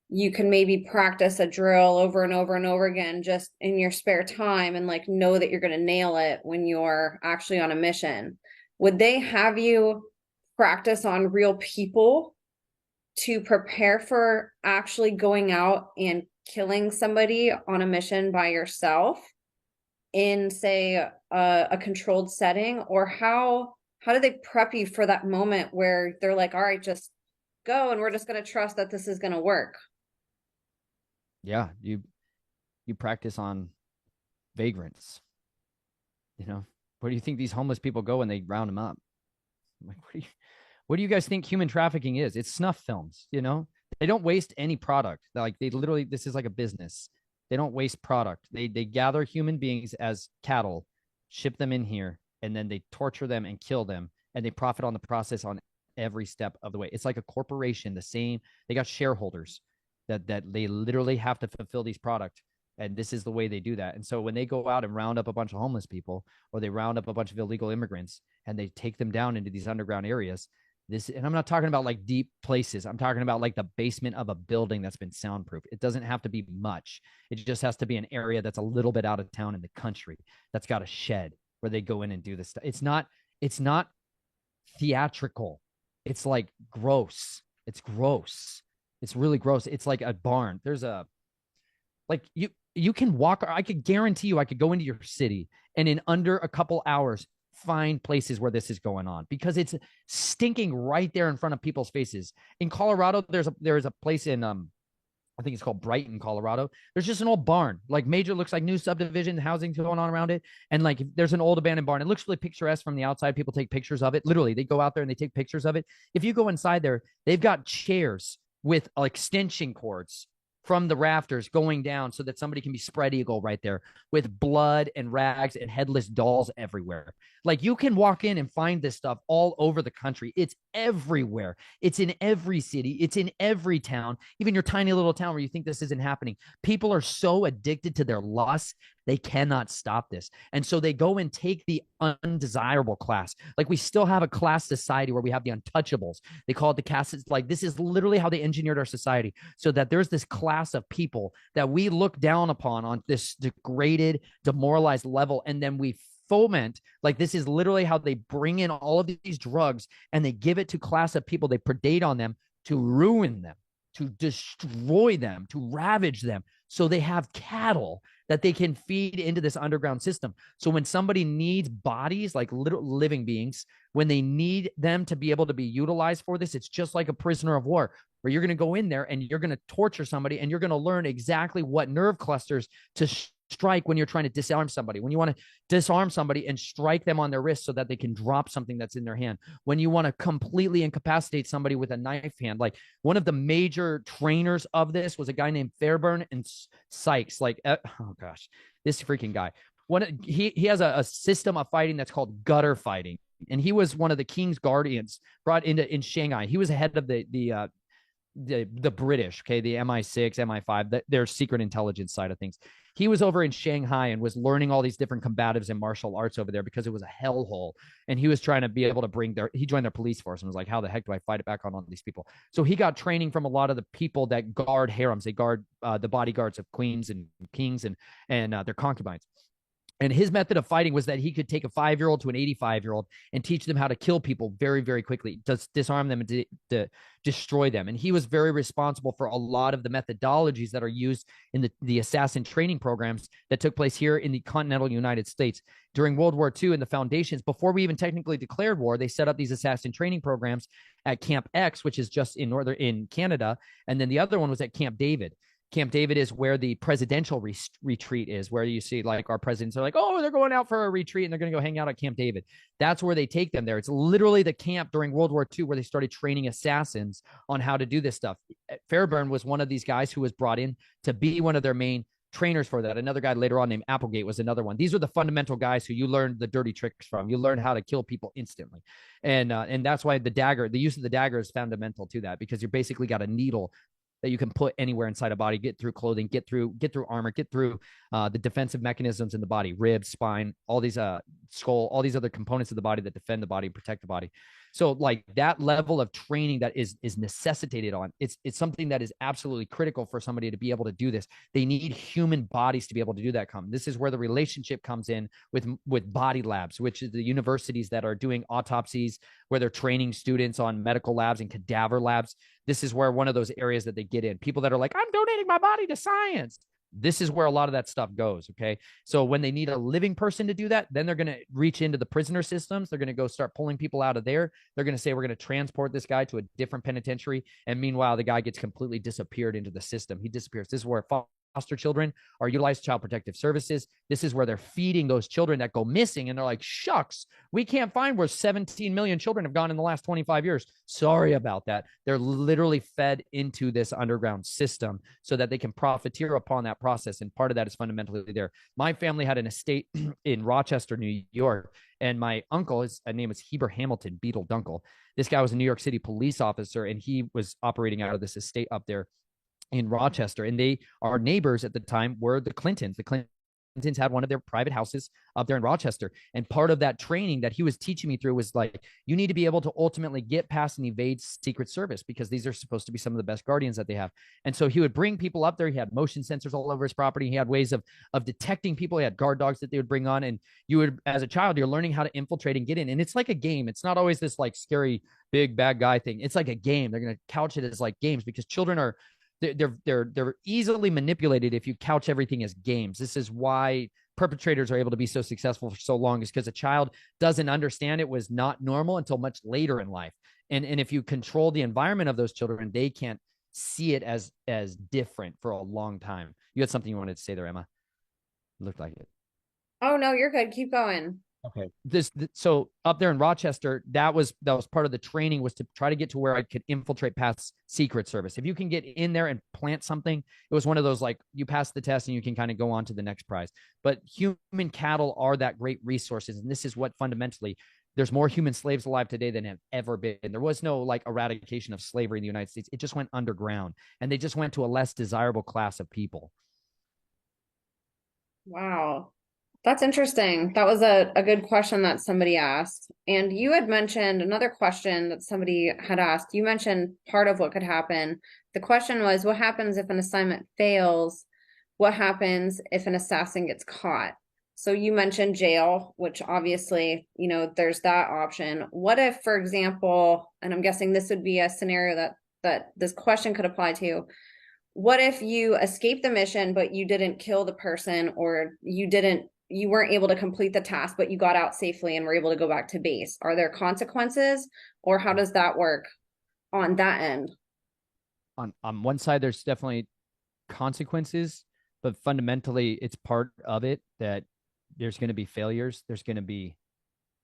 you can maybe practice a drill over and over and over again just in your spare time and like know that you're going to nail it when you're actually on a mission. Would they have you practice on real people to prepare for actually going out and killing somebody on a mission by yourself in, say, a controlled setting? Or how do they prep you for that moment where they're like, all right, just go and we're just going to trust that this is going to work? Yeah, you practice on vagrants. Where do you think these homeless people go when they round them up? Like, what do you guys think human trafficking is? It's snuff films. They don't waste any product. Like, they literally, this is like a business. They don't waste product. They gather human beings as cattle, ship them in here, and then they torture them and kill them, and they profit on the process on every step of the way. It's like a corporation. The same. They got shareholders that they literally have to fulfill these products. And this is the way they do that. And so when they go out and round up a bunch of homeless people, or they round up a bunch of illegal immigrants, and they take them down into these underground areas, and I'm not talking about like deep places. I'm talking about like the basement of a building that's been soundproof. It doesn't have to be much. It just has to be an area that's a little bit out of town in the country that's got a shed where they go in and do this stuff. It's not theatrical. It's like gross. It's gross. It's really gross. It's like a barn. There's a, like, you can walk. I could guarantee you I could go into your city and in under a couple hours find places where this is going on, because it's stinking right there in front of people's faces. In Colorado, there's a place in I think it's called Brighton, Colorado. There's just an old barn, like major, looks like new subdivision housing going on around it. And like there's an old abandoned barn. It looks really picturesque from the outside. People take pictures of it. Literally, they go out there and they take pictures of it. If you go inside there, they've got chairs with extension cords from the rafters going down so that somebody can be spread eagle right there, with blood and rags and headless dolls everywhere. Like, you can walk in and find this stuff all over the country. It's everywhere. It's in every city. It's in every town, even your tiny little town where you think this isn't happening. People are so addicted to their lust, they cannot stop this. And so they go and take the undesirable class. Like, we still have a class society where we have the untouchables. They call it the caste. Like, this is literally how they engineered our society, so that there's this class of people that we look down upon on this degraded, demoralized level. And then we foment, like, this is literally how they bring in all of these drugs and they give it to class of people. They predate on them to ruin them, to destroy them, to ravage them. So they have cattle that they can feed into this underground system. So when somebody needs bodies, like little living beings, when they need them to be able to be utilized for this, it's just like a prisoner of war, where you're going to go in there and you're going to torture somebody, and you're going to learn exactly what nerve clusters to strike when you're trying to disarm somebody, when you want to disarm somebody and strike them on their wrist so that they can drop something that's in their hand, when you want to completely incapacitate somebody with a knife hand. Like, one of the major trainers of this was a guy named Fairburn and Sykes. Like, oh gosh, this freaking guy. He has a system of fighting that's called gutter fighting, and he was one of the king's guardians brought in Shanghai. He was head of the British, okay, the MI6, MI5, their secret intelligence side of things. He was over in Shanghai and was learning all these different combatives and martial arts over there, because it was a hellhole. And he was trying to be able to he joined their police force and was like, how the heck do I fight it back on all these people? So he got training from a lot of the people that guard harems. They guard the bodyguards of queens and kings and their concubines. And his method of fighting was that he could take a 5-year-old to an 85-year-old and teach them how to kill people very, very quickly, disarm them and destroy them. And he was very responsible for a lot of the methodologies that are used in the assassin training programs that took place here in the continental United States. During World War II, in the foundations, before we even technically declared war, they set up these assassin training programs at Camp X, which is just in Canada. And then the other one was at Camp David. Camp David is where the presidential retreat is, where you see like our presidents are like, oh, they're going out for a retreat and they're going to go hang out at Camp David. That's where they take them there. It's literally the camp during World War II where they started training assassins on how to do this stuff. Fairburn was one of these guys who was brought in to be one of their main trainers for that. Another guy later on named Applegate was another one. These are the fundamental guys who you learned the dirty tricks from. You learn how to kill people instantly. And that's why the use of the dagger is fundamental to that, because you basically got a needle that you can put anywhere inside a body, get through clothing, get through armor, get through the defensive mechanisms in the body, ribs, spine, all these skull, all these other components of the body that defend the body and protect the body. So like that level of training that is necessitated on, it's something that is absolutely critical for somebody to be able to do this. They need human bodies to be able to do that. This is where the relationship comes in with body labs, which is the universities that are doing autopsies, where they're training students on medical labs and cadaver labs. This is where one of those areas that they get in. People that are like, I'm donating my body to science. This is where a lot of that stuff goes. Okay. So when they need a living person to do that, then they're going to reach into the prisoner systems. They're going to go start pulling people out of there. They're going to say, we're going to transport this guy to a different penitentiary. And meanwhile, the guy gets completely disappeared into the system. He disappears. This is where foster children are utilized, child protective services. This is where they're feeding those children that go missing. And they're like, shucks, we can't find where 17 million children have gone in the last 25 years. Sorry about that. They're literally fed into this underground system so that they can profiteer upon that process. And part of that is fundamentally there. My family had an estate in Rochester, New York. And my uncle, his name was Heber Hamilton, Beetle Dunkel. This guy was a New York City police officer, and he was operating out of this estate up there in Rochester. And our neighbors at the time were the Clintons. The Clintons had one of their private houses up there in Rochester. And part of that training that he was teaching me through was like, you need to be able to ultimately get past and evade Secret Service, because these are supposed to be some of the best guardians that they have. And so he would bring people up there. He had motion sensors all over his property. He had ways of detecting people. He had guard dogs that they would bring on. And you would, as a child, you're learning how to infiltrate and get in. And it's like a game. It's not always this like scary, big bad guy thing. It's like a game. They're going to couch it as like games, because children are, they're easily manipulated if you couch everything as games. This is why perpetrators are able to be so successful for so long, is because a child doesn't understand it was not normal until much later in life. And if you control the environment of those children, they can't see it as different for a long time. You had something you wanted to say there, Emma? It looked like it. Oh no, you're good. Keep going. Okay. So up there in Rochester, that was part of the training, was to try to get to where I could infiltrate past Secret Service. If you can get in there and plant something, it was one of those like, you pass the test and you can kind of go on to the next prize. But human cattle are that great resources, and this is what fundamentally, there's more human slaves alive today than have ever been. There was no like eradication of slavery in the United States. It just went underground, and they just went to a less desirable class of people. Wow. That's interesting. That was a good question that somebody asked. And you had mentioned another question that somebody had asked. You mentioned part of what could happen. The question was, what happens if an assignment fails? What happens if an assassin gets caught? So you mentioned jail, which obviously, there's that option. What if, for example, and I'm guessing this would be a scenario that this question could apply to. What if you escaped the mission, but you didn't kill the person, or you weren't able to complete the task, but you got out safely and were able to go back to base? Are there consequences, or how does that work on that end? On one side, there's definitely consequences, but fundamentally, it's part of it that there's going to be failures. There's going to be,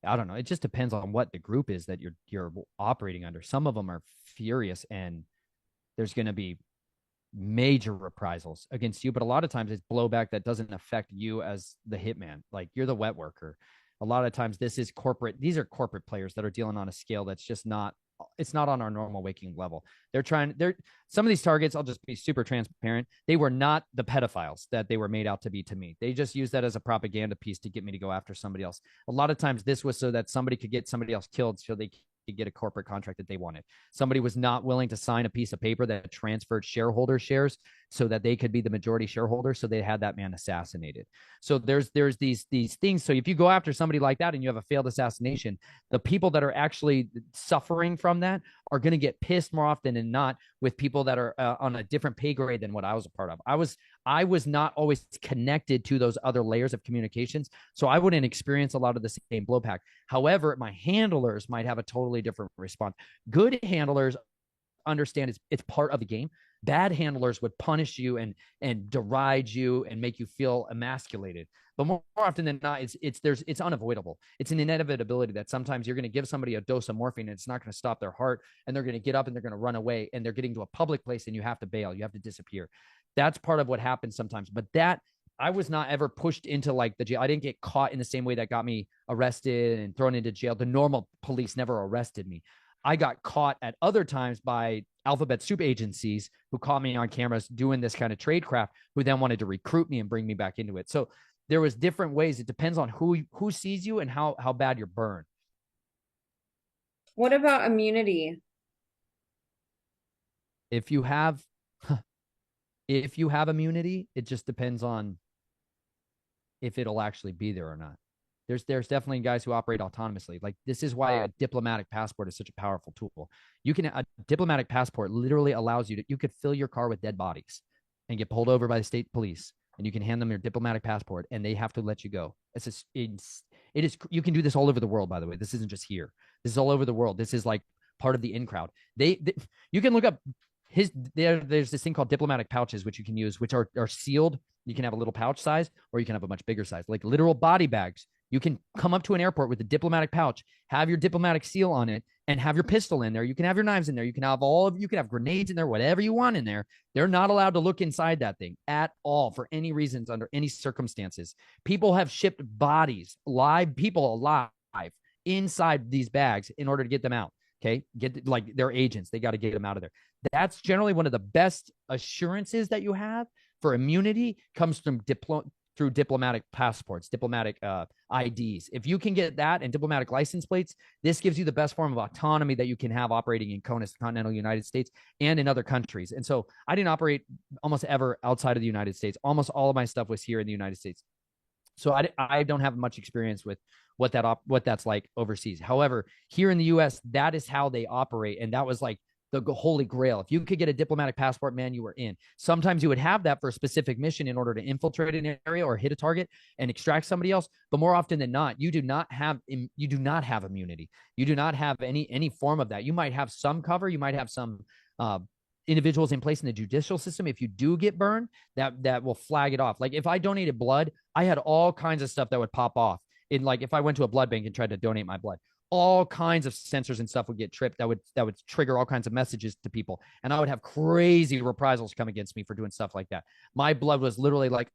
I don't know. It just depends on what the group is that you're operating under. Some of them are furious, and there's going to be major reprisals against you, but a lot of times it's blowback that doesn't affect you as the hitman. Like, you're the wet worker. A lot of times these are corporate players that are dealing on a scale that's just not, it's not on our normal waking level. Some of these targets, I'll just be super transparent, they were not the pedophiles that they were made out to be to me. They just used that as a propaganda piece to get me to go after somebody else. A lot of times this was so that somebody could get somebody else killed, so they get a corporate contract that they wanted. Somebody was not willing to sign a piece of paper that transferred shareholder shares so that they could be the majority shareholder, so they had that man assassinated. So there's these things. So if you go after somebody like that and you have a failed assassination, the people that are actually suffering from that are going to get pissed more often than not with people that are on a different pay grade than what I was a part of. I was not always connected to those other layers of communications, so I wouldn't experience a lot of the same blowback. However, my handlers might have a totally different response. Good handlers understand it's part of the game. Bad handlers would punish you and deride you and make you feel emasculated. But more often than not, it's unavoidable. It's an inevitability that sometimes you're going to give somebody a dose of morphine and it's not going to stop their heart, and they're going to get up and they're going to run away, and they're getting to a public place and you have to bail. You have to disappear. That's part of what happens sometimes. But that I was not ever pushed into like the jail. I didn't get caught in the same way that got me arrested and thrown into jail. The normal police never arrested me. I got caught at other times by alphabet soup agencies who caught me on cameras doing this kind of tradecraft, who then wanted to recruit me and bring me back into it. So there was different ways. It depends on who sees you and how bad you're burned. What about immunity? If you have if you have immunity, it just depends on if it'll actually be there or not. There's definitely guys who operate autonomously. Like, this is why a diplomatic passport is such a powerful tool. A diplomatic passport literally allows you could fill your car with dead bodies and get pulled over by the state police, and you can hand them your diplomatic passport and they have to let you go. You can do this all over the world, by the way. This isn't just here. This is all over the world. This is like part of the in crowd. You can look up there's this thing called diplomatic pouches, which you can use, which are sealed. You can have a little pouch size, or you can have a much bigger size, like literal body bags. You can come up to an airport with a diplomatic pouch, have your diplomatic seal on it, and have your pistol in there. You can have your knives in there. You can have grenades in there, whatever you want in there. They're not allowed to look inside that thing at all for any reasons, under any circumstances. People have shipped bodies, live people alive, inside these bags in order to get them out. Okay, like their agents, they got to get them out of there. That's generally one of the best assurances that you have for immunity, comes from through diplomatic passports, diplomatic IDs. If you can get that and diplomatic license plates, this gives you the best form of autonomy that you can have operating in CONUS, the continental United States, and in other countries. And so I didn't operate almost ever outside of the United States. Almost all of my stuff was here in the United States. So I don't have much experience with what that's like overseas. However, here in the U.S., that is how they operate, and that was like the holy grail. If you could get a diplomatic passport, man, you were in. Sometimes you would have that for a specific mission in order to infiltrate an area or hit a target and extract somebody else. But more often than not, you do not have immunity. You do not have any form of that. You might have some cover. You might have some individuals in place in the judicial system. If you do get burned, that will flag it off. Like, if I donated blood, I had all kinds of stuff that would pop off. In, like, if I went to a blood bank and tried to donate my blood, all kinds of sensors and stuff would get tripped. That would trigger all kinds of messages to people, and I would have crazy reprisals come against me for doing stuff like that. My blood was literally like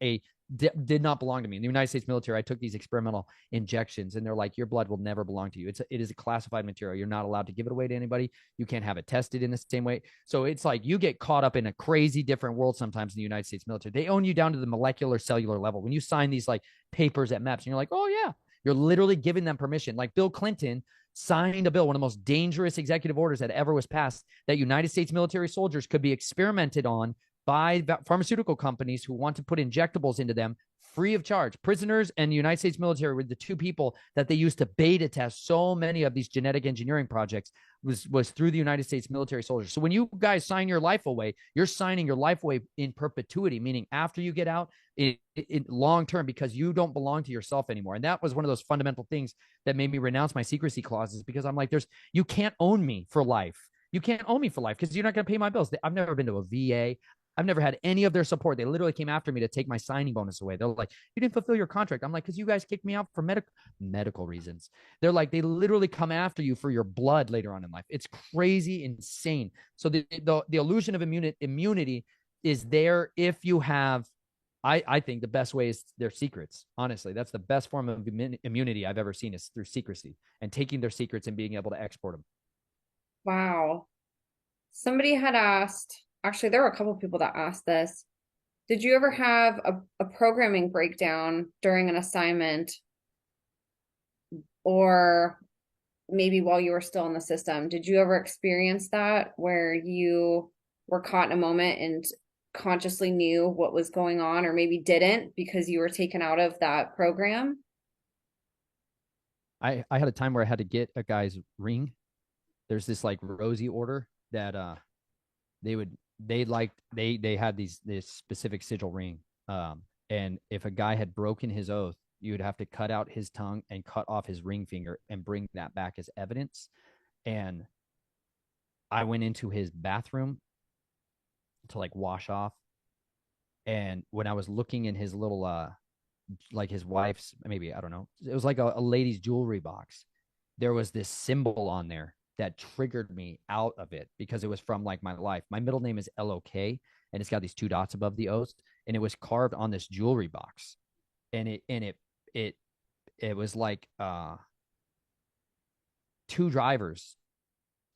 did not belong to me. In the United States military, I took these experimental injections, and they're like, your blood will never belong to you. It is a classified material. You're not allowed to give it away to anybody. You can't have it tested in the same way. So it's like you get caught up in a crazy different world sometimes in the United States military. They own you down to the molecular cellular level. When you sign these like papers at MEPS, and you're like, oh yeah, you're literally giving them permission. Like, Bill Clinton signed a bill, one of the most dangerous executive orders that ever was passed, that United States military soldiers could be experimented on by pharmaceutical companies who want to put injectables into them free of charge. Prisoners and the United States military were the two people that they used to beta test so many of these genetic engineering projects, was through the United States military soldiers. So when you guys sign your life away, you're signing your life away in perpetuity, meaning after you get out, in long term, because you don't belong to yourself anymore. And that was one of those fundamental things that made me renounce my secrecy clauses, because I'm like, you can't own me for life. You can't own me for life because you're not going to pay my bills. I've never been to a VA. I've never had any of their support. They literally came after me to take my signing bonus away. They're like, you didn't fulfill your contract. I'm like, because you guys kicked me out for medical reasons. They're like, they literally come after you for your blood later on in life. It's crazy, insane. So the illusion of immunity is there if you have, I think the best way is their secrets. Honestly, that's the best form of immunity I've ever seen, is through secrecy and taking their secrets and being able to export them. Wow. Somebody had asked, actually, there were a couple of people that asked this. Did you ever have a programming breakdown during an assignment, or maybe while you were still in the system? Did you ever experience that, where you were caught in a moment and consciously knew what was going on, or maybe didn't because you were taken out of that program? I had a time where I had to get a guy's ring. There's this like Rosie order that they had this specific sigil ring. And if a guy had broken his oath, you would have to cut out his tongue and cut off his ring finger and bring that back as evidence. And I went into his bathroom to like wash off. And when I was looking in his little like his wife's, maybe, I don't know, it was like a lady's jewelry box, there was this symbol on there that triggered me out of it because it was from like my life. My middle name is LOK, and it's got these two dots above the O's, and it was carved on this jewelry box. And it it was like two drivers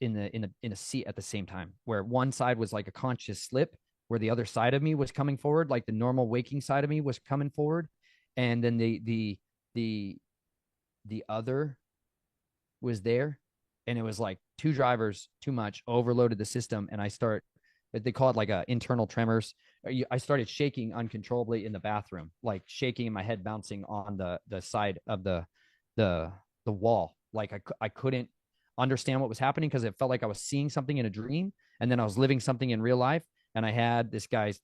in a seat at the same time, where one side was like a conscious slip, where the other side of me was coming forward, like the normal waking side of me was coming forward, and then the the other was there, and it was like two drivers too much, overloaded the system, and I start, they call it like a internal tremors. I started shaking uncontrollably in the bathroom, like shaking and my head bouncing on the side of the the wall. Like I couldn't understand what was happening because it felt like I was seeing something in a dream, and then I was living something in real life. And I had this guy's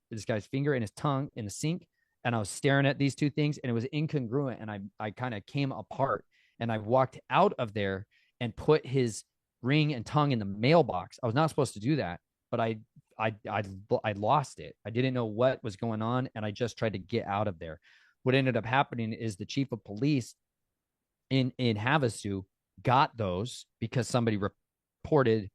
finger and his tongue in the sink, and I was staring at these two things, and it was incongruent. And I kind of came apart, and I walked out of there and put his ring and tongue in the mailbox. I was not supposed to do that, but I lost it. I didn't know what was going on, and I just tried to get out of there. What ended up happening is the chief of police in Havasu got those because somebody reported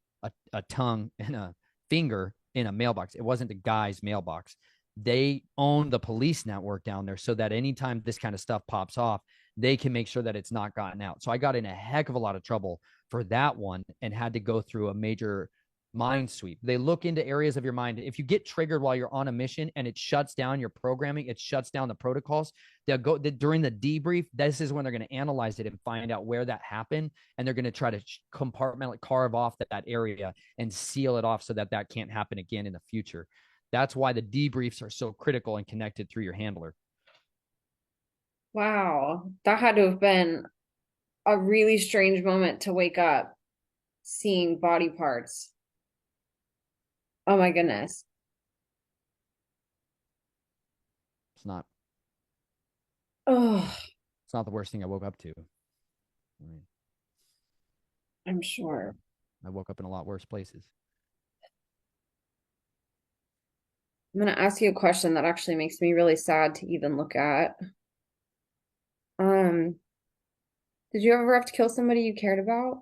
a tongue and a finger in a mailbox. It wasn't the guy's mailbox. They own the police network down there so that anytime this kind of stuff pops off, they can make sure that it's not gotten out. So I got in a heck of a lot of trouble for that one and had to go through a major mind sweep. They look into areas of your mind. If you get triggered while you're on a mission and it shuts down your programming, it shuts down the protocols, they'll go during the debrief. This is when they're going to analyze it and find out where that happened. And they're going to try to compartmentalize, carve off that area and seal it off so that that can't happen again in the future. That's why the debriefs are so critical and connected through your handler. Wow, that had to have been a really strange moment to wake up seeing body parts. Oh my goodness. It's not Oh, it's not the worst thing I woke up to. I mean, I'm sure. I woke up in a lot worse places. I'm going to ask you a question that actually makes me really sad to even look at. Um, did you ever have to kill somebody you cared about?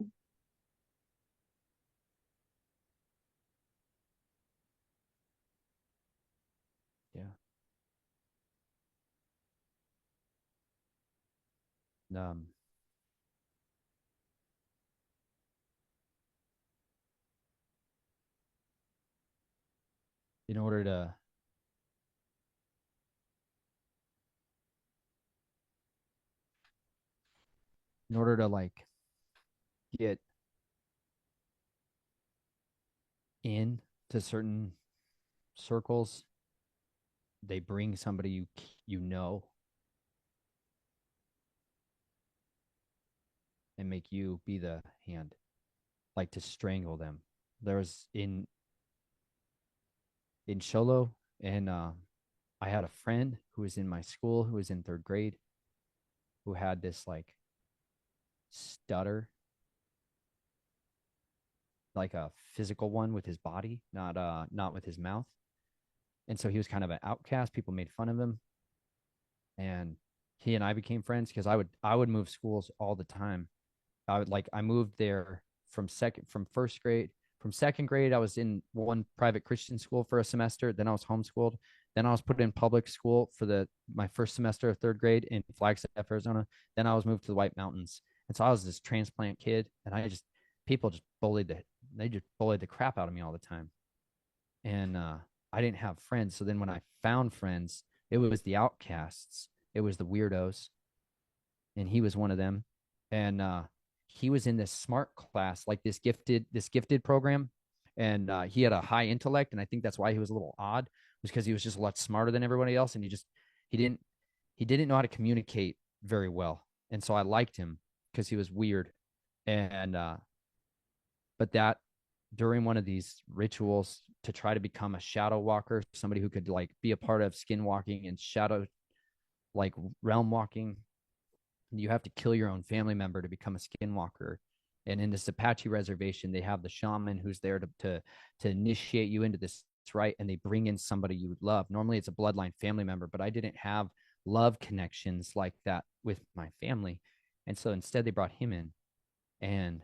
Yeah. Um, in order to like get in to certain circles, they bring somebody you know and make you be the hand, like to strangle them. There was in Sholo, and I had a friend who was in my school who was in third grade who had this like stutter, like a physical one with his body, not with his mouth. And so he was kind of an outcast. People made fun of him, and he and I became friends because I would move schools all the time. I moved there from first grade. From second grade, I was in one private Christian school for a semester. Then I was homeschooled. Then I was put in public school for my first semester of third grade in Flagstaff, Arizona. Then I was moved to the White Mountains. And so I was this transplant kid, and people just bullied the crap out of me all the time. And I didn't have friends. So then when I found friends, it was the outcasts, it was the weirdos, and he was one of them. And he was in this smart class, like this gifted program, and he had a high intellect, and I think that's why he was a little odd, was because he was just a lot smarter than everybody else, and he didn't he didn't know how to communicate very well, and so I liked him because he was weird. And but that during one of these rituals to try to become a shadow walker, somebody who could like be a part of skin walking and shadow, like realm walking, you have to kill your own family member to become a skinwalker. And in this Apache reservation, they have the shaman who's there to initiate you into this right? And they bring in somebody you love. Normally it's a bloodline family member, but I didn't have love connections like that with my family. And so instead they brought him in and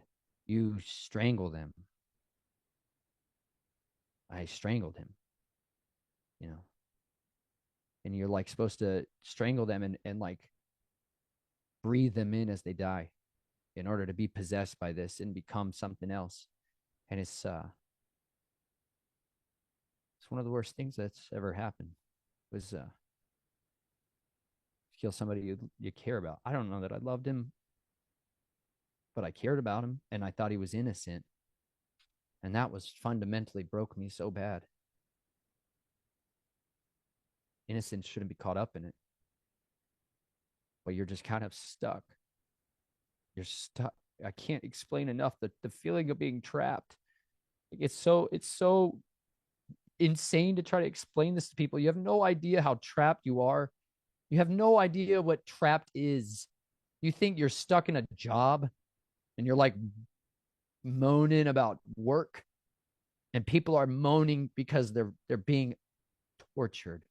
you strangle them. I strangled him, you know, and you're like supposed to strangle them and like breathe them in as they die in order to be possessed by this and become something else. And it's one of the worst things that's ever happened was kill somebody you care about. I don't know that I loved him, but I cared about him and I thought he was innocent. And that was fundamentally broke me so bad. Innocence shouldn't be caught up in it. But you're just kind of stuck. You're stuck. I can't explain enough the feeling of being trapped. It's so insane to try to explain this to people. You have no idea how trapped you are. You have no idea what trapped is. You think you're stuck in a job and you're like moaning about work, and people are moaning because they're being tortured.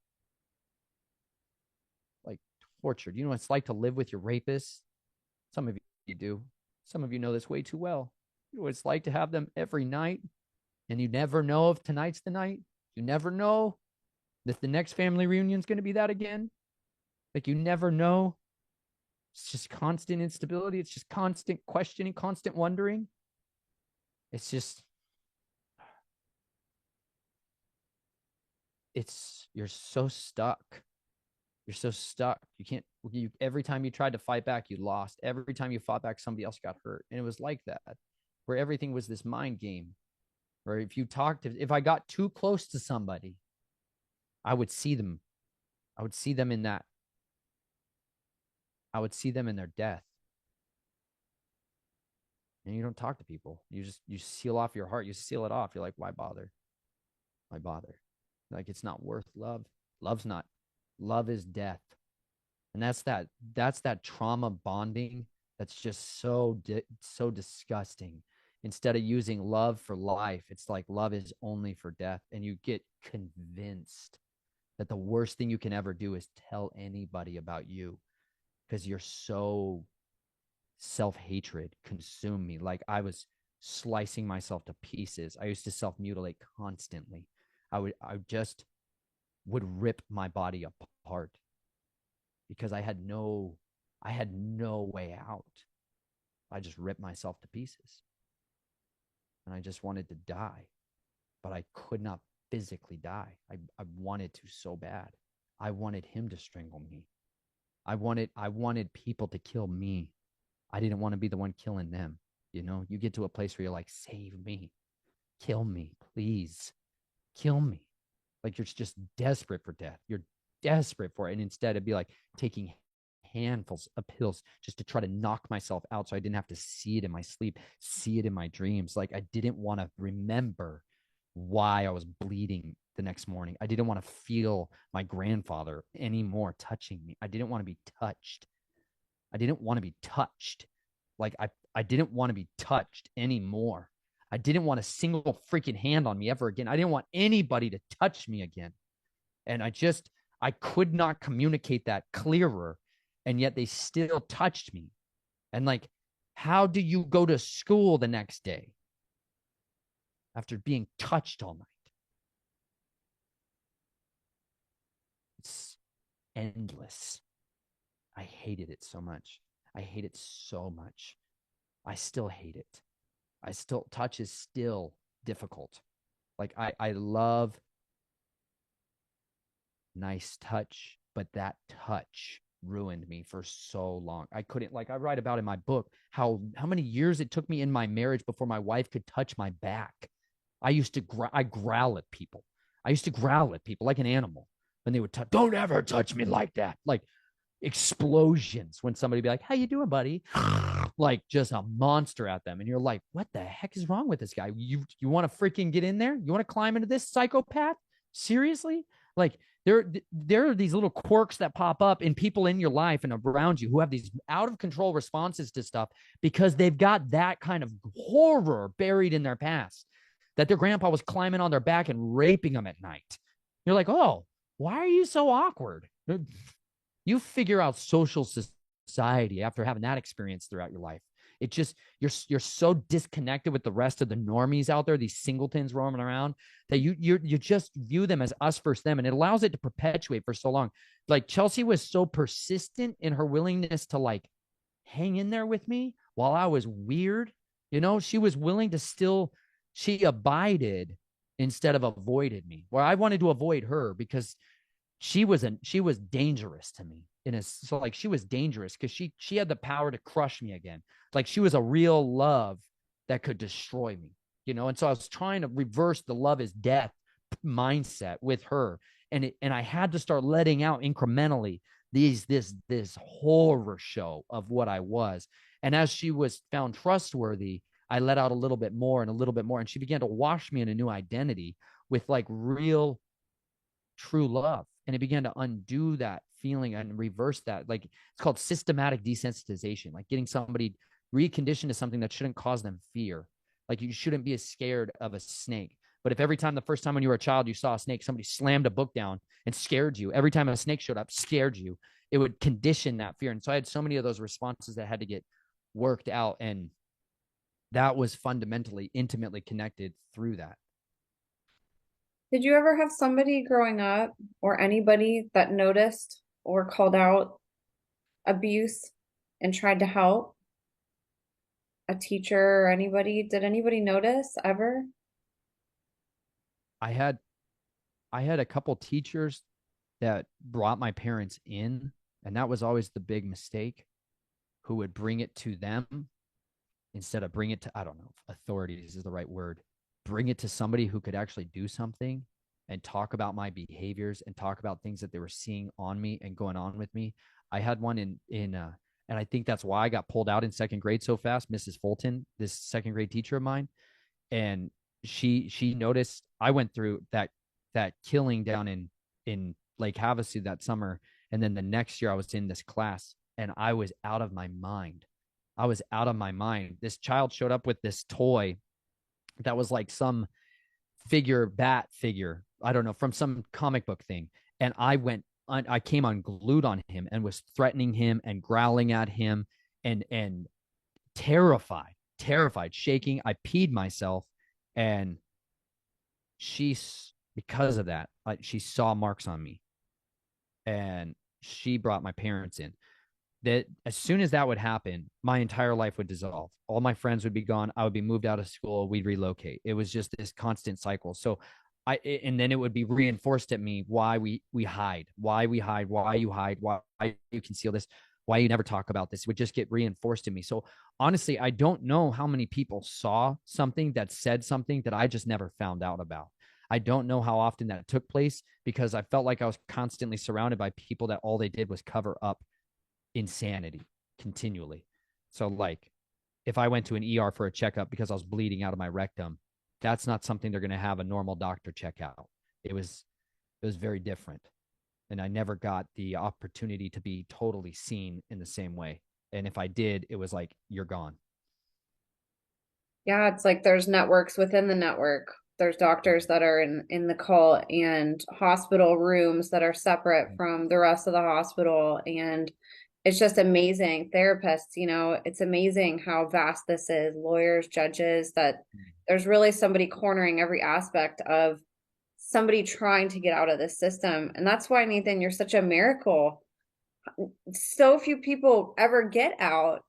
Like tortured. You know what it's like to live with your rapist? Some of you do. Some of you know this way too well. You know what it's like to have them every night, and you never know if tonight's the night. You never know that the next family reunion is going to be that again. Like you never know. It's just constant instability. It's just constant questioning, constant wondering. It's just, you're so stuck. You're so stuck. You can't, every time you tried to fight back, you lost. Every time you fought back, somebody else got hurt. And it was like that, where everything was this mind game. Or if I got too close to somebody, I would see them. I would see them in that. I would see them in their death. And you don't talk to people. You seal off your heart. You seal it off. You're like, why bother? Why bother? Like, it's not worth love. Love is death. And that's that trauma bonding. That's just so disgusting. Instead of using love for life, it's like love is only for death. And you get convinced that the worst thing you can ever do is tell anybody about you, because you're so self-hatred consumed me. Like I was slicing myself to pieces. I used to self-mutilate constantly. I would rip my body apart because I had no way out. I just ripped myself to pieces. And I just wanted to die, but I could not physically die. I wanted to so bad. I wanted him to strangle me. I wanted people to kill me. I didn't want to be the one killing them. You know, you get to a place where you're like, save me, kill me, please, kill me. Like you're just desperate for death. You're desperate for it. And instead it'd be like taking handfuls of pills just to try to knock myself out so I didn't have to see it in my sleep, see it in my dreams. Like I didn't want to remember why I was bleeding the next morning. I didn't want to feel my grandfather anymore touching me. I didn't want to be touched. I didn't want to be touched. Like I didn't want to be touched anymore. I didn't want a single freaking hand on me ever again. I didn't want anybody to touch me again. And I could not communicate that clearer. And yet they still touched me. And like, how do you go to school the next day after being touched all night? It's endless. I hated it so much. I hate it so much. I still hate it. Touch is still difficult. Like I love nice touch, but that touch ruined me for so long. I couldn't, like I write about in my book, how many years it took me in my marriage before my wife could touch my back. I used to growl at people. I used to growl at people like an animal when they would touch. Don't ever touch me like that. Like explosions when somebody be like, how you doing, buddy? Like just a monster at them. And you're like, what the heck is wrong with this guy? You want to freaking get in there? You want to climb into this psychopath? Seriously? Like there are these little quirks that pop up in people in your life and around you who have these out of control responses to stuff because they've got that kind of horror buried in their past. that their grandpa was climbing on their back and raping them at night. You're like, oh, why are you so awkward? You figure out social society after having that experience throughout your life. It just you're so disconnected with the rest of the normies out there, these singletons roaming around, that you just view them as us versus them, and it allows it to perpetuate for so long. Like Chelsea was so persistent in her willingness to like hang in there with me while I was weird. She was willing to still, she abided instead of avoided me, where I wanted to avoid her because she was dangerous to me. So like she was dangerous because she had the power to crush me again. Like she was a real love that could destroy me, and so I was trying to reverse the love is death mindset with her. And I had to start letting out incrementally this horror show of what I was. And as she was found trustworthy, I let out a little bit more and a little bit more, and she began to wash me in a new identity with like real true love. And it began to undo that feeling and reverse that. Like it's called systematic desensitization, like getting somebody reconditioned to something that shouldn't cause them fear. Like you shouldn't be as scared of a snake. But if every time, the first time when you were a child, you saw a snake, somebody slammed a book down and scared you, every time a snake showed up, scared you, it would condition that fear. And so I had so many of those responses that had to get worked out. And that was fundamentally, intimately connected through that. Did you ever have somebody growing up or anybody that noticed or called out abuse and tried to help? A teacher or anybody? Did anybody notice ever? I had I had a couple teachers that brought my parents in, and that was always the big mistake, who would bring it to them instead of bring it to, I don't know if authorities is the right word, bring it to somebody who could actually do something and talk about my behaviors and talk about things that they were seeing on me and going on with me. I had one and I think that's why I got pulled out in second grade so fast. Mrs. Fulton, this second grade teacher of mine, and she noticed I went through that killing down in Lake Havasu that summer, and then the next year I was in this class and I was out of my mind. I was out of my mind. This child showed up with this toy that was like some bat figure, I don't know, from some comic book thing, and I came unglued on him and was threatening him and growling at him and terrified, shaking. I peed myself, and because of that, she saw marks on me, and she brought my parents in. That as soon as that would happen, my entire life would dissolve. All my friends would be gone. I would be moved out of school. We'd relocate. It was just this constant cycle. So and then it would be reinforced at me why we hide, why you hide, why you conceal this, why you never talk about this. It would just get reinforced in me. So honestly, I don't know how many people saw something that said something that I just never found out about. I don't know how often that took place because I felt like I was constantly surrounded by people that all they did was cover up insanity continually. So like if I went to an ER for a checkup because I was bleeding out of my rectum, that's not something they're going to have a normal doctor check out. It was very different. And I never got the opportunity to be totally seen in the same way. And if I did, it was like, you're gone. Yeah, it's like there's networks within the network. There's doctors that are in the cult and hospital rooms that are separate from the rest of the hospital. And it's just amazing. Therapists, it's amazing how vast this is. Lawyers, judges, that there's really somebody cornering every aspect of somebody trying to get out of this system. And that's why, Nathan, you're such a miracle. So few people ever get out,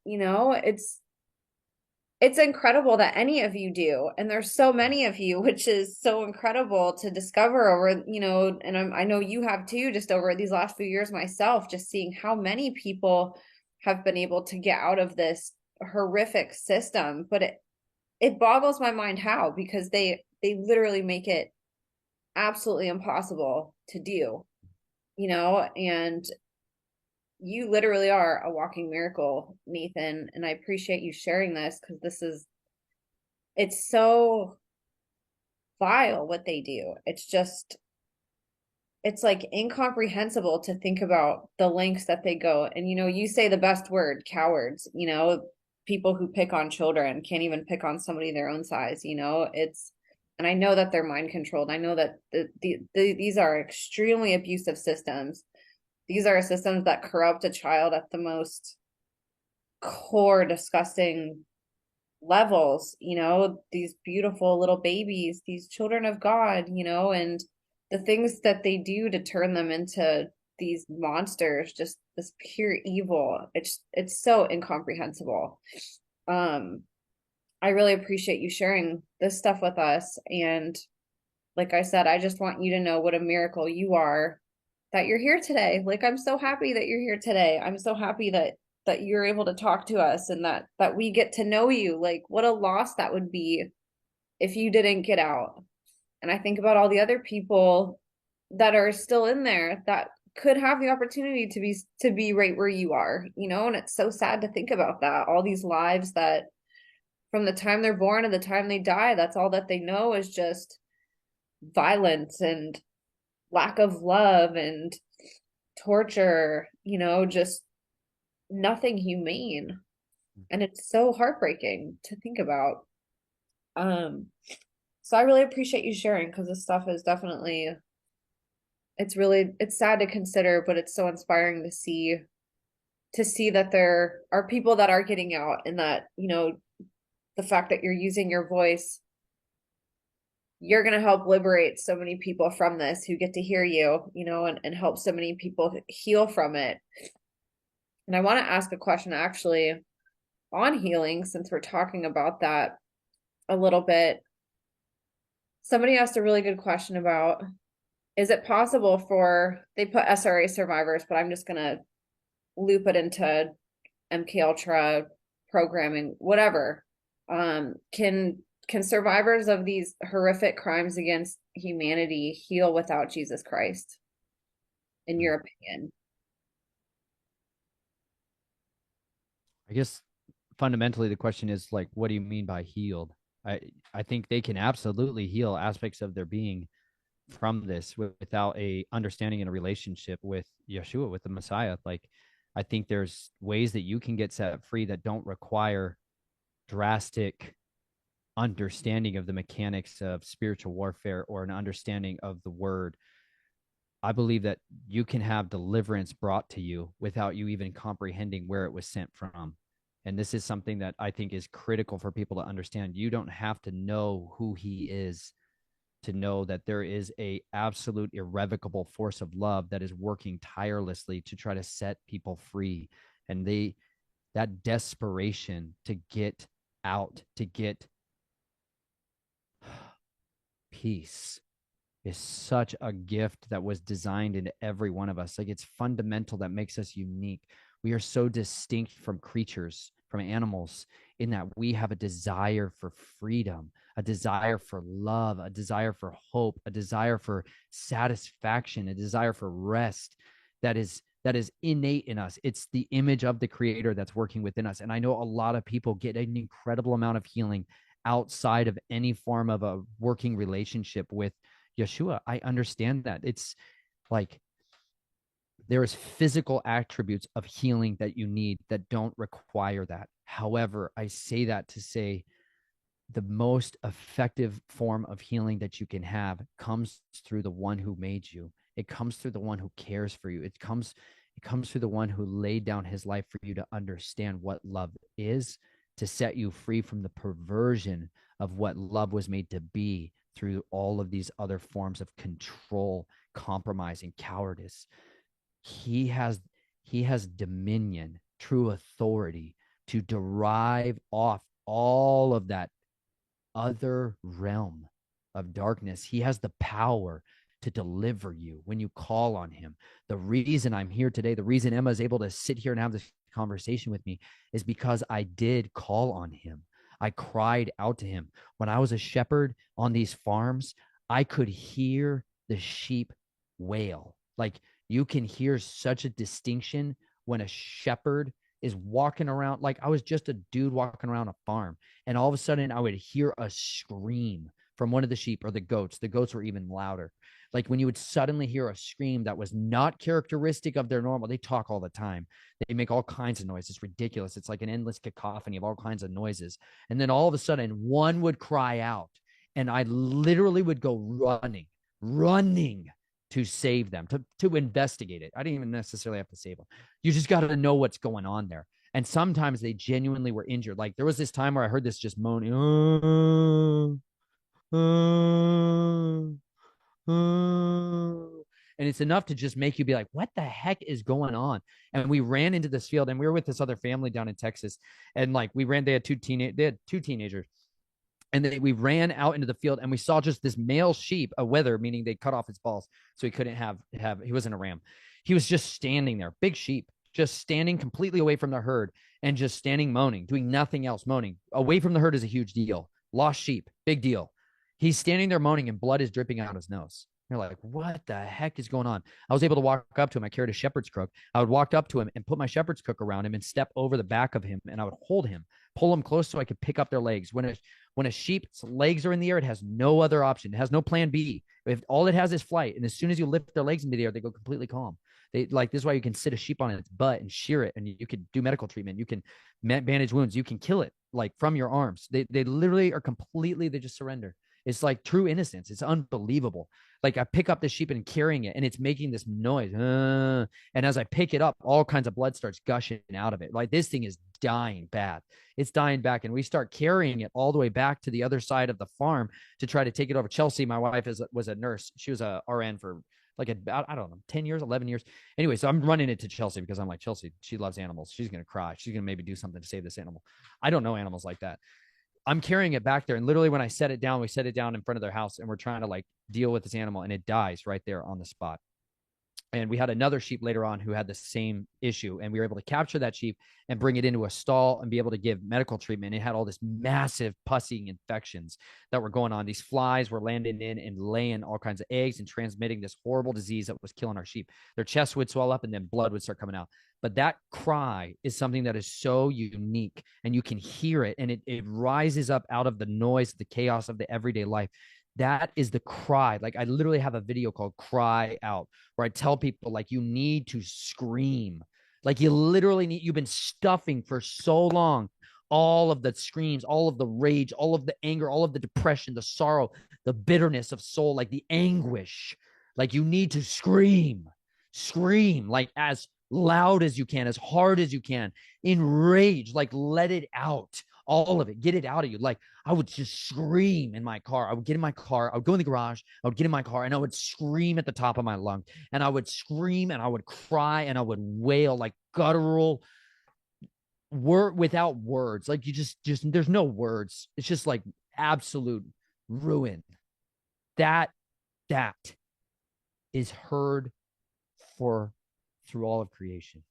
it's incredible that any of you do. And there's so many of you, which is so incredible to discover over, and I know you have too, just over these last few years myself, just seeing how many people have been able to get out of this horrific system. But it boggles my mind how, because they literally make it absolutely impossible to do, and you literally are a walking miracle, Nathan. And I appreciate you sharing this because it's so vile what they do. It's like incomprehensible to think about the lengths that they go. And, you say the best word, cowards, people who pick on children can't even pick on somebody their own size, And I know that they're mind controlled. I know that these are extremely abusive systems. These are systems that corrupt a child at the most core, disgusting levels, these beautiful little babies, these children of God, and the things that they do to turn them into these monsters, just this pure evil. It's so incomprehensible. Um, I really appreciate you sharing this stuff with us. And like I said, I just want you to know what a miracle you are that you're here today. Like, I'm so happy that you're here today. I'm so happy that you're able to talk to us and that we get to know you. Like, what a loss that would be if you didn't get out. And I think about all the other people that are still in there that could have the opportunity to be right where you are, and it's so sad to think about that. All these lives that from the time they're born to the time they die, that's all that they know is just violence and lack of love and torture, just nothing humane. And it's so heartbreaking to think about. Um, so I really appreciate you sharing because this stuff is definitely it's sad to consider, but it's so inspiring to see that there are people that are getting out and that, the fact that you're using your voice, you're going to help liberate so many people from this who get to hear you, and help so many people heal from it. And I want to ask a question actually on healing, since we're talking about that a little bit. Somebody asked a really good question about, is it possible for, they put SRA survivors, but I'm just going to loop it into MK Ultra programming, whatever. Can survivors of these horrific crimes against humanity heal without Jesus Christ, in your opinion? I guess fundamentally the question is like, what do you mean by healed? I I think they can absolutely heal aspects of their being from this without a understanding and a relationship with Yeshua, with the Messiah. Like, I think there's ways that you can get set free that don't require drastic understanding of the mechanics of spiritual warfare or an understanding of the word. I believe that you can have deliverance brought to you without you even comprehending where it was sent from. And this is something that I think is critical for people to understand. You don't have to know who he is to know that there is a absolute irrevocable force of love that is working tirelessly to try to set people free. And that desperation to get out, to get peace, is such a gift that was designed into every one of us. Like, it's fundamental, that makes us unique. We are so distinct from creatures, from animals, in that we have a desire for freedom, a desire for love, a desire for hope, a desire for satisfaction, a desire for rest that is innate in us. It's the image of the creator that's working within us. And I know a lot of people get an incredible amount of healing outside of any form of a working relationship with Yeshua. I understand that. It's like there is physical attributes of healing that you need that don't require that. However, I say that to say the most effective form of healing that you can have comes through the one who made you. It comes through the one who cares for you. It comes through the one who laid down his life for you to understand what love is, to set you free from the perversion of what love was made to be through all of these other forms of control, compromise, and cowardice. He has dominion, true authority to derive off all of that other realm of darkness. He has the power to deliver you when you call on him. The reason I'm here today, the reason Emma is able to sit here and have this conversation with me, is because I did call on him. I cried out to him. When I was a shepherd on these farms, I could hear the sheep wail. Like, you can hear such a distinction when a shepherd is walking around. Like, I was just a dude walking around a farm, and all of a sudden I would hear a scream from one of the sheep or the goats. The goats were even louder. Like, when you would suddenly hear a scream that was not characteristic of their normal. They talk all the time. They make all kinds of noise. It's ridiculous. It's like an endless cacophony of all kinds of noises. And then all of a sudden one would cry out, And I literally would go running to save them, to investigate it. I didn't even necessarily have to save them. You just got to know what's going on there. And sometimes they genuinely were injured. Like there was this time where I heard this just moaning, and it's enough to just make you be like, what the heck is going on? And we ran into this field, and we were with this other family down in Texas, and like we ran, they had two teenagers, and then we ran out into the field, and we saw just this male sheep, a wether, meaning they cut off his balls, so he couldn't have he wasn't a ram. He was just standing there, big sheep, just standing completely away from the herd, and just standing moaning, doing nothing else. Moaning away from the herd is a huge deal. Lost sheep, big deal. He's standing there moaning, and blood is dripping out his nose. You're like, what the heck is going on? I was able to walk up to him. I carried a shepherd's crook. I would walk up to him and put my shepherd's crook around him and step over the back of him, and I would hold him, pull him close so I could pick up their legs. When a sheep's legs are in the air, it has no other option. It has no plan B. If all it has is flight, and as soon as you lift their legs into the air, they go completely calm. They like this is why you can sit a sheep on its butt and shear it, and you could do medical treatment. You can bandage wounds. You can kill it like from your arms. They literally are completely. They just surrender. It's like true innocence. It's unbelievable. Like I pick up the sheep and carrying it, and it's making this noise. And as I pick it up, all kinds of blood starts gushing out of it. Like this thing is dying bad. It's dying back. And we start carrying it all the way back to the other side of the farm to try to take it over. Chelsea, my wife, was a nurse. She was a RN for like about, I don't know, 10 years, 11 years. Anyway, so I'm running it to Chelsea because I'm like, Chelsea, she loves animals. She's going to cry. She's going to maybe do something to save this animal. I don't know animals like that. I'm carrying it back there. And literally when I set it down, we set it down in front of their house, and we're trying to like deal with this animal, and it dies right there on the spot. And we had another sheep later on who had the same issue, and we were able to capture that sheep and bring it into a stall and be able to give medical treatment. It had all this massive pussing infections that were going on. These flies were landing in and laying all kinds of eggs and transmitting this horrible disease that was killing our sheep. Their chests would swell up, and then blood would start coming out. But that cry is something that is so unique, and you can hear it, and it rises up out of the noise, the chaos of the everyday life. That is the cry. Like I literally have a video called Cry Out, where I tell people like you need to scream. Like you literally need, you've been stuffing for so long all of the screams, all of the rage, all of the anger, all of the depression, the sorrow, the bitterness of soul, like the anguish. Like you need to scream like as loud as you can, as hard as you can, in rage, like let it out, all of it, get it out of you. Like I would just scream in my car. I would get in my car. I would go in the garage. I would get in my car, and I would scream at the top of my lungs, and I would scream, and I would cry, and I would wail like guttural word without words. Like you just there's no words. It's just like absolute ruin. That is heard for through all of creation.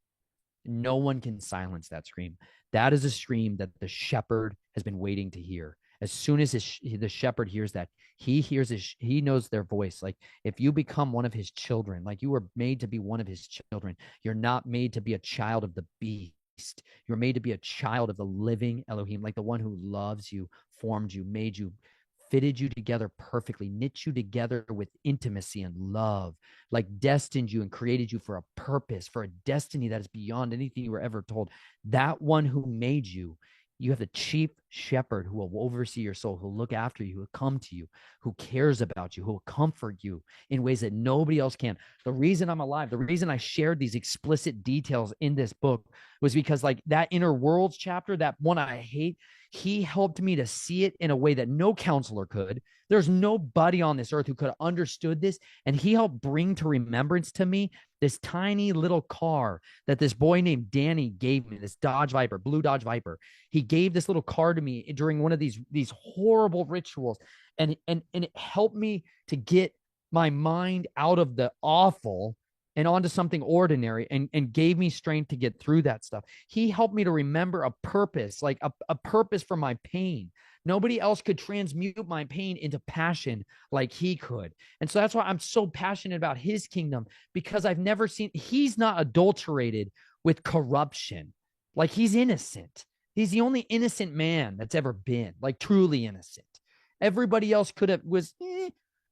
No one can silence that scream. That is a scream that the shepherd has been waiting to hear. As soon as the shepherd hears that, he knows their voice. Like if you become one of his children, like you were made to be one of his children, you're not made to be a child of the beast. You're made to be a child of the living Elohim, like the one who loves you, formed you, made you, fitted you together perfectly, knit you together with intimacy and love, like destined you and created you for a purpose, for a destiny that is beyond anything you were ever told. That one who made you, you have the chief shepherd who will oversee your soul, who will look after you, who will come to you, who cares about you, who will comfort you in ways that nobody else can. The reason I'm alive, the reason I shared these explicit details in this book was because like that inner worlds chapter, that one I hate, he helped me to see it in a way that no counselor could. There's nobody on this earth who could have understood this. And he helped bring to remembrance to me this tiny little car that this boy named Danny gave me, this Dodge Viper, blue Dodge Viper. He gave this little car to me during one of these horrible rituals. And it helped me to get my mind out of the awful and onto something ordinary, and gave me strength to get through that stuff. He helped me to remember a purpose, like a purpose for my pain. Nobody else could transmute my pain into passion like he could. And so that's why I'm so passionate about his kingdom, because I've never seen, he's not adulterated with corruption. Like he's innocent. He's the only innocent man that's ever been, like truly innocent. Everybody else could have,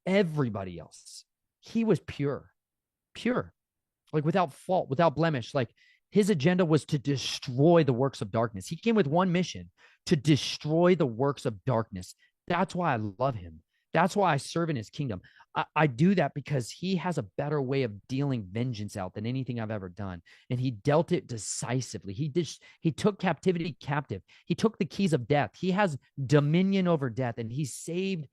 everybody else. He was pure, like without fault, without blemish. Like his agenda was to destroy the works of darkness. He came with one mission: to destroy the works of darkness. That's why I love him. That's why I serve in his kingdom. I do that because he has a better way of dealing vengeance out than anything I've ever done. And he dealt it decisively. He took captivity captive. He took the keys of death. He has dominion over death, and he saved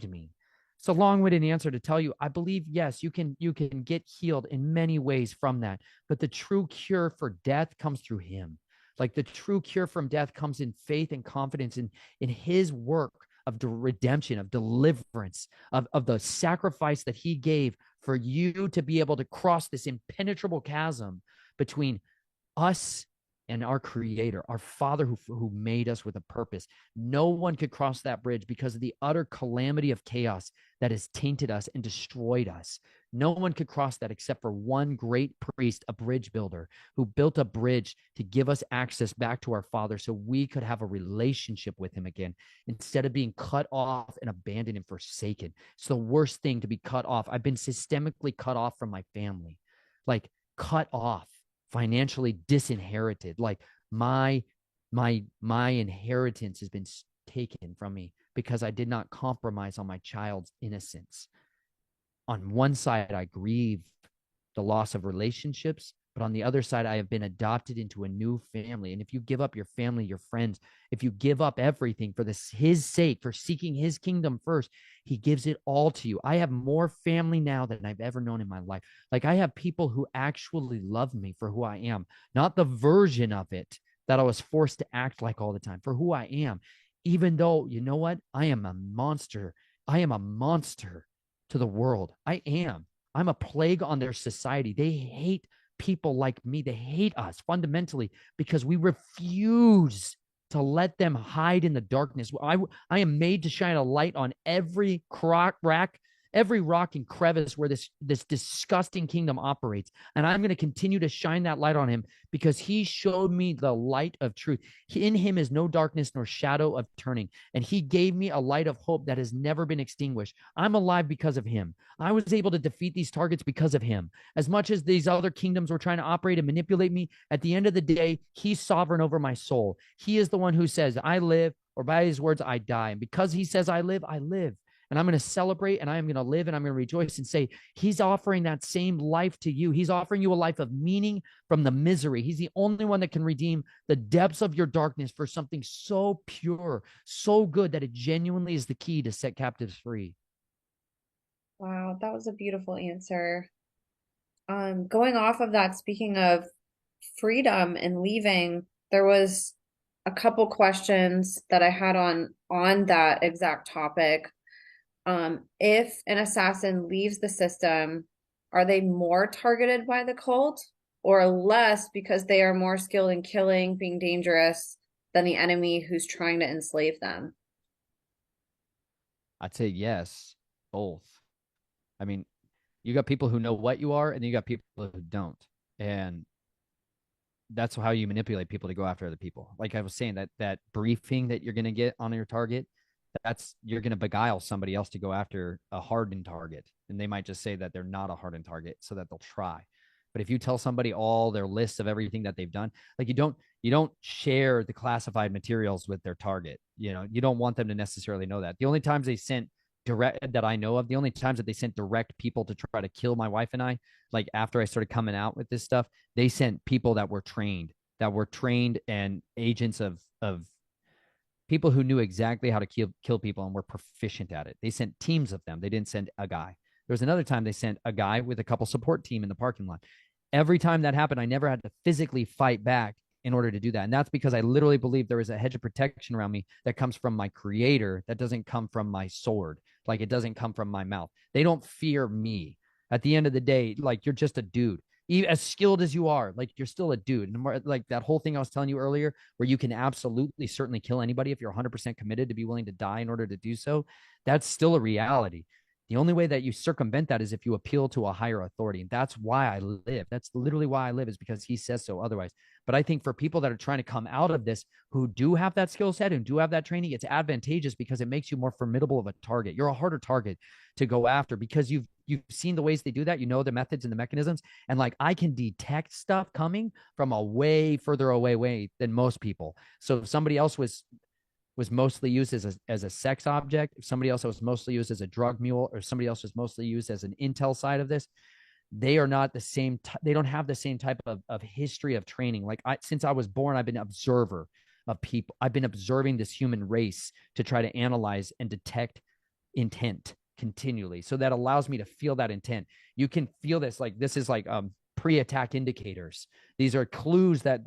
me. It's a long-winded answer to tell you. I believe, yes, you can get healed in many ways from that. But the true cure for death comes through him. Like the true cure from death comes in faith and confidence in his work of redemption, of deliverance, of the sacrifice that he gave for you to be able to cross this impenetrable chasm between us and our creator, our father who made us with a purpose. No one could cross that bridge because of the utter calamity of chaos that has tainted us and destroyed us. No one could cross that except for one great priest, a bridge builder, who built a bridge to give us access back to our father so we could have a relationship with him again instead of being cut off and abandoned and forsaken. It's the worst thing to be cut off. I've been systemically cut off from my family, like cut off, financially disinherited. Like my inheritance has been taken from me because I did not compromise on my child's innocence. On one side, I grieve the loss of relationships, but on the other side, I have been adopted into a new family. And if you give up your family, your friends, if you give up everything for this, his sake, for seeking his kingdom first, he gives it all to you. I have more family now than I've ever known in my life. Like I have people who actually love me for who I am, not the version of it that I was forced to act like all the time, for who I am. Even though, you know what? I am a monster. I am a monster to the world. I am. I'm a plague on their society. They hate people like me. They hate us fundamentally because we refuse to let them hide in the darkness. I am made to shine a light on every every rock and crevice where this disgusting kingdom operates. And I'm going to continue to shine that light on him because he showed me the light of truth. In him is no darkness nor shadow of turning. And he gave me a light of hope that has never been extinguished. I'm alive because of him. I was able to defeat these targets because of him. As much as these other kingdoms were trying to operate and manipulate me, at the end of the day, he's sovereign over my soul. He is the one who says, I live, or by his words, I die. And because he says I live, I live. And I'm going to celebrate and I'm going to live and I'm going to rejoice and say, he's offering that same life to you. He's offering you a life of meaning from the misery. He's the only one that can redeem the depths of your darkness for something so pure, so good that it genuinely is the key to set captives free. Wow, that was a beautiful answer. Going off of that, speaking of freedom and leaving, there was a couple questions that I had on that exact topic. If an assassin leaves the system, are they more targeted by the cult or less because they are more skilled in killing, being dangerous than the enemy who's trying to enslave them? I'd say yes, both. I mean, you got people who know what you are, and then you got people who don't. And that's how you manipulate people to go after other people. Like I was saying, that briefing that you're going to get on your target, that's you're going to beguile somebody else to go after a hardened target, and they might just say that they're not a hardened target so that they'll try. But if you tell somebody all their lists of everything that they've done, like you don't share the classified materials with their target. You don't want them to necessarily know that. The only times they sent direct that I know of, the only times that they sent direct people to try to kill my wife and I, like after I started coming out with this stuff, they sent people that were trained and agents of people who knew exactly how to kill people and were proficient at it. They sent teams of them. They didn't send a guy. There was another time they sent a guy with a couple support team in the parking lot. Every time that happened, I never had to physically fight back in order to do that. And that's because I literally believe there is a hedge of protection around me that comes from my creator, that doesn't come from my sword. Like it doesn't come from my mouth. They don't fear me. At the end of the day, like you're just a dude. As skilled as you are, like you're still a dude. And more, like that whole thing I was telling you earlier, where you can absolutely certainly kill anybody if you're 100% committed to be willing to die in order to do so, that's still a reality. The only way that you circumvent that is if you appeal to a higher authority. And that's why I live. That's literally why I live, is because he says so otherwise. But I think for people that are trying to come out of this, who do have that skill set and do have that training, it's advantageous because it makes you more formidable of a target. You're a harder target to go after because you've seen the ways they do that. You know the methods and the mechanisms. And like I can detect stuff coming from a way further away way than most people. So if somebody else was was mostly used as a sex object, if somebody else was mostly used as a drug mule, or somebody else was mostly used as an intel side of this, they are not the same. They don't have the same type of history of training. Like since I was born, I've been an observer of people. I've been observing this human race to try to analyze and detect intent continually. So that allows me to feel that intent. You can feel this, like this is like pre-attack indicators. These are clues that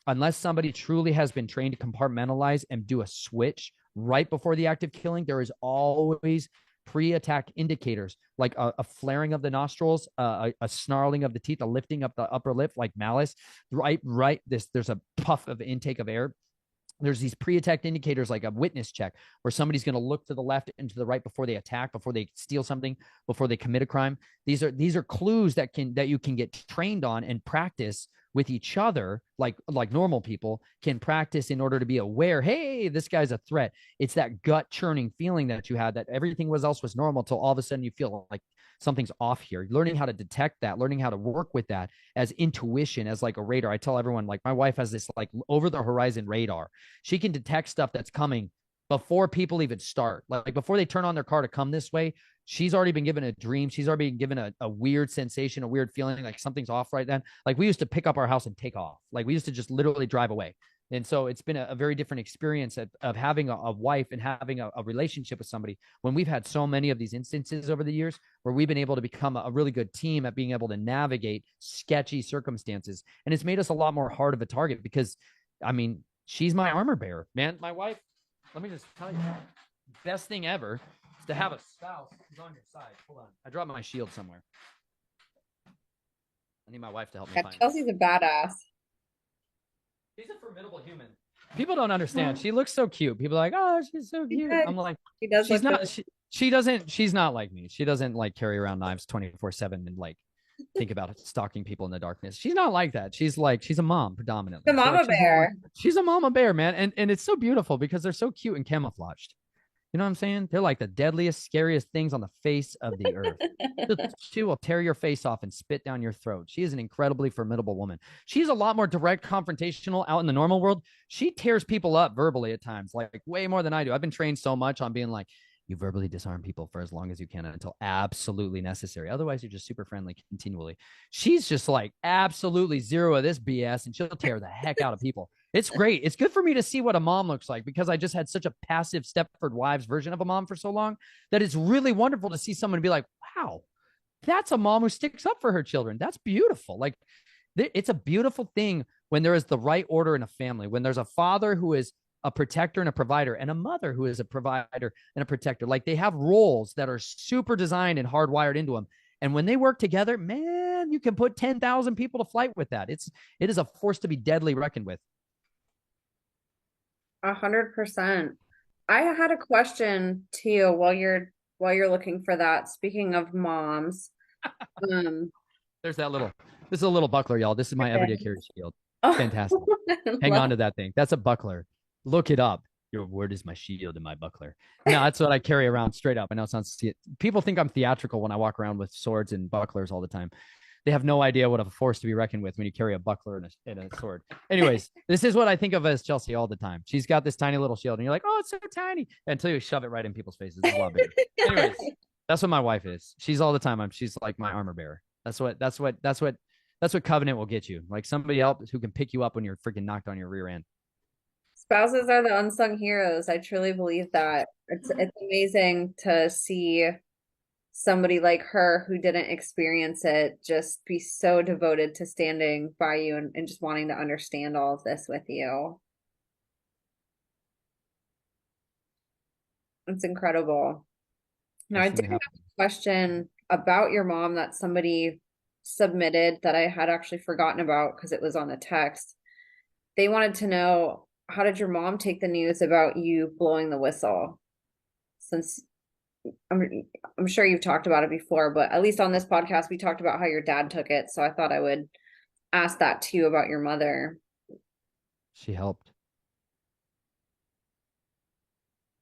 unless somebody truly has been trained to compartmentalize and do a switch right before the act of killing, there is always pre-attack indicators, like a flaring of the nostrils, a snarling of the teeth, a lifting up the upper lip, like malice. Right. There's a puff of intake of air. There's these pre-attack indicators, like a witness check, where somebody's going to look to the left and to the right before they attack, before they steal something, before they commit a crime. These are clues that you can get trained on and practice with each other, like normal people can practice in order to be aware, hey, this guy's a threat. It's that gut churning feeling that you had, that everything else was normal, till all of a sudden you feel like something's off here. Learning how to detect that, learning how to work with that as intuition, as like a radar. I tell everyone, like, my wife has this like over the horizon radar. She can detect stuff that's coming before people even start, like before they turn on their car to come this way. She's already been given a dream. She's already been given a weird sensation, a weird feeling, like something's off right then. Like we used to pick up our house and take off. Like we used to just literally drive away. And so it's been a very different experience of having a wife and having a relationship with somebody, when we've had so many of these instances over the years where we've been able to become a really good team at being able to navigate sketchy circumstances. And it's made us a lot more hard of a target, because, I mean, she's my armor bearer, man. My wife, let me just tell you, best thing ever is to have a spouse who's on your side. Hold on. I dropped my shield somewhere. I need my wife to help me Yeah, find it. Chelsea's a badass. She's a formidable human. People don't understand. She looks so cute. People are like, oh, she's so cute. I'm like, She does she's look not. good. She's not like me. She doesn't like carry around knives 24/7 and like think about stalking people in the darkness. She's not like that. She's a mom The predominantly. So like mama bear. she's a mama bear, man. And it's so beautiful because they're so cute and camouflaged. You know what I'm saying? They're like the deadliest, scariest things on the face of the earth. She will tear your face off and spit down your throat. She is an incredibly formidable woman. She's a lot more direct, confrontational out in the normal world. She tears people up verbally at times, like way more than I do. I've been trained so much on being like, you verbally disarm people for as long as you can until absolutely necessary. Otherwise, you're just super friendly continually. She's just like absolutely zero of this BS, and she'll tear the heck out of people. It's great. It's good for me to see what a mom looks like, because I just had such a passive Stepford Wives version of a mom for so long, that it's really wonderful to see someone be like, wow, that's a mom who sticks up for her children. That's beautiful. Like, it's a beautiful thing when there is the right order in a family, when there's a father who is a protector and a provider, and a mother who is a provider and a protector. Like, they have roles that are super designed and hardwired into them. And when they work together, man, you can put 10,000 people to flight with that. It is a force to be deadly reckoned with. 100%. I had a question too while you're looking for that. Speaking of moms, um, There's that little, this is a little buckler, y'all. This is my everyday carry shield. It's oh, fantastic. Hang on to that thing. That's a buckler. Look it up. Your word is my shield and my buckler. No, that's what I carry around straight up. I know it sounds, people think I'm theatrical when I walk around with swords and bucklers all the time. They have no idea what a force to be reckoned with when you carry a buckler and a sword. Anyways, this is what I think of as Chelsea all the time. She's got this tiny little shield, and you're like, oh, it's so tiny, until you shove it right in people's faces. It's a lot bigger. Anyways, that's what my wife is. She's all the time. She's like my armor bearer. That's what Covenant will get you. Like somebody else who can pick you up when you're freaking knocked on your rear end. spouses are the unsung heroes. I truly believe that. It's amazing to see somebody like her who didn't experience it just be so devoted to standing by you and just wanting to understand all of this with you. It's incredible. Now, I Best thing did to have happen. a question about your mom that somebody submitted that I had actually forgotten about because it was on the text. They wanted to know, how did your mom take the news about you blowing the whistle? Since I'm, I'm sure you've talked about it before, but at least on this podcast, we talked about how your dad took it. So I thought I would ask that too about your mother. She helped.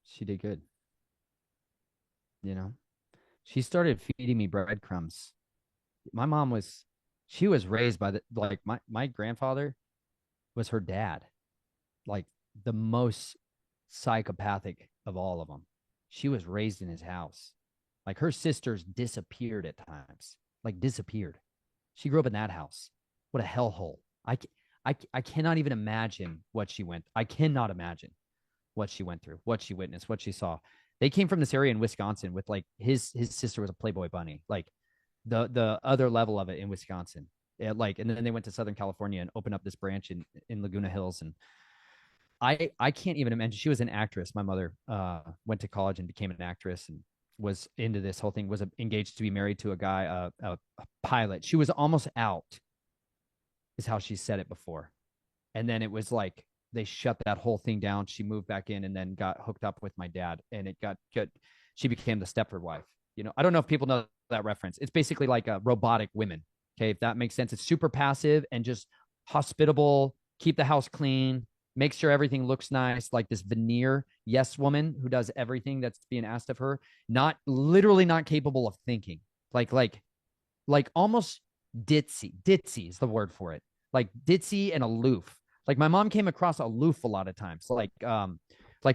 She did good. You know, she started feeding me breadcrumbs. My mom was, she was raised by my grandfather was her dad. Like the most psychopathic of all of them. She was raised in his house. Like her sisters disappeared at times, like disappeared. She grew up in that house. What a hellhole. I cannot even imagine what she went. I cannot imagine what she went through, what she witnessed, what she saw. They came from this area in Wisconsin with like his sister was a Playboy bunny, like the other level of it in Wisconsin. Yeah, like, and then they went to Southern California and opened up this branch in Laguna Hills. And I can't even imagine. She was an actress. My mother went to college and became an actress and was into this whole thing. Was engaged to be married to a guy, a pilot. She was almost out, is how she said it before. And then it was like they shut that whole thing down. She moved back in and then got hooked up with my dad, and it got good. She became the Stepford wife. You know, I don't know if people know that reference. It's basically like a robotic women. Okay, if that makes sense. It's super passive and just hospitable, keep the house clean, make sure everything looks nice, like this veneer yes woman who does everything that's being asked of her, not literally not capable of thinking. Like almost ditzy. Ditzy is the word for it. Like ditzy and aloof. Like my mom came across aloof a lot of times, like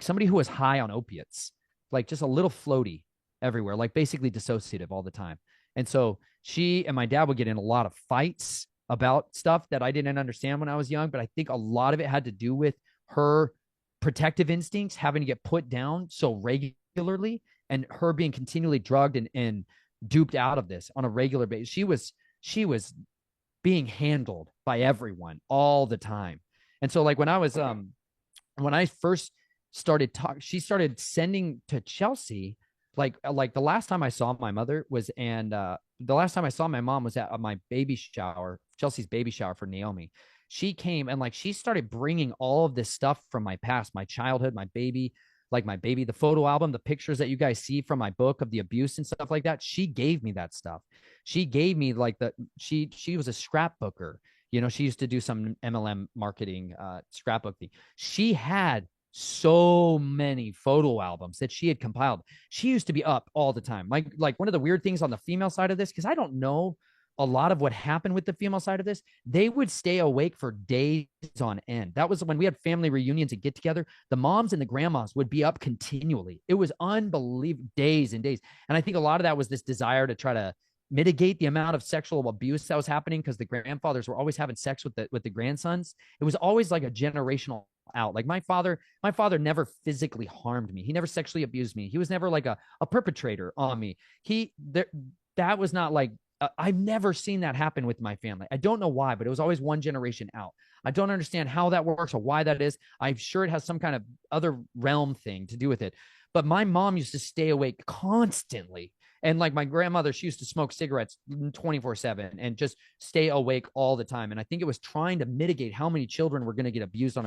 somebody who was high on opiates, like just a little floaty everywhere, like basically dissociative all the time. And so she and my dad would get in a lot of fights about stuff that I didn't understand when I was young, but I think a lot of it had to do with her protective instincts having to get put down so regularly, and her being continually drugged and duped out of this on a regular basis. She was being handled by everyone all the time. And so like when I first started talking, she started sending to Chelsea, like the last time I saw my mother was, and the last time I saw my mom was at my baby shower, Chelsea's baby shower for Naomi. She came and like she started bringing all of this stuff from my past, my childhood, my baby, the photo album, the pictures that you guys see from my book of the abuse and stuff like that. She gave me that stuff. She gave me like she was a scrapbooker. You know, she used to do some MLM marketing, scrapbooking. She had so many photo albums that she had compiled. She used to be up all the time. Like one of the weird things on the female side of this, because I don't know a lot of what happened with the female side of this, they would stay awake for days on end. That was when we had family reunions and get together. The moms and the grandmas would be up continually. It was unbelievable, days and days. And I think a lot of that was this desire to try to mitigate the amount of sexual abuse that was happening, because the grandfathers were always having sex with the grandsons. It was always like a generational out. Like my father never physically harmed me. He never sexually abused me. He was never like a perpetrator on me. That was not like, I've never seen that happen with my family. I don't know why, but it was always one generation out. I don't understand how that works or why that is. I'm sure it has some kind of other realm thing to do with it. But my mom used to stay awake constantly. And like my grandmother, she used to smoke cigarettes 24/7 and just stay awake all the time. And I think it was trying to mitigate how many children were going to get abused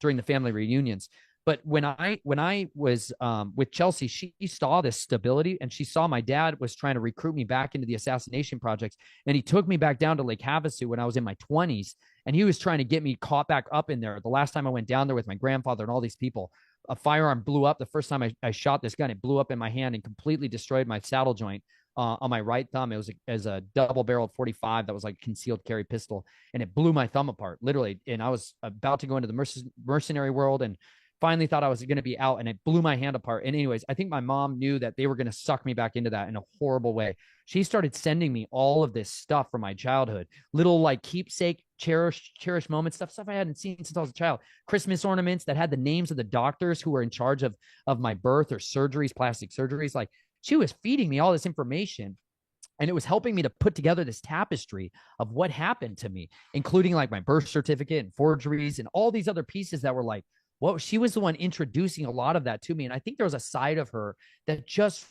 during the family reunions. But when I was with Chelsea, she saw this stability, and she saw my dad was trying to recruit me back into the assassination projects, and he took me back down to Lake Havasu when I was in my 20s, and he was trying to get me caught back up in there. The last time I went down there with my grandfather and all these people, a firearm blew up. The first time I shot this gun, it blew up in my hand and completely destroyed my saddle joint on my right thumb. It was as a double-barreled 45 that was like a concealed carry pistol, and it blew my thumb apart, literally. And I was about to go into the mercenary world and finally thought I was going to be out, and it blew my hand apart. And anyways, I think my mom knew that they were going to suck me back into that in a horrible way. She started sending me all of this stuff from my childhood, little like keepsake, cherished moments, stuff I hadn't seen since I was a child. Christmas ornaments that had the names of the doctors who were in charge of my birth or surgeries, plastic surgeries. Like she was feeding me all this information. And it was helping me to put together this tapestry of what happened to me, including like my birth certificate and forgeries and all these other pieces that were like, well, she was the one introducing a lot of that to me. And I think there was a side of her that just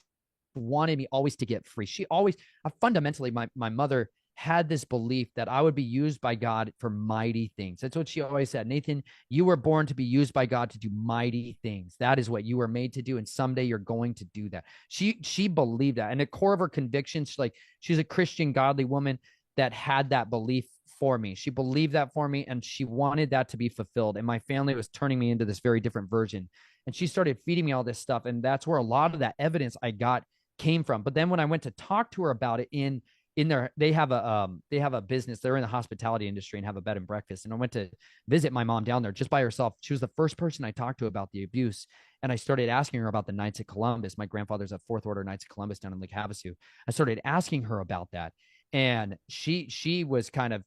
wanted me always to get free. She always, fundamentally, my mother had this belief that I would be used by God for mighty things. That's what she always said. Nathan, you were born to be used by God to do mighty things. That is what you were made to do. And someday you're going to do that. She believed that. And the core of her convictions, like she's a Christian, godly woman that had that belief for me. She believed that for me, and she wanted that to be fulfilled. And my family was turning me into this very different version. And she started feeding me all this stuff. And that's where a lot of that evidence I got came from. But then when I went to talk to her about it in in their, they have a business. They're in the hospitality industry and have a bed and breakfast. And I went to visit my mom down there just by herself. She was the first person I talked to about the abuse. And I started asking her about the Knights of Columbus. My grandfather's a Fourth Order Knights of Columbus down in Lake Havasu. I started asking her about that. And she was kind of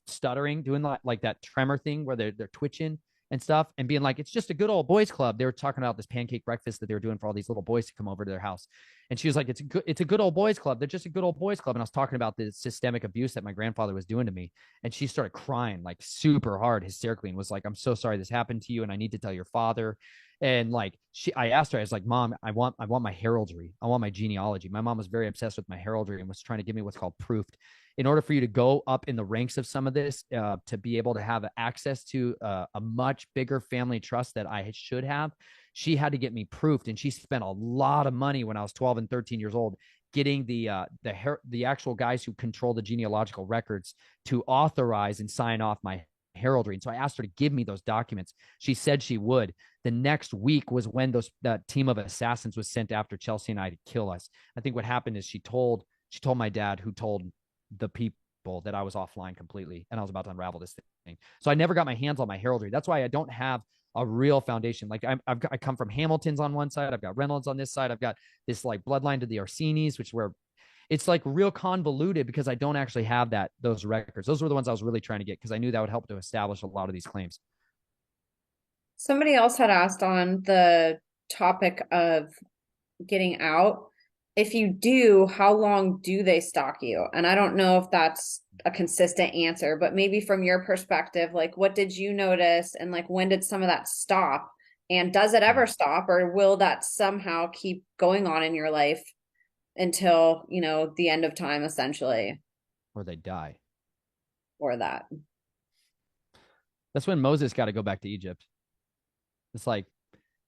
stuttering, doing like that tremor thing where they're twitching and stuff, and being like, it's just a good old boys club. They were talking about this pancake breakfast that they were doing for all these little boys to come over to their house. And she was like, it's a good old boys club. They're just a good old boys club. And I was talking about the systemic abuse that my grandfather was doing to me. And she started crying like super hard, hysterically, and was like, I'm so sorry this happened to you. And I need to tell your father. And like, I asked her, I was like, Mom, I want my heraldry. I want my genealogy. My mom was very obsessed with my heraldry and was trying to give me what's called proofed. In order for you to go up in the ranks of some of this, to be able to have access to a much bigger family trust that I should have, she had to get me proofed. And she spent a lot of money when I was 12 and 13 years old getting the actual guys who control the genealogical records to authorize and sign off my heraldry. And so I asked her to give me those documents. She said she would. The next week was when that team of assassins was sent after Chelsea and I to kill us. I think what happened is she told my dad, who told the people, that I was offline completely and I was about to unravel this thing. So I never got my hands on my heraldry. That's why I don't have a real foundation. Like I come from Hamilton's on one side. I've got Reynolds on this side. I've got this like bloodline to the Orsinis, which where it's like real convoluted because I don't actually have those records. Those were the ones I was really trying to get because I knew that would help to establish a lot of these claims. Somebody else had asked on the topic of getting out. If you do, how long do they stalk you? And I don't know if that's a consistent answer, but maybe from your perspective, like what did you notice and like when did some of that stop? And does it ever stop, or will that somehow keep going on in your life until, the end of time essentially? Or they die. Or that. That's when Moses got to go back to Egypt. It's like,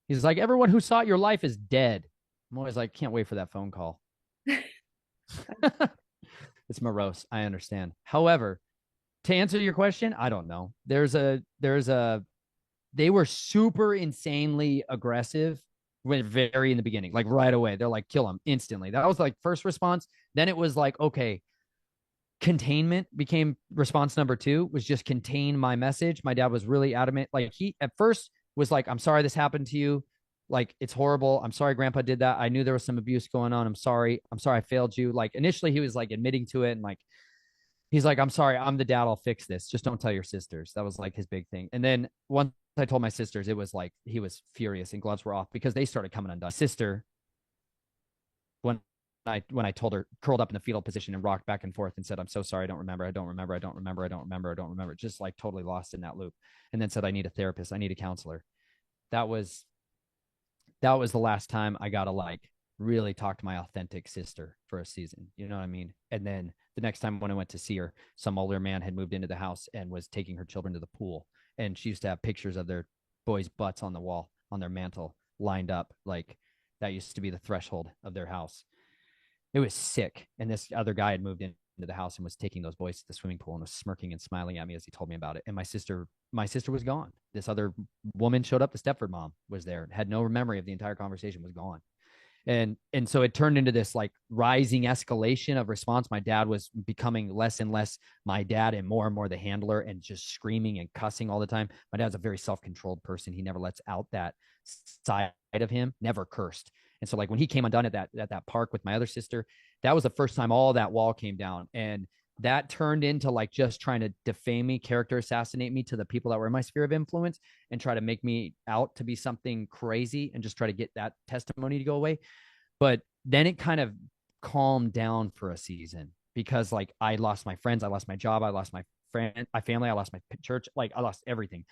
he's like, everyone who sought your life is dead. I'm always like, can't wait for that phone call. It's morose. I understand. However, to answer your question, I don't know. They were super insanely aggressive when very in the beginning, like right away. They're like, kill him instantly. That was like first response. Then it was like, okay, containment became response number two, was just contain my message. My dad was really adamant. Like he at first was like, I'm sorry this happened to you. Like, it's horrible. I'm sorry grandpa did that. I knew there was some abuse going on. I'm sorry. I failed you. Like initially he was like admitting to it and like, he's like, I'm sorry, I'm the dad. I'll fix this. Just don't tell your sisters. That was like his big thing. And then once I told my sisters, it was like he was furious and gloves were off because they started coming undone. Sister, when I told her, curled up in the fetal position and rocked back and forth and said, I'm so sorry. I don't remember. I don't remember. I don't remember. I don't remember. I don't remember. Just like totally lost in that loop. And then said, I need a therapist. I need a counselor. That was the last time I got to like really talk to my authentic sister for a season. You know what I mean? And then the next time when I went to see her, some older man had moved into the house and was taking her children to the pool. And she used to have pictures of their boys' butts on the wall, on their mantle, lined up. Like that used to be the threshold of their house. It was sick. And this other guy had moved into the house and was taking those boys to the swimming pool and was smirking and smiling at me as he told me about it. And my sister was gone. This other woman showed up. The Stepford mom was there, had no memory of the entire conversation, was gone. And so it turned into this like rising escalation of response. My dad was becoming less and less my dad and more the handler and just screaming and cussing all the time. My dad's a very self-controlled person. He never lets out that side of him, never cursed. And so like when he came undone at that park with my other sister, that was the first time all that wall came down. And that turned into like just trying to defame me, character assassinate me to the people that were in my sphere of influence and try to make me out to be something crazy and just try to get that testimony to go away. But then it kind of calmed down for a season because like I lost my friends, I lost my job, I lost my family, I lost my church, like I lost everything.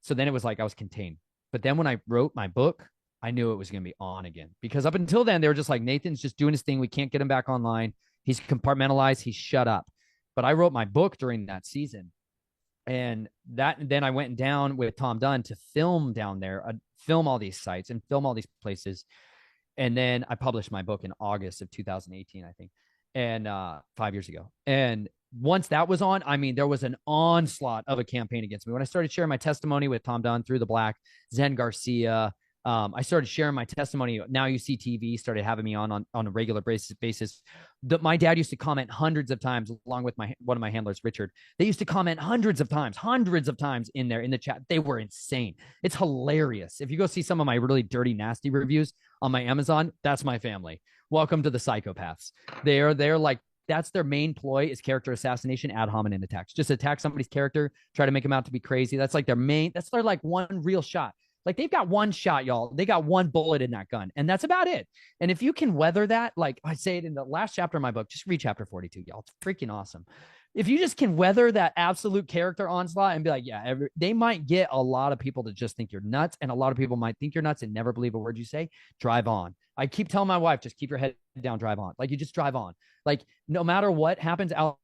So then it was like I was contained. But then when I wrote my book, I knew it was going to be on again because up until then they were just like, Nathan's just doing his thing. We can't get him back online. He's compartmentalized. He's shut up. But I wrote my book during that season. And then I went down with Tom Dunn to film down there, film all these sites and film all these places. And then I published my book in August of 2018, I think, and 5 years ago. And once that was on, I mean, there was an onslaught of a campaign against me. When I started sharing my testimony with Tom Dunn, Through the Black, Zen Garcia, I started sharing my testimony. Now You See TV started having me on a regular basis. My dad used to comment hundreds of times, along with one of my handlers, Richard. They used to comment hundreds of times in there in the chat. They were insane. It's hilarious. If you go see some of my really dirty, nasty reviews on my Amazon, that's my family. Welcome to the psychopaths. They're like, that's their main ploy, is character assassination, ad hominem attacks. Just attack somebody's character, try to make them out to be crazy. That's like that's their like one real shot. Like, they've got one shot, y'all. They got one bullet in that gun, and that's about it. And if you can weather that, like I say it in the last chapter of my book, just read chapter 42, y'all. It's freaking awesome. If you just can weather that absolute character onslaught and be like, yeah, they might get a lot of people to just think you're nuts, and a lot of people might think you're nuts and never believe a word you say. Drive on. I keep telling my wife, just keep your head down, drive on. Like, you just drive on. Like, no matter what happens out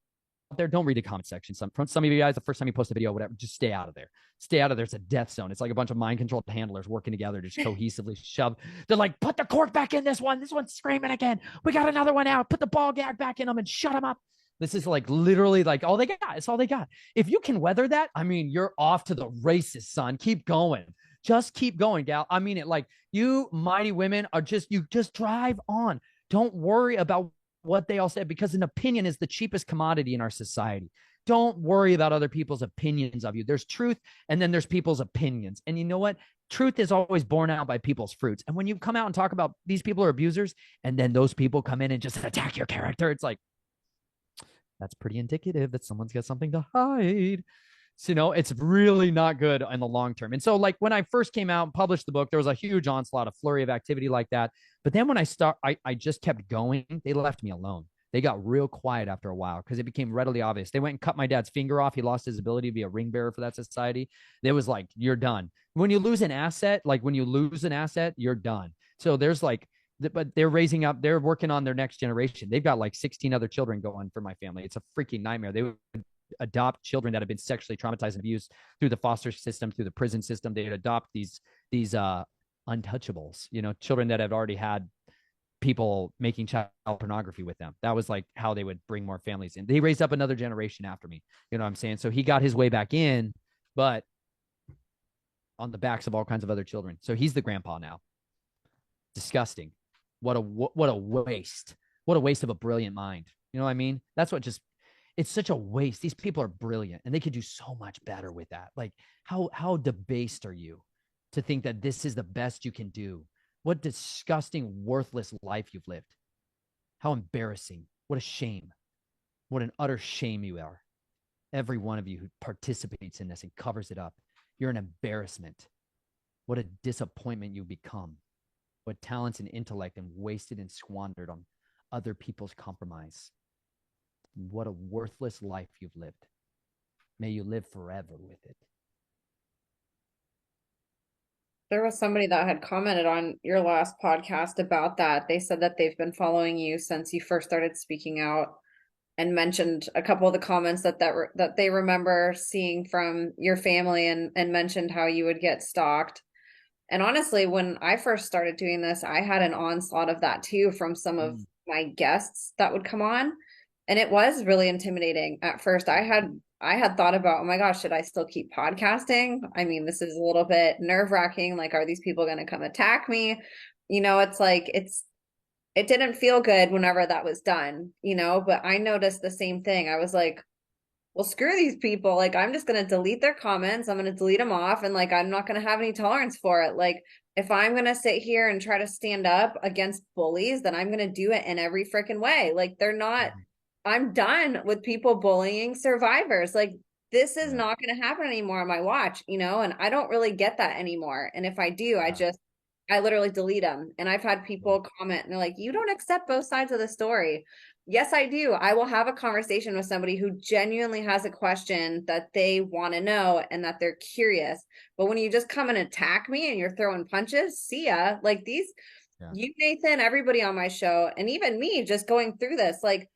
there, don't read the comment section. Some of you guys, the first time you post a video, whatever, just stay out of there. Stay out of there. It's a death zone. It's like a bunch of mind-controlled handlers working together to just cohesively shove. They're like, put the cork back in this one. This one's screaming again. We got another one out. Put the ball gag back in them and shut them up. This is like literally like all they got. It's all they got. If you can weather that, I mean, you're off to the races, son. Keep going. Just keep going, gal. I mean it. Like, you mighty women are you just drive on. Don't worry about what they all said, because an opinion is the cheapest commodity in our society. Don't worry about other people's opinions of you. There's truth, and then there's people's opinions. And you know what? Truth is always borne out by people's fruits. And when you come out and talk about these people are abusers, and then those people come in and just attack your character, it's like, that's pretty indicative that someone's got something to hide. So, it's really not good in the long term. And so, like, when I first came out and published the book, there was a huge onslaught, a flurry of activity like that. But then when I just kept going. They left me alone. They got real quiet after a while because it became readily obvious. They went and cut my dad's finger off. He lost his ability to be a ring bearer for that society. It was like, you're done. When you lose an asset, you're done. So there's like, but they're raising up, they're working on their next generation. They've got like 16 other children going for my family. It's a freaking nightmare. They would adopt children that have been sexually traumatized and abused through the foster system, through the prison system. They'd adopt these untouchables, children that have already had people making child pornography with them. That was like how they would bring more families in. They raised up another generation after me. You know what I'm saying? So he got his way back in, but on the backs of all kinds of other children. So he's the grandpa now. Disgusting. What a waste. What a waste of a brilliant mind. You know what I mean? That's what it's such a waste. These people are brilliant, and they could do so much better with that. Like, how debased are you to think that this is the best you can do? What disgusting, worthless life you've lived. How embarrassing. What a shame. What an utter shame you are. Every one of you who participates in this and covers it up. You're an embarrassment. What a disappointment you become. What talents and intellect and wasted and squandered on other people's compromise. What a worthless life you've lived. May you live forever with it. There was somebody that had commented on your last podcast about that. They said that they've been following you since you first started speaking out, and mentioned a couple of the comments that they remember seeing from your family, and mentioned how you would get stalked. And honestly, when I first started doing this, I had an onslaught of that too from some of my guests that would come on. And it was really intimidating at first. I had thought about, oh my gosh, should I still keep podcasting? I mean, this is a little bit nerve-wracking. Like, are these people going to come attack me? It's like, it didn't feel good whenever that was done, but I noticed the same thing. I was like, well, screw these people. Like, I'm just going to delete their comments. I'm going to delete them off. And like, I'm not going to have any tolerance for it. Like, if I'm going to sit here and try to stand up against bullies, then I'm going to do it in every freaking way. Like, I'm done with people bullying survivors. Like, this is not going to happen anymore on my watch, and I don't really get that anymore. And if I do, I literally delete them. And I've had people comment and they're like, you don't accept both sides of the story. Yes, I do. I will have a conversation with somebody who genuinely has a question that they want to know and that they're curious. But when you just come and attack me and you're throwing punches, see ya. Like, you, Nathan, everybody on my show, and even me just going through this, like,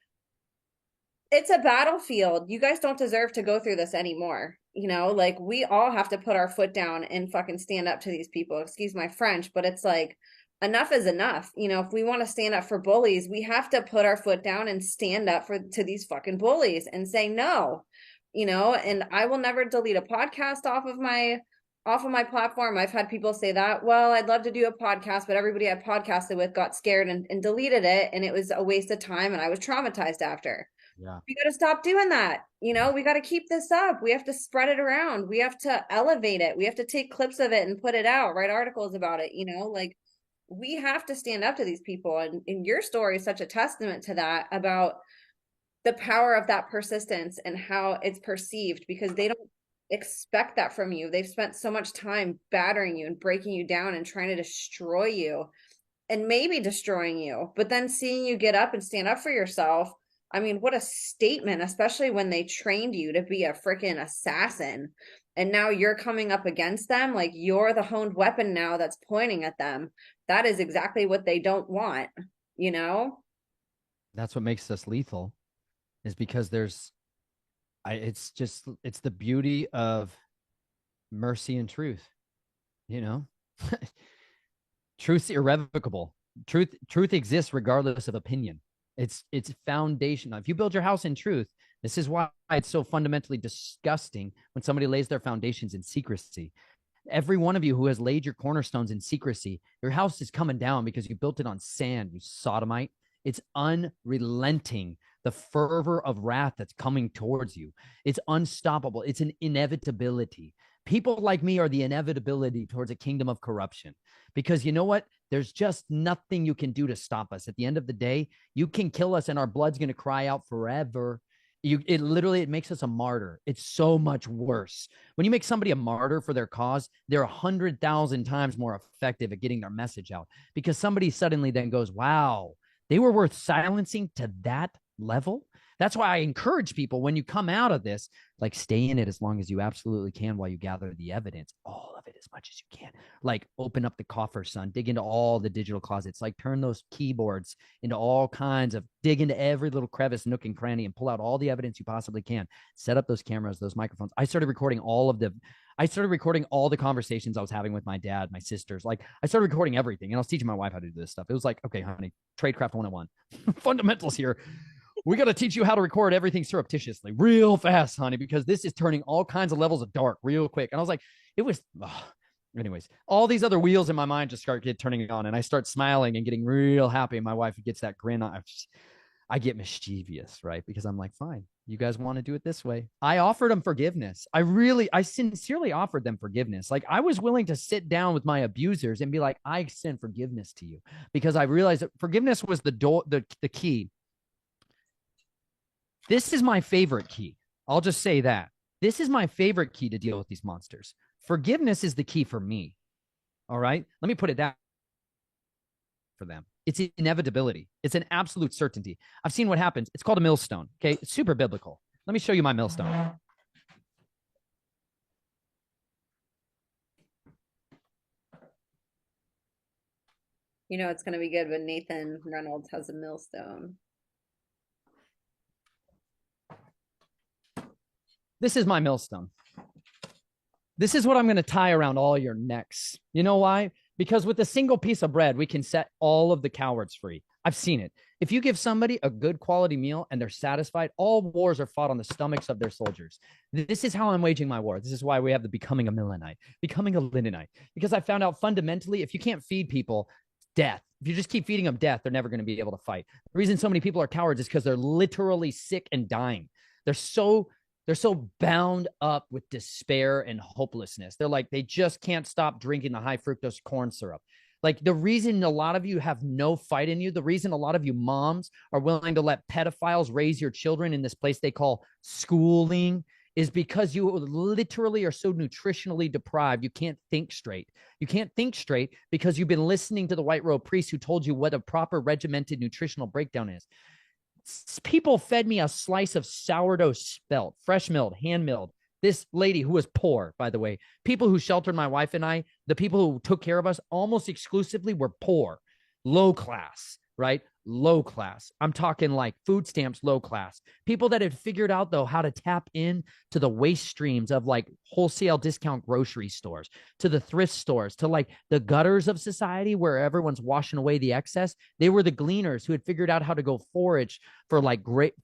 it's a battlefield. You guys don't deserve to go through this anymore. Like, we all have to put our foot down and fucking stand up to these people. Excuse my French, but it's like, enough is enough. If we want to stand up for bullies, we have to put our foot down and stand up to these fucking bullies and say no, and I will never delete a podcast off of my off of my platform. I've had people say that, well, I'd love to do a podcast, but everybody I podcasted with got scared and deleted it. And it was a waste of time. And I was traumatized after. Yeah. We got to stop doing that. We got to keep this up. We have to spread it around. We have to elevate it. We have to take clips of it and put it out, write articles about it. Like we have to stand up to these people. And your story is such a testament to that, about the power of that persistence and how it's perceived, because they don't expect that from you. They've spent so much time battering you and breaking you down and trying to destroy you and maybe destroying you. But then seeing you get up and stand up for yourself, I mean, what a statement, especially when they trained you to be a freaking assassin. And now you're coming up against them. Like you're the honed weapon now that's pointing at them. That is exactly what they don't want, you know? That's what makes us lethal, is because it's the beauty of mercy and truth, you know? Truth's irrevocable. Truth exists regardless of opinion. It's foundational. If you build your house in truth, this is why it's so fundamentally disgusting when somebody lays their foundations in secrecy. Every one of you who has laid your cornerstones in secrecy, your house is coming down because you built it on sand, you sodomite. It's unrelenting, the fervor of wrath that's coming towards you. It's unstoppable. It's an inevitability. People like me are the inevitability towards a kingdom of corruption, because you know what? There's just nothing you can do to stop us. At the end of the day, you can kill us and our blood's going to cry out forever. It makes us a martyr. It's so much worse. When you make somebody a martyr for their cause, they're 100,000 times more effective at getting their message out, because somebody suddenly then goes, wow, they were worth silencing to that level. That's why I encourage people, when you come out of this, like, stay in it as long as you absolutely can while you gather the evidence, all of it, as much as you can. Like, open up the coffer, son, dig into all the digital closets, like turn those keyboards into all kinds of, dig into every little crevice, nook and cranny, and pull out all the evidence you possibly can. Set up those cameras, those microphones. I started recording all the conversations I was having with my dad, my sisters. Like, I started recording everything, and I was teaching my wife how to do this stuff. It was like, okay, honey, tradecraft 101, fundamentals here. We got to teach you how to record everything surreptitiously real fast, honey, because this is turning all kinds of levels of dark real quick. And I was like, anyways, all these other wheels in my mind just start turning on, and I start smiling and getting real happy. And my wife gets that grin. I get mischievous, right? Because I'm like, fine, you guys want to do it this way. I offered them forgiveness. I sincerely offered them forgiveness. Like, I was willing to sit down with my abusers and be like, I extend forgiveness to you, because I realized that forgiveness was the key. This is my favorite key. I'll just say that. This is my favorite key to deal with these monsters. Forgiveness is the key for me. All right? Let me put it that for them. It's inevitability. It's an absolute certainty. I've seen what happens. It's called a millstone. Okay? It's super biblical. Let me show you my millstone. It's going to be good when Nathan Reynolds has a millstone. This is my millstone. This is what I'm going to tie around all your necks. You know why? Because with a single piece of bread, we can set all of the cowards free. I've seen it. If you give somebody a good quality meal and they're satisfied, all wars are fought on the stomachs of their soldiers. This is how I'm waging my war. This is why we have the becoming a Millenite, becoming a Linenite. Because I found out fundamentally, if you can't feed people, death. If you just keep feeding them death, they're never going to be able to fight. The reason so many people are cowards is because they're literally sick and dying. They're so bound up with despair and hopelessness. They're like, they just can't stop drinking the high fructose corn syrup. Like, the reason a lot of you have no fight in you, the reason a lot of you moms are willing to let pedophiles raise your children in this place they call schooling, is because you literally are so nutritionally deprived. You can't think straight. You can't think straight because you've been listening to the white robe priest who told you what a proper regimented nutritional breakdown is. People fed me a slice of sourdough spelt, fresh milled, hand milled. This lady, who was poor, by the way, people who sheltered my wife and I, the people who took care of us almost exclusively were poor, low class, right? Low class. I'm talking like food stamps, low class. People that had figured out, though, how to tap in to the waste streams of like wholesale discount grocery stores, to the thrift stores, to like the gutters of society where everyone's washing away the excess. They were the gleaners who had figured out how to go forage for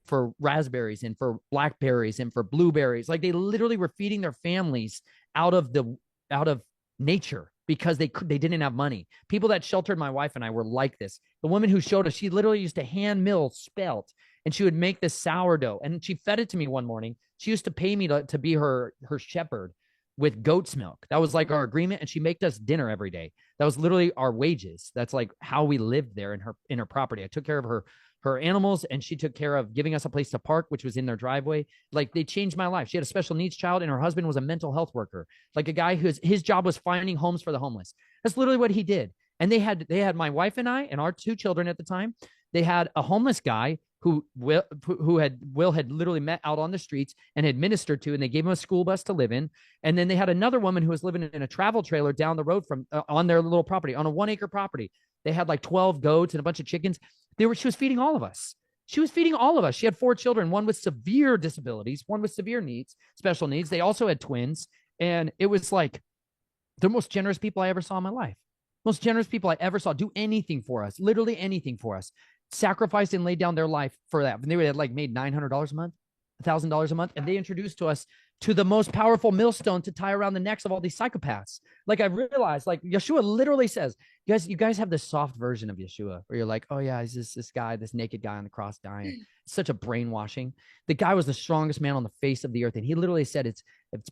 for raspberries and for blackberries and for blueberries. Like, they literally were feeding their families out of the of nature because they didn't have money. People that sheltered my wife and I were like this. The woman who showed us, she literally used to hand mill spelt, and she would make this sourdough, and she fed it to me one morning. She used to pay me to be her shepherd with goat's milk. That was like our agreement, and she made us dinner every day. That was literally our wages. That's like how we lived there in her property. I took care of her animals, and she took care of giving us a place to park, which was in their driveway. Like, they changed my life. She had a special needs child, and her husband was a mental health worker, like a guy his job was finding homes for the homeless. That's literally what he did. And they had my wife and I and our two children at the time. They had a homeless guy who Will had literally met out on the streets and had ministered to, and they gave him a school bus to live in. And then they had another woman who was living in a travel trailer down the road from on their little property, on a 1 acre property. They had like 12 goats and a bunch of chickens. She was feeding all of us. She was feeding all of us. She had 4 children, one with severe disabilities, one with severe needs, special needs. They also had twins. And it was like the most generous people I ever saw in my life. Most generous people I ever saw do anything for us, literally anything for us, sacrificed and laid down their life for that. And they had like made $900 a month, $1,000 a month. And they introduced to us to the most powerful millstone to tie around the necks of all these psychopaths. Like, I realized, like, Yeshua literally says, you guys have this soft version of Yeshua where you're like, oh yeah, he's just this guy, this naked guy on the cross dying. It's such a brainwashing. The guy was the strongest man on the face of the earth. And he literally said, it's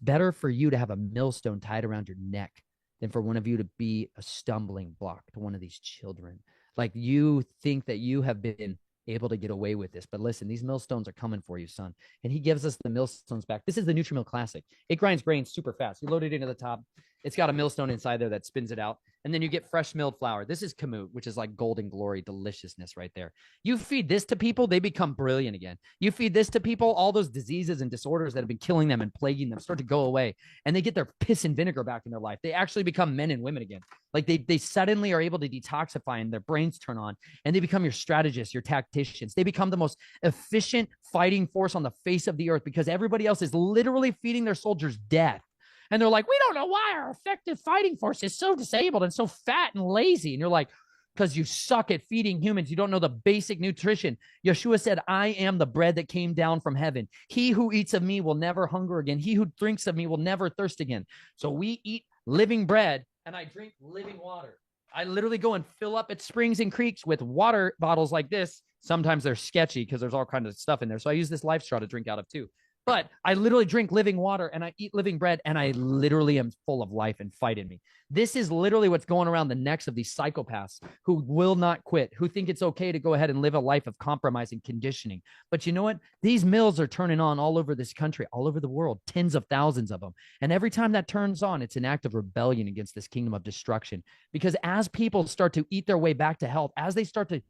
better for you to have a millstone tied around your neck than for one of you to be a stumbling block to one of these children. Like, you think that you have been able to get away with this, but listen, these millstones are coming for you, son. And he gives us the millstones back. This is the Nutrimill Classic. It grinds grains super fast. You load it into the top. It's got a millstone inside there that spins it out. And then you get fresh milled flour. This is kamut, which is like golden glory deliciousness right there. You feed this to people, they become brilliant again. You feed this to people, all those diseases and disorders that have been killing them and plaguing them start to go away. And they get their piss and vinegar back in their life. They actually become men and women again. Like, they suddenly are able to detoxify and their brains turn on, and they become your strategists, your tacticians. They become the most efficient fighting force on the face of the earth because everybody else is literally feeding their soldiers death. And they're like, we don't know why our effective fighting force is so disabled and so fat and lazy. And you're like, because you suck at feeding humans. You don't know the basic nutrition. Yeshua said, I am the bread that came down from heaven. He who eats of me will never hunger again. He who drinks of me will never thirst again. So we eat living bread, and I drink living water. I literally go and fill up at springs and creeks with water bottles like this. Sometimes they're sketchy because there's all kinds of stuff in there. So I use this life straw to drink out of too. But I literally drink living water, and I eat living bread, and I literally am full of life and fight in me. This is literally what's going around the necks of these psychopaths who will not quit, who think it's okay to go ahead and live a life of compromise and conditioning. But you know what? These mills are turning on all over this country, all over the world, tens of thousands of them. And every time that turns on, it's an act of rebellion against this kingdom of destruction. Because as people start to eat their way back to health, as they start to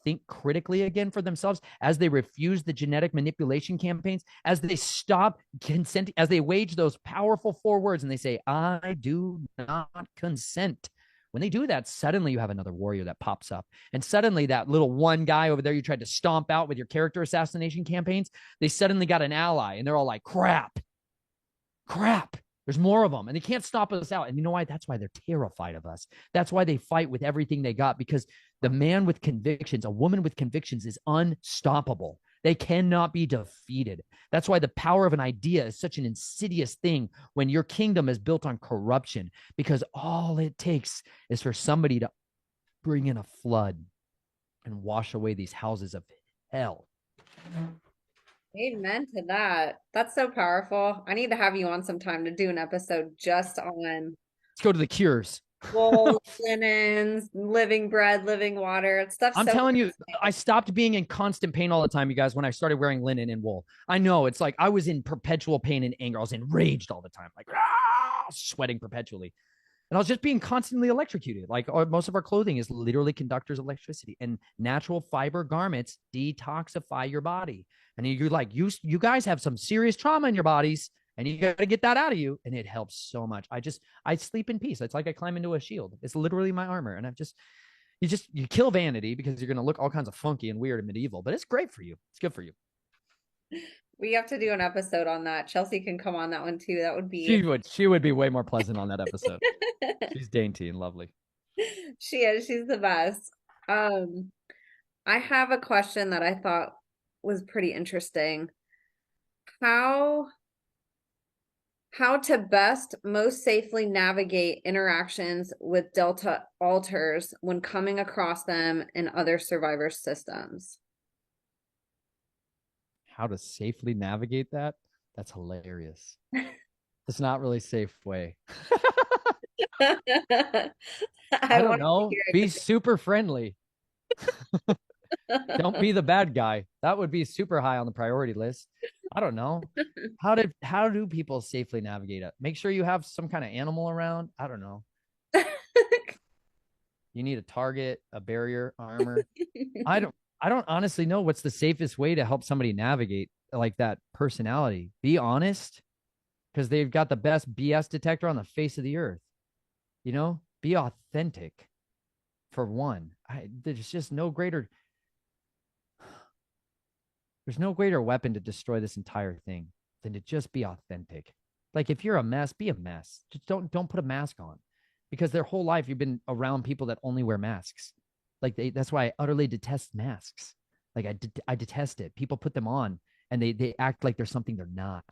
think critically again for themselves, as they refuse the genetic manipulation campaigns, as they stop consenting, as they wage those powerful 4 words and they say, I do not consent. When they do that, suddenly you have another warrior that pops up. And suddenly that little one guy over there you tried to stomp out with your character assassination campaigns, they suddenly got an ally, and they're all like, crap. There's more of them, and they can't stop us out. And you know why? That's why they're terrified of us. That's why they fight with everything they got, because the man with convictions, a woman with convictions, is unstoppable. They cannot be defeated. That's why the power of an idea is such an insidious thing when your kingdom is built on corruption, because all it takes is for somebody to bring in a flood and wash away these houses of hell. Amen to that. That's so powerful. I need to have you on sometime to do an episode just on Let's go to the cures. wool, linens, living bread, living water. It's stuff I'm so telling you, I stopped being in constant pain all the time, you guys, when I started wearing linen and wool. I know it's like I was in perpetual pain and anger. I was enraged all the time, like sweating perpetually. And I was just being constantly electrocuted. Like most of our clothing is literally conductors of electricity, and natural fiber garments detoxify your body. And you're like, you guys have some serious trauma in your bodies, and you got to get that out of you. And it helps so much. I sleep in peace. It's like I climb into a shield. It's literally my armor. And you kill vanity because you're going to look all kinds of funky and weird and medieval, but it's great for you. It's good for you. we have to do an episode on that. Chelsea can come on that one too. That would be She would be way more pleasant on that episode. She's dainty and lovely. she is. She's the best. Um, I have a question that I thought was pretty interesting. How How to best most safely navigate interactions with Delta alters when coming across them in other survivor systems. How to safely navigate that? That's hilarious. It's not really safe way. I I don't want to know. hear Be it. super friendly. Don't be the bad guy. That would be super high on the priority list. I don't know. How do people safely navigate it? Make sure you have some kind of animal around. I don't know. You need a target, a barrier, armor. I don't I don't honestly know what's the safest way to help somebody navigate like that personality. Be honest, because they've got the best BS detector on the face of the earth. You know, be authentic for one. There's just no greater there's no greater weapon to destroy this entire thing than to just be authentic. Like if you're a mess, be a mess. Just don't put a mask on. Because their whole life you've been around people that only wear masks. That's why I utterly detest masks. Like I detest it. People put them on and they act like there's something they're not.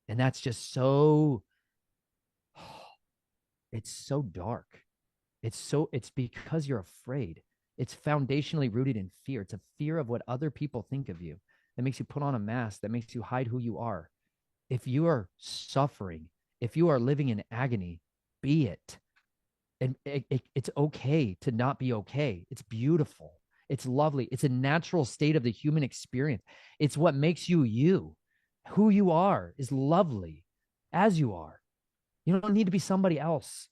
And that's just so it's so dark. It's because you're afraid. It's foundationally rooted in fear. It's a fear of what other people think of you that makes you put on a mask, that makes you hide who you are. If you are suffering, if you are living in agony, be it. And it's okay to not be okay. It's beautiful. It's lovely. It's a natural state of the human experience. It's what makes you you. Who you are is lovely as you are. You don't need to be somebody else.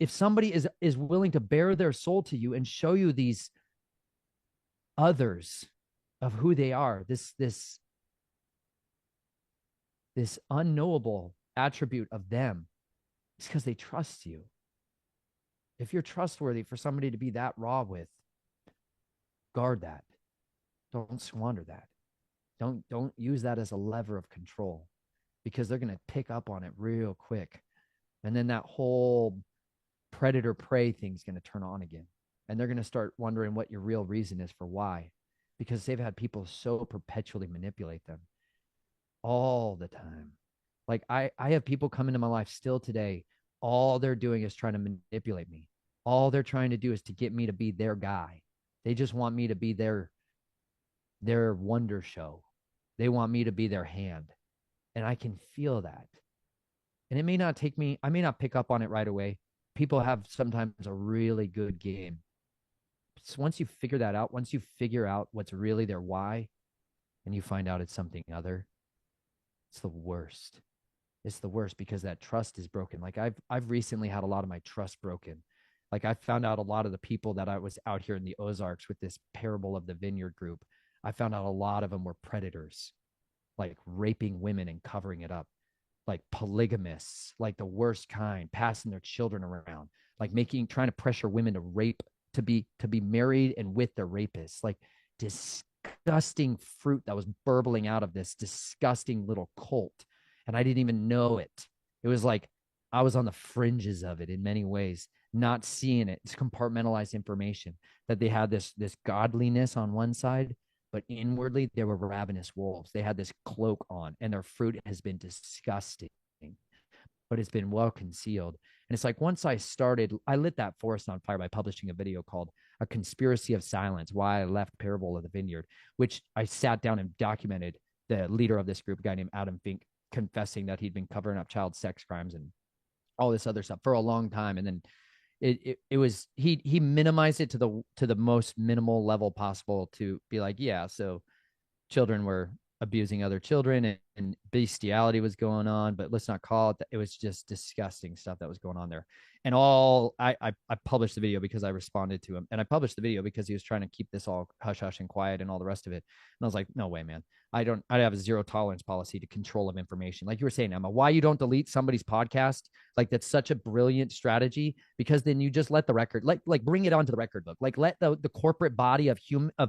If somebody is willing to bare their soul to you and show you these others of who they are, this unknowable attribute of them, it's because they trust you. If you're trustworthy for somebody to be that raw with, guard that. Don't squander that. Don't use that as a lever of control because they're going to pick up on it real quick. And then that whole predator prey thing's going to turn on again. And they're going to start wondering what your real reason is for why, because they've had people so perpetually manipulate them all the time. Like I have people come into my life still today. All they're doing is trying to manipulate me. All they're trying to do is to get me to be their guy. They just want me to be their wonder show. They want me to be their hand. And I can feel that. And it may not take me, I may not pick up on it right away. People have sometimes a really good game. So once you figure that out, once you figure out what's really their why, and you find out it's something other, it's the worst. It's the worst because that trust is broken. Like I've recently had a lot of my trust broken. Like I found out a lot of the people that I was out here in the Ozarks with this parable of the vineyard group. I found out a lot of them were predators, like raping women and covering it up, like polygamists, like the worst kind, passing their children around, like trying to pressure women to rape, to be married and with their rapists, like disgusting fruit that was burbling out of this disgusting little cult. And I didn't even know it. It was like I was on the fringes of it in many ways, not seeing it. It's compartmentalized information that they had this godliness on one side, but inwardly they were ravenous wolves. They had this cloak on, and their fruit has been disgusting, but it's been well concealed. And it's like once I lit that forest on fire by publishing a video called A Conspiracy of Silence, Why I Left Parable of the Vineyard, which I sat down and documented the leader of this group, a guy named Adam Fink, confessing that he'd been covering up child sex crimes and all this other stuff for a long time. And then it was he minimized it to the most minimal level possible to be like, yeah, so children were abusing other children and bestiality was going on, but let's not call it that. It was just disgusting stuff that was going on there. And I published the video because I responded to him, and I published the video because he was trying to keep this all hush hush and quiet and all the rest of it. And I was like, no way, man. I have a zero tolerance policy to control of information. Like you were saying, Emma, why you don't delete somebody's podcast? Like that's such a brilliant strategy because then you just let the record, like bring it onto the record book, like let the corporate body of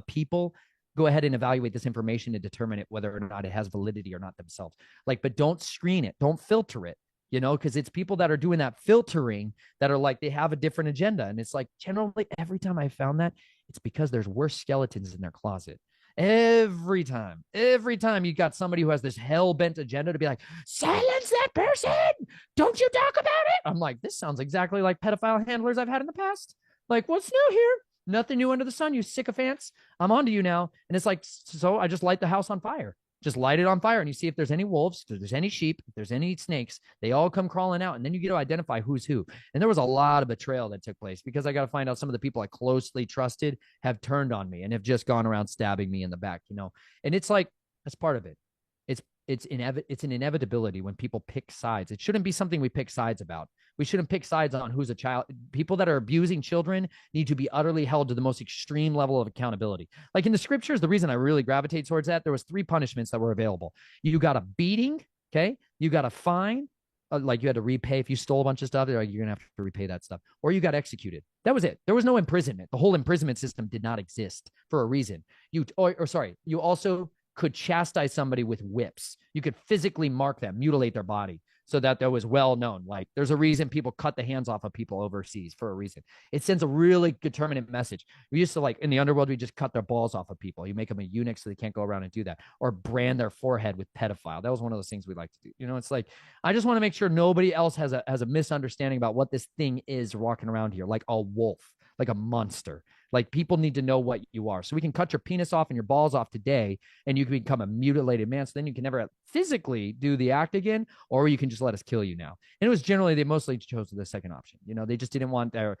people go ahead and evaluate this information and determine it whether or not it has validity or not themselves. Like, but don't screen it, don't filter it, because it's people that are doing that filtering that are like they have a different agenda. And it's like generally every time I found that, it's because there's worse skeletons in their closet. Every time you got somebody who has this hell-bent agenda to be like, silence that person, don't you talk about it. I'm like, this sounds exactly like pedophile handlers I've had in the past. Like, what's new here? Nothing new under the sun, you sycophants. I'm on to you now. And it's like, so I just light the house on fire. Just light it on fire and you see if there's any wolves, if there's any sheep, if there's any snakes, they all come crawling out. And then you get to identify who's who. And there was a lot of betrayal that took place because I got to find out some of the people I closely trusted have turned on me and have just gone around stabbing me in the back, you know? And it's like, that's part of it. It's an inevitability when people pick sides. It shouldn't be something we pick sides about. We shouldn't pick sides on who's a child. People that are abusing children need to be utterly held to the most extreme level of accountability. Like in the scriptures, the reason I really gravitate towards that, there was 3 punishments that were available. You got a beating, okay? You got a fine, like you had to repay if you stole a bunch of stuff. Like, you're gonna have to repay that stuff, or you got executed. That was it. There was no imprisonment. The whole imprisonment system did not exist for a reason. You also could chastise somebody with whips. You could physically mark them, mutilate their body so that was well known. Like there's a reason people cut the hands off of people overseas for a reason. It sends a really determinate message. We used to like in the underworld, we just cut their balls off of people. You make them a eunuch so they can't go around and do that, or brand their forehead with pedophile. That was one of those things we like to do. You know, it's like, I just want to make sure nobody else has a misunderstanding about what this thing is walking around here, like a wolf, like a monster. Like people need to know what you are. So we can cut your penis off and your balls off today and you can become a mutilated man. So then you can never physically do the act again, or you can just let us kill you now. And it was generally, they mostly chose the second option. You know, they just didn't want their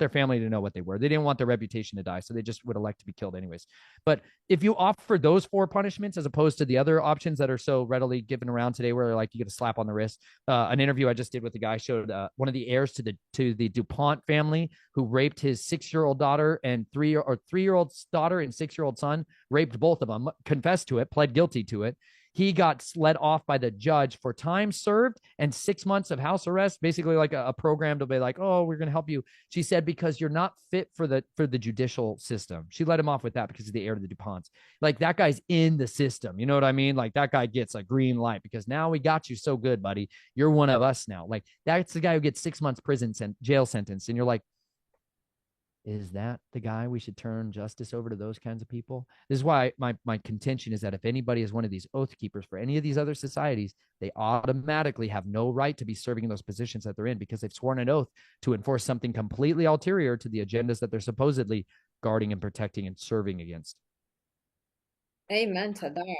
family to know what they were. They didn't want their reputation to die. So they just would elect to be killed anyways. But if you offer those 4 punishments as opposed to the other options that are so readily given around today, where like you get a slap on the wrist, an interview I just did with the guy showed one of the heirs to the DuPont family who raped his 6-year-old daughter and 3-year-old daughter and 6-year-old son, raped both of them, confessed to it, pled guilty to it. He got let off by the judge for time served and 6 months of house arrest, basically like a program to be like, oh, we're going to help you. She said, because you're not fit for the judicial system. She let him off with that because he's the heir to the DuPonts. Like that guy's in the system. You know what I mean? Like that guy gets a green light because now we got you so good, buddy. You're one of us now. Like that's the guy who gets 6 months jail sentence. And you're like, is that the guy we should turn justice over to those kinds of people? This is why my contention is that if anybody is one of these oath keepers for any of these other societies, they automatically have no right to be serving in those positions that they're in because they've sworn an oath to enforce something completely ulterior to the agendas that they're supposedly guarding and protecting and serving against. Amen to that.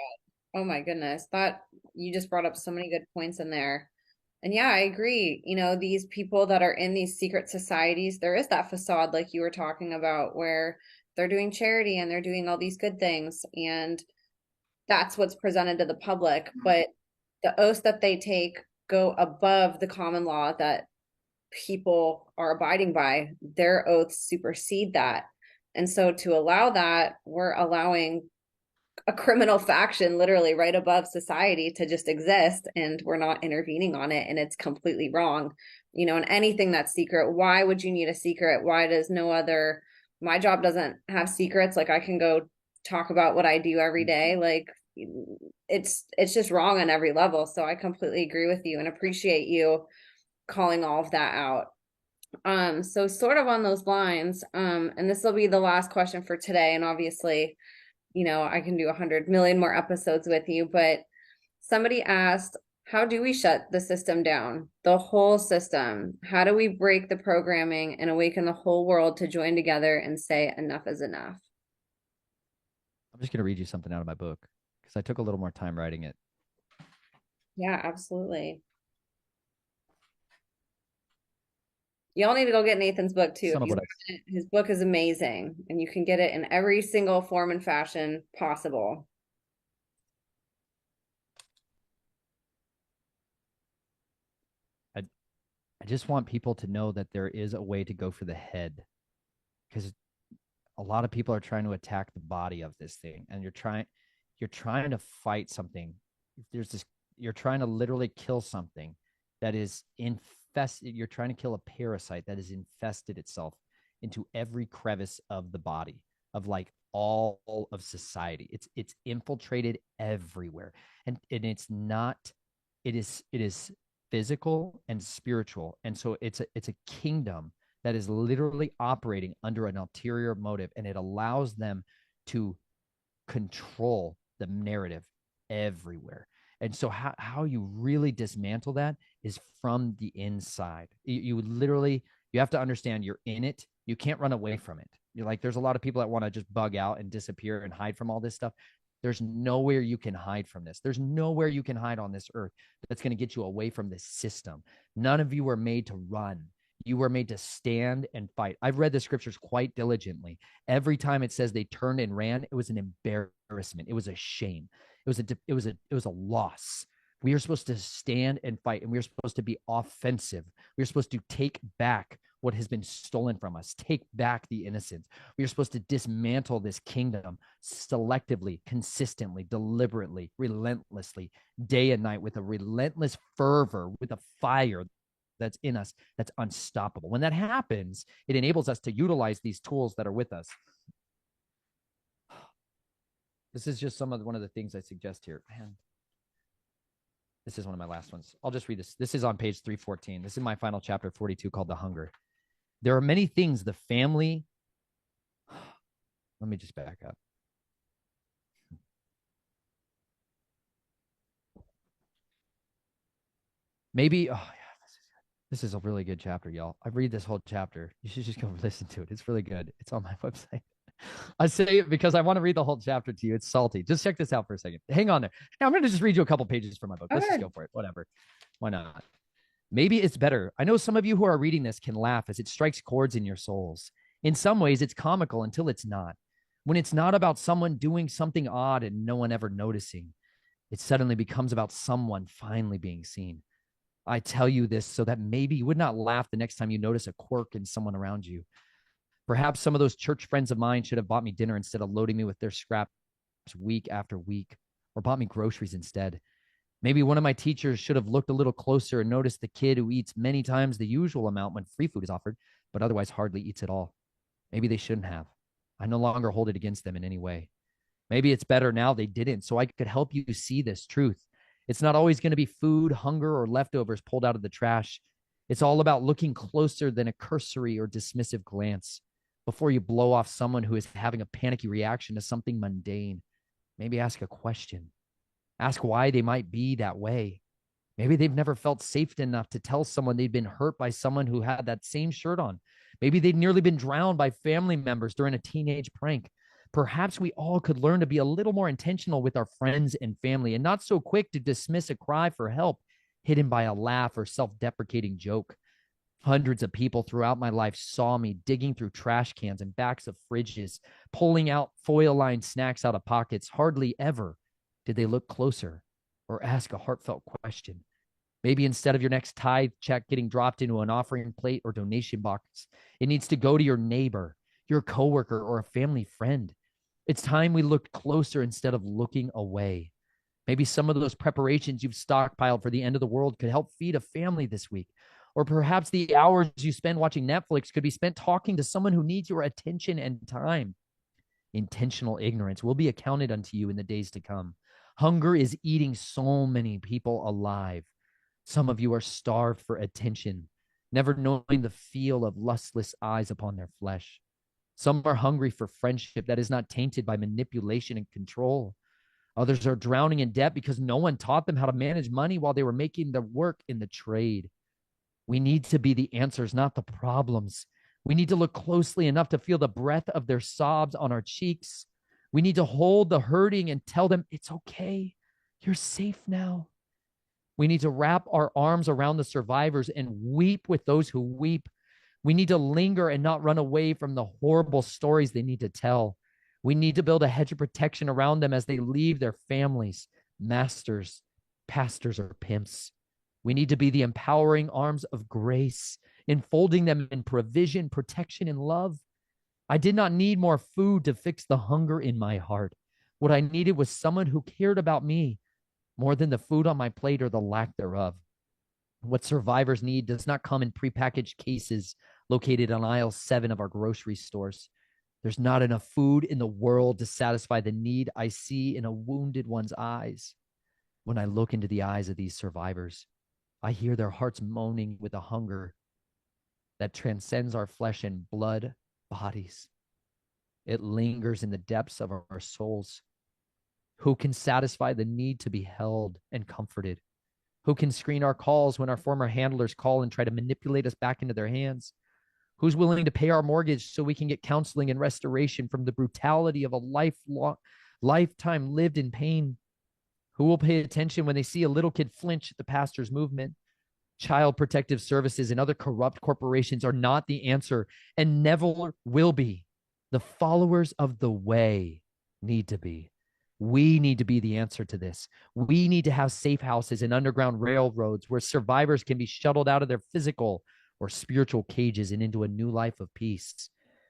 Oh my goodness. That you just brought up so many good points in there. And yeah, I agree. You know, these people that are in these secret societies, there is that facade like you were talking about where they're doing charity and they're doing all these good things and that's what's presented to the public, but the oaths that they take go above the common law that people are abiding by. Their oaths supersede that. And so to allow that, we're allowing a criminal faction literally right above society to just exist and we're not intervening on it and it's completely wrong. You know, and anything that's secret, why would you need a secret? Why does no other, my job doesn't have secrets. Like I can go talk about what I do every day. Like it's just wrong on every level. So I completely agree with you and appreciate you calling all of that out. So sort of on those lines, and this will be the last question for today. And obviously, you know, I can do 100 million more episodes with you, but somebody asked, how do we shut the system down? The whole system. How do we break the programming and awaken the whole world to join together and say enough is enough? I'm just going to read you something out of my book because I took a little more time writing it. Yeah, absolutely. Y'all need to go get Nathan's book too. Some of what His book is amazing and you can get it in every single form and fashion possible. I just want people to know that there is a way to go for the head because a lot of people are trying to attack the body of this thing and you're trying to fight something. You're trying to literally kill something that is infested. You're trying to kill a parasite that has infested itself into every crevice of the body of like all of society. It's infiltrated everywhere. And it's not, it is physical and spiritual. And so it's a kingdom that is literally operating under an ulterior motive, and it allows them to control the narrative everywhere. And so how you really dismantle that is from the inside. You literally, you have to understand you're in it. You can't run away from it. You're like, there's a lot of people that want to just bug out and disappear and hide from all this stuff. There's nowhere you can hide from this. There's nowhere you can hide on this earth that's going to get you away from this system. None of you were made to run. You were made to stand and fight. I've read the scriptures quite diligently. Every time it says they turned and ran, it was an embarrassment. It was a shame. It was a loss. We are supposed to stand and fight, and we are supposed to be offensive. We are supposed to take back what has been stolen from us, take back the innocence. We are supposed to dismantle this kingdom selectively, consistently, deliberately, relentlessly, day and night, with a relentless fervor, with a fire that's in us that's unstoppable. When that happens, it enables us to utilize these tools that are with us. This is just one of the things I suggest here. Man, this is one of my last ones. I'll just read this. This is on page 314. This is my final chapter 42 called The Hunger. There are many things the family. Let me just back up. Maybe, oh yeah, this is a really good chapter, y'all. I read this whole chapter. You should just go listen to it. It's really good. It's on my website. I say it because I want to read the whole chapter to you. It's salty. Just check this out for a second. Hang on there. Now, I'm going to just read you a couple pages from my book. Let's just go for it. Whatever. Why not? Maybe it's better. I know some of you who are reading this can laugh as it strikes chords in your souls. In some ways, it's comical until it's not. When it's not about someone doing something odd and no one ever noticing, it suddenly becomes about someone finally being seen. I tell you this so that maybe you would not laugh the next time you notice a quirk in someone around you. Perhaps some of those church friends of mine should have bought me dinner instead of loading me with their scraps week after week, or bought me groceries instead. Maybe one of my teachers should have looked a little closer and noticed the kid who eats many times the usual amount when free food is offered, but otherwise hardly eats at all. Maybe they shouldn't have. I no longer hold it against them in any way. Maybe it's better now they didn't, so I could help you see this truth. It's not always going to be food, hunger, or leftovers pulled out of the trash. It's all about looking closer than a cursory or dismissive glance. Before you blow off someone who is having a panicky reaction to something mundane, maybe ask a question. Ask why they might be that way. Maybe they've never felt safe enough to tell someone they'd been hurt by someone who had that same shirt on. Maybe they'd nearly been drowned by family members during a teenage prank. Perhaps we all could learn to be a little more intentional with our friends and family and not so quick to dismiss a cry for help hidden by a laugh or self-deprecating joke. Hundreds of people throughout my life saw me digging through trash cans and backs of fridges, pulling out foil-lined snacks out of pockets. Hardly ever did they look closer or ask a heartfelt question. Maybe instead of your next tithe check getting dropped into an offering plate or donation box, it needs to go to your neighbor, your coworker, or a family friend. It's time we looked closer instead of looking away. Maybe some of those preparations you've stockpiled for the end of the world could help feed a family this week. Or perhaps the hours you spend watching Netflix could be spent talking to someone who needs your attention and time. Intentional ignorance will be accounted unto you in the days to come. Hunger is eating so many people alive. Some of you are starved for attention, never knowing the feel of lustless eyes upon their flesh. Some are hungry for friendship that is not tainted by manipulation and control. Others are drowning in debt because no one taught them how to manage money while they were making their work in the trade. We need to be the answers, not the problems. We need to look closely enough to feel the breath of their sobs on our cheeks. We need to hold the hurting and tell them, it's okay. You're safe now. We need to wrap our arms around the survivors and weep with those who weep. We need to linger and not run away from the horrible stories they need to tell. We need to build a hedge of protection around them as they leave their families, masters, pastors, or pimps. We need to be the empowering arms of grace, enfolding them in provision, protection, and love. I did not need more food to fix the hunger in my heart. What I needed was someone who cared about me more than the food on my plate or the lack thereof. What survivors need does not come in prepackaged cases located on aisle 7 of our grocery stores. There's not enough food in the world to satisfy the need I see in a wounded one's eyes. When I look into the eyes of these survivors, I hear their hearts moaning with a hunger that transcends our flesh and blood bodies. It lingers in the depths of our souls. Who can satisfy the need to be held and comforted? Who can screen our calls when our former handlers call and try to manipulate us back into their hands? Who's willing to pay our mortgage so we can get counseling and restoration from the brutality of a lifetime lived in pain? Who will pay attention when they see a little kid flinch at the pastor's movement? Child protective services and other corrupt corporations are not the answer and never will be. The followers of the way need to be. We need to be the answer to this. We need to have safe houses and underground railroads where survivors can be shuttled out of their physical or spiritual cages and into a new life of peace.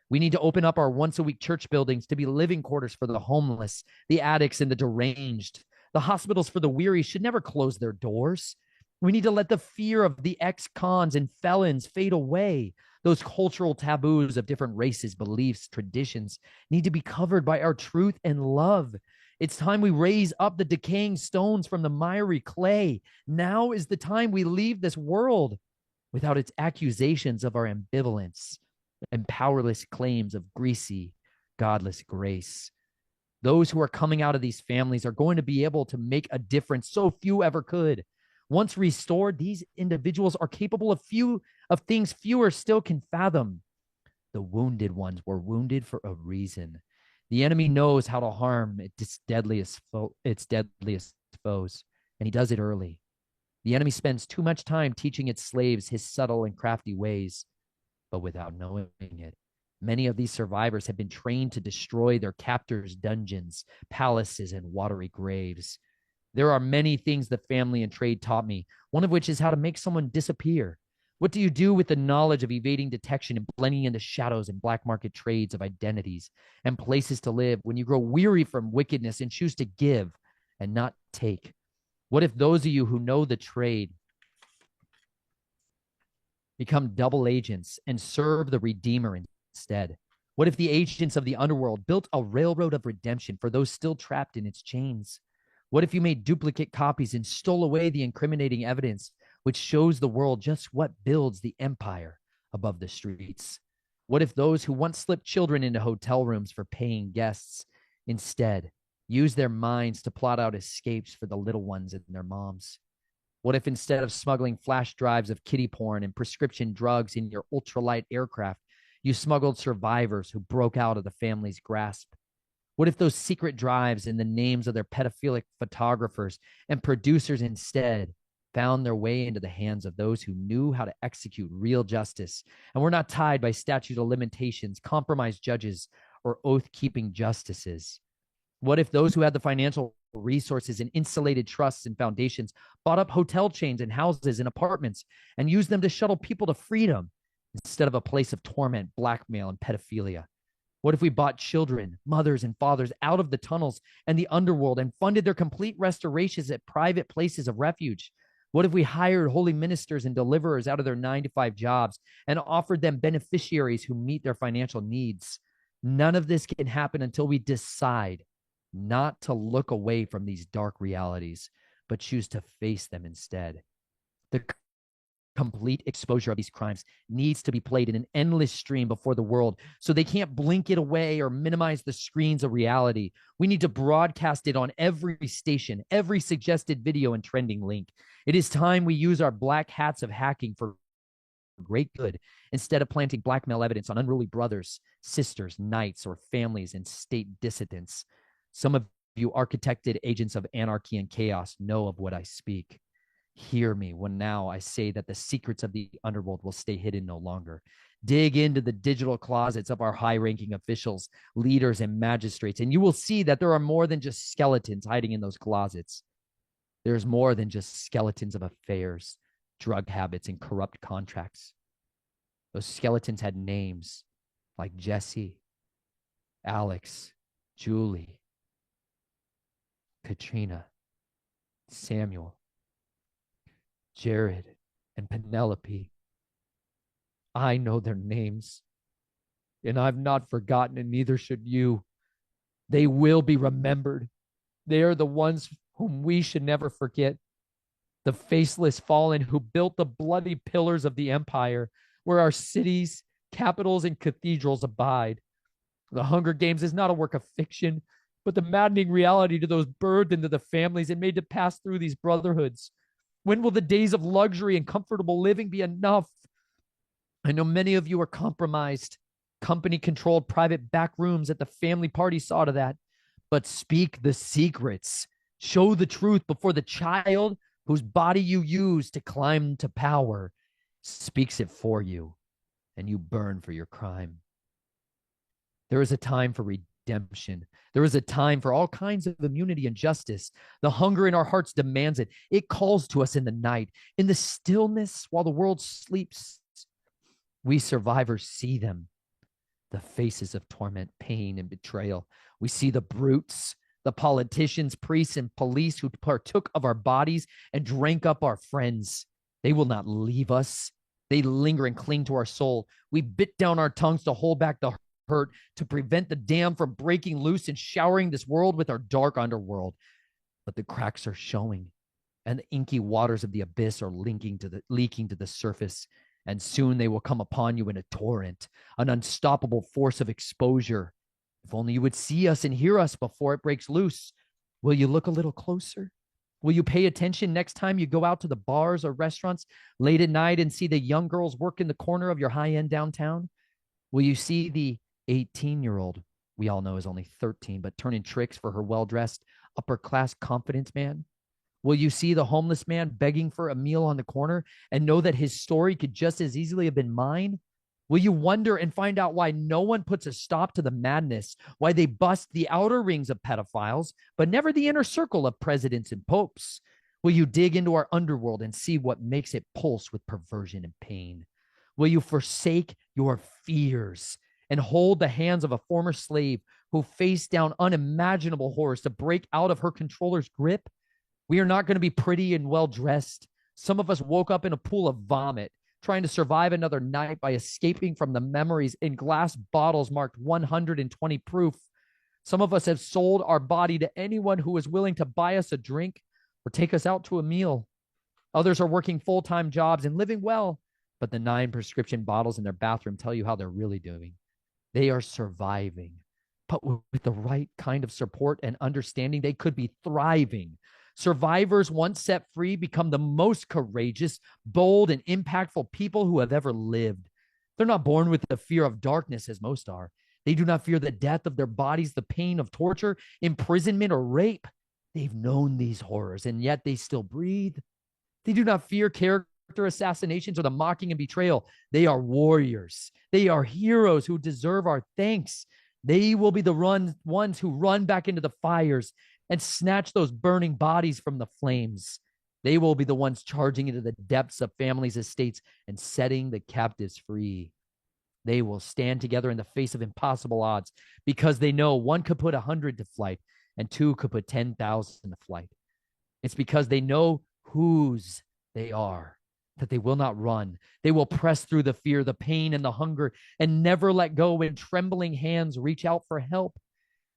We need to open up our once-a-week church buildings to be living quarters for the homeless, the addicts, and the deranged. The hospitals for the weary should never close their doors. We need to let the fear of the ex-cons and felons fade away. Those cultural taboos of different races, beliefs, traditions need to be covered by our truth and love. It's time we raise up the decaying stones from the miry clay. Now is the time we leave this world without its accusations of our ambivalence and powerless claims of greasy, godless grace. Those who are coming out of these families are going to be able to make a difference so few ever could. Once restored, these individuals are capable of things fewer still can fathom. The wounded ones were wounded for a reason. The enemy knows how to harm its deadliest foes, and he does it early. The enemy spends too much time teaching its slaves his subtle and crafty ways, but without knowing it. Many of these survivors have been trained to destroy their captors' dungeons, palaces, and watery graves. There are many things the family and trade taught me, one of which is how to make someone disappear. What do you do with the knowledge of evading detection and blending into shadows and black market trades of identities and places to live when you grow weary from wickedness and choose to give and not take? What if those of you who know the trade become double agents and serve the Redeemer instead? What if the agents of the underworld built a railroad of redemption for those still trapped in its chains? What if you made duplicate copies and stole away the incriminating evidence which shows the world just what builds the empire above the streets? What if those who once slipped children into hotel rooms for paying guests instead use their minds to plot out escapes for the little ones and their moms? What if instead of smuggling flash drives of kiddie porn and prescription drugs in your ultralight aircraft, you smuggled survivors who broke out of the family's grasp? What if those secret drives in the names of their pedophilic photographers and producers instead found their way into the hands of those who knew how to execute real justice and were not tied by statute of limitations, compromised judges, or oath-keeping justices? What if those who had the financial resources and insulated trusts and foundations bought up hotel chains and houses and apartments and used them to shuttle people to freedom instead of a place of torment, blackmail, and pedophilia? What if we bought children, mothers, and fathers out of the tunnels and the underworld and funded their complete restorations at private places of refuge? What if we hired holy ministers and deliverers out of their 9-to-5 jobs and offered them beneficiaries who meet their financial needs? None of this can happen until we decide not to look away from these dark realities, but choose to face them instead. The complete exposure of these crimes needs to be played in an endless stream before the world so they can't blink it away or minimize the screens of reality. We need to broadcast it on every station, every suggested video and trending link. It is time we use our black hats of hacking for great good instead of planting blackmail evidence on unruly brothers, sisters, knights, or families and state dissidents. Some of you architected agents of anarchy and chaos know of what I speak. Hear me when now I say that the secrets of the underworld will stay hidden no longer. Dig into the digital closets of our high-ranking officials, leaders, and magistrates, and you will see that there are more than just skeletons hiding in those closets. There's more than just skeletons of affairs, drug habits, and corrupt contracts. Those skeletons had names like Jesse, Alex, Julie, Katrina, Samuel, Jared, and Penelope. I know their names, and I've not forgotten, and neither should you. They will be remembered. They are the ones whom we should never forget. The faceless fallen who built the bloody pillars of the empire where our cities, capitals, and cathedrals abide. The Hunger Games is not a work of fiction. but the maddening reality to those birthed into the families and made to pass through these brotherhoods. When will the days of luxury and comfortable living be enough? I know many of you are compromised. Company controlled private back rooms at the family party saw to that. But speak the secrets. Show the truth before the child whose body you use to climb to power speaks it for you, and you burn for your crime. There is a time for redemption. There is a time for all kinds of immunity and justice. The hunger in our hearts demands it. It calls to us in the night, in the stillness while the world sleeps. We survivors see them, the faces of torment, pain, and betrayal. We see the brutes, the politicians, priests, and police who partook of our bodies and drank up our friends. They will not leave us. They linger and cling to our soul. We bit down our tongues to hold back the hurt, to prevent the dam from breaking loose and showering this world with our dark underworld. But the cracks are showing, and the inky waters of the abyss are leaking to the surface. And soon they will come upon you in a torrent, an unstoppable force of exposure. If only you would see us and hear us before it breaks loose. Will you look a little closer? Will you pay attention next time you go out to the bars or restaurants late at night and see the young girls work in the corner of your high-end downtown? Will you see the 18-year-old we all know is only 13, but turning tricks for her well-dressed, upper-class confidence man? Will you see the homeless man begging for a meal on the corner and know that his story could just as easily have been mine? Will you wonder and find out why no one puts a stop to the madness, why they bust the outer rings of pedophiles, but never the inner circle of presidents and popes? Will you dig into our underworld and see what makes it pulse with perversion and pain? Will you forsake your fears and hold the hands of a former slave who faced down unimaginable horrors to break out of her controller's grip? We are not going to be pretty and well-dressed. Some of us woke up in a pool of vomit, trying to survive another night by escaping from the memories in glass bottles marked 120 proof. Some of us have sold our body to anyone who is willing to buy us a drink or take us out to a meal. Others are working full-time jobs and living well, but the 9 prescription bottles in their bathroom tell you how they're really doing. They are surviving, but with the right kind of support and understanding, they could be thriving. Survivors, once set free, become the most courageous, bold, and impactful people who have ever lived. They're not born with the fear of darkness as most are. They do not fear the death of their bodies, the pain of torture, imprisonment, or rape. They've known these horrors, and yet they still breathe. They do not fear character assassinations or the mocking and betrayal. They are warriors. They are heroes who deserve our thanks. They will be the ones who run back into the fires and snatch those burning bodies from the flames. They will be the ones charging into the depths of families' estates and setting the captives free. They will stand together in the face of impossible odds because they know 1 could put 100 to flight and 2 could put 10,000 to flight. It's because they know whose they are that they will not run. They will press through the fear, the pain, and the hunger and never let go when trembling hands reach out for help.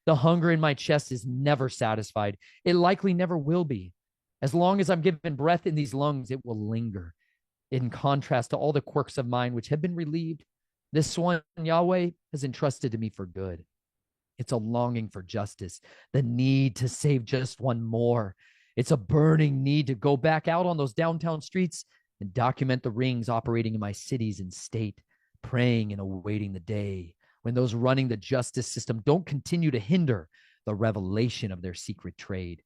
The hunger in my chest is never satisfied. It likely never will be. As long as I'm given breath in these lungs, it will linger. In contrast to all the quirks of mine which have been relieved, this one Yahweh has entrusted to me for good. It's a longing for justice, the need to save just one more. It's a burning need to go back out on those downtown streets and document the rings operating in my cities and state, praying and awaiting the day when those running the justice system don't continue to hinder the revelation of their secret trade.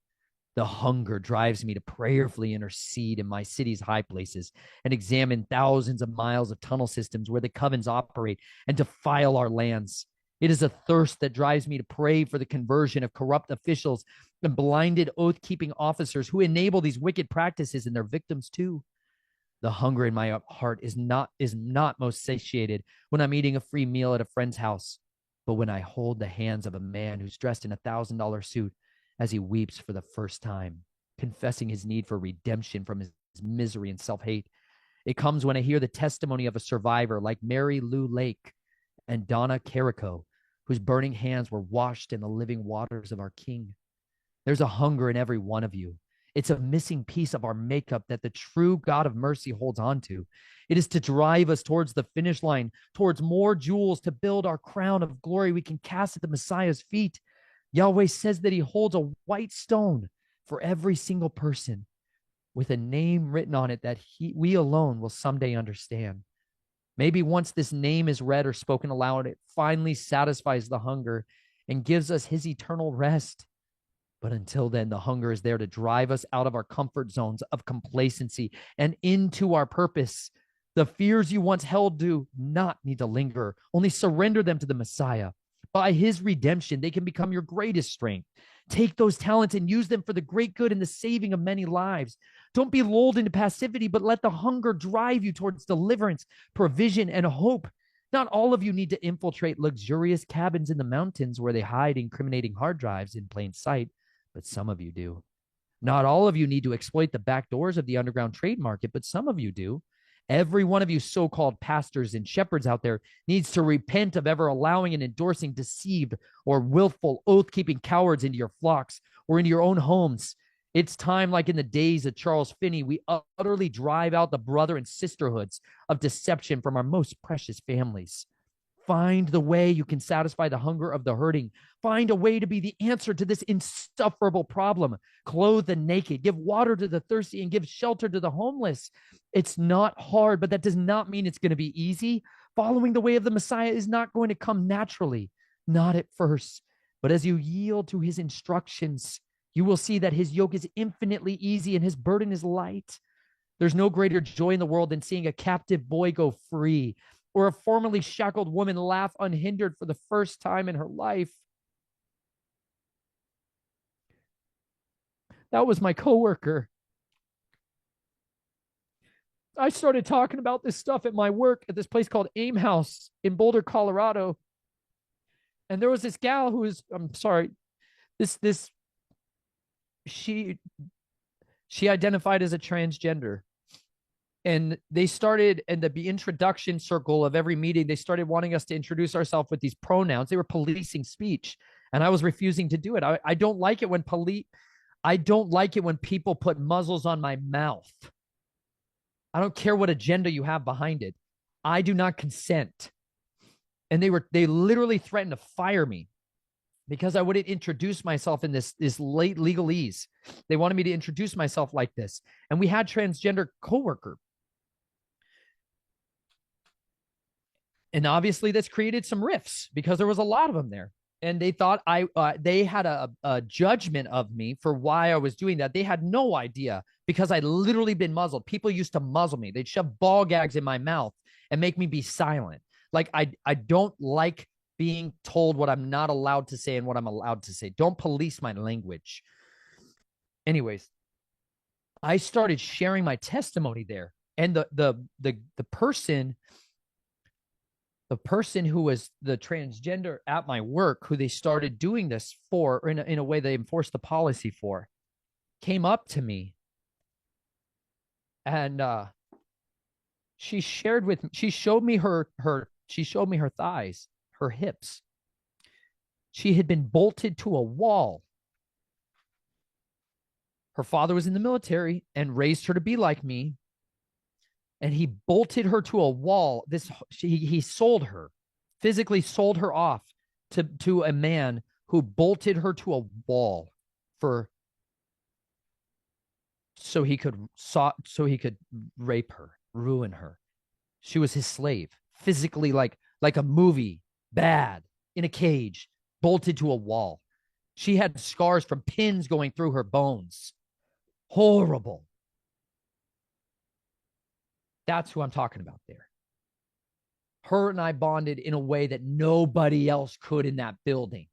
The hunger drives me to prayerfully intercede in my city's high places and examine thousands of miles of tunnel systems where the covens operate and defile our lands. It is a thirst that drives me to pray for the conversion of corrupt officials and blinded oath-keeping officers who enable these wicked practices in their victims too. The hunger in my heart is not most satiated when I'm eating a free meal at a friend's house, but when I hold the hands of a man who's dressed in $1,000 suit as he weeps for the first time, confessing his need for redemption from his misery and self-hate. It comes when I hear the testimony of a survivor like Mary Lou Lake and Donna Carrico, whose burning hands were washed in the living waters of our King. There's a hunger in every one of you. It's a missing piece of our makeup that the true God of mercy holds on to. It is to drive us towards the finish line, towards more jewels to build our crown of glory we can cast at the Messiah's feet. Yahweh says that he holds a white stone for every single person with a name written on it that we alone will someday understand. Maybe once this name is read or spoken aloud, it finally satisfies the hunger and gives us his eternal rest. But until then, the hunger is there to drive us out of our comfort zones of complacency and into our purpose. The fears you once held do not need to linger. Only surrender them to the Messiah. By his redemption, they can become your greatest strength. Take those talents and use them for the great good and the saving of many lives. Don't be lulled into passivity, but let the hunger drive you towards deliverance, provision, and hope. Not all of you need to infiltrate luxurious cabins in the mountains where they hide incriminating hard drives in plain sight, but some of you do. Not all of you need to exploit the back doors of the underground trade market, but some of you do. Every one of you so-called pastors and shepherds out there needs to repent of ever allowing and endorsing deceived or willful oath-keeping cowards into your flocks or into your own homes. It's time, like in the days of Charles Finney, we utterly drive out the brother and sisterhoods of deception from our most precious families. Find the way you can satisfy the hunger of the hurting. Find a way to be the answer to this insufferable problem. Clothe the naked, give water to the thirsty, and give shelter to the homeless. It's not hard, but that does not mean it's going to be easy. Following the way of the Messiah is not going to come naturally, not at first. But as you yield to his instructions, you will see that his yoke is infinitely easy and his burden is light. There's no greater joy in the world than seeing a captive boy go free, or a formerly shackled woman laugh unhindered for the first time in her life. That was my coworker. I started talking about this stuff at my work at this place called Aim House in Boulder, Colorado. And there was this gal who was, I'm sorry, she identified as a transgender. And they started in the introduction circle of every meeting, they started wanting us to introduce ourselves with these pronouns. They were policing speech, and I was refusing to do it. I don't like it when people put muzzles on my mouth. I don't care what agenda you have behind it. I do not consent. And they literally threatened to fire me because I wouldn't introduce myself in this late legalese. They wanted me to introduce myself like this. And we had transgender coworker. And obviously this created some rifts because there was a lot of them there. And they thought they had a judgment of me for why I was doing that. They had no idea because I'd literally been muzzled. People used to muzzle me. They'd shove ball gags in my mouth and make me be silent. Like I don't like being told what I'm not allowed to say and what I'm allowed to say. Don't police my language. Anyways, I started sharing my testimony there. And the person who was the transgender at my work, who they started doing this for, in a way they enforced the policy for, came up to me and she showed me her thighs, her hips. She had been bolted to a wall. Her father was in the military and raised her to be like me. And he bolted her to a wall. He sold her, physically sold her off to a man who bolted her to a wall so he could rape her, ruin her. She was his slave, physically like a movie, bad, in a cage, bolted to a wall. She had scars from pins going through her bones. Horrible. That's who I'm talking about there. Her and I bonded in a way that nobody else could in that building.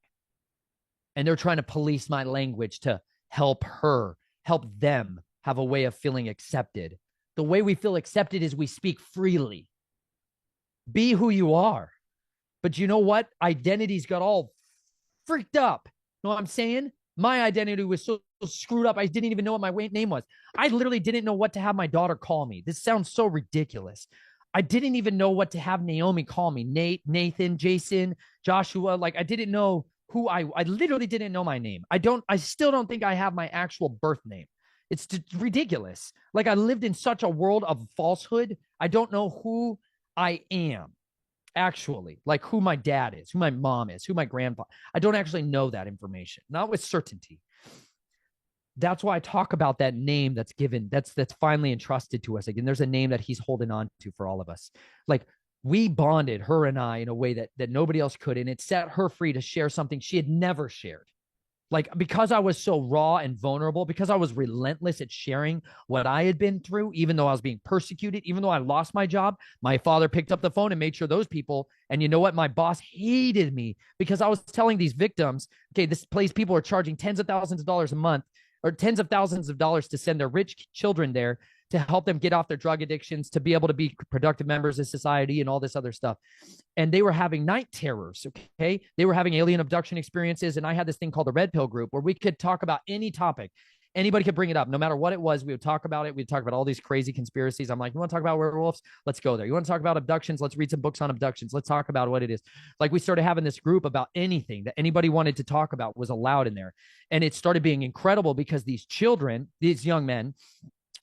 And they're trying to police my language to help them have a way of feeling accepted. The way we feel accepted is we speak freely. Be who you are. But you know what? Identity's got all freaked up. You know what I'm saying? My identity was so screwed up. I didn't even know what my name was. I literally didn't know what to have my daughter call me. This sounds so ridiculous. I didn't even know what to have Naomi call me. Nate, Nathan, Jason, Joshua. Like I didn't know who I literally didn't know my name. I still don't think I have my actual birth name. It's just ridiculous. Like I lived in such a world of falsehood. I don't know who I am. actually, like who my dad is, who my mom is, who my grandpa. I don't actually know that information, not with certainty. That's why I talk about that name that's given, that's finally entrusted to us. Again, there's a name that he's holding on to for all of us. Like we bonded, her and I, in a way that nobody else could, and it set her free to share something she had never shared. Like, because I was so raw and vulnerable, because I was relentless at sharing what I had been through, even though I was being persecuted, even though I lost my job, my father picked up the phone and made sure those people, and you know what? My boss hated me because I was telling these victims, okay, this place, people are charging tens of thousands of dollars a month or tens of thousands of dollars to send their rich children there to help them get off their drug addictions, to be able to be productive members of society and all this other stuff. And they were having night terrors, okay? They were having alien abduction experiences. And I had this thing called the Red Pill Group where we could talk about any topic. Anybody could bring it up. No matter what it was, we would talk about it. We'd talk about all these crazy conspiracies. I'm like, you want to talk about werewolves? Let's go there. You want to talk about abductions? Let's read some books on abductions. Let's talk about what it is. Like, we started having this group about anything that anybody wanted to talk about was allowed in there. And it started being incredible because these children, these young men,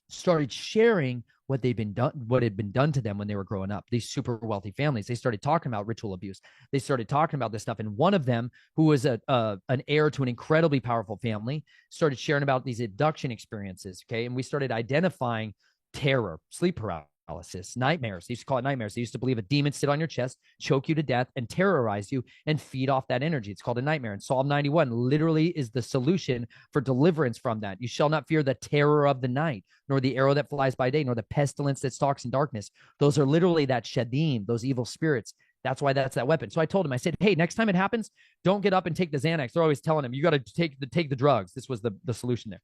started sharing what had been done to them when they were growing up. These super wealthy families, they started talking about ritual abuse. They started talking about this stuff. And one of them, who was an heir to an incredibly powerful family, started sharing about these abduction experiences. Okay. And we started identifying terror, sleep paralysis, nightmares. They used to call it nightmares. They used to believe a demon sit on your chest, choke you to death, and terrorize you and feed off that energy. It's called a nightmare. And Psalm 91 literally is the solution for deliverance from that. You shall not fear the terror of the night, nor the arrow that flies by day, nor the pestilence that stalks in darkness. Those are literally that shadim, those evil spirits. That's why that's that weapon. So I told him, I said, hey, next time it happens, don't get up and take the Xanax. They're always telling him, you got to take the drugs. This was the solution there.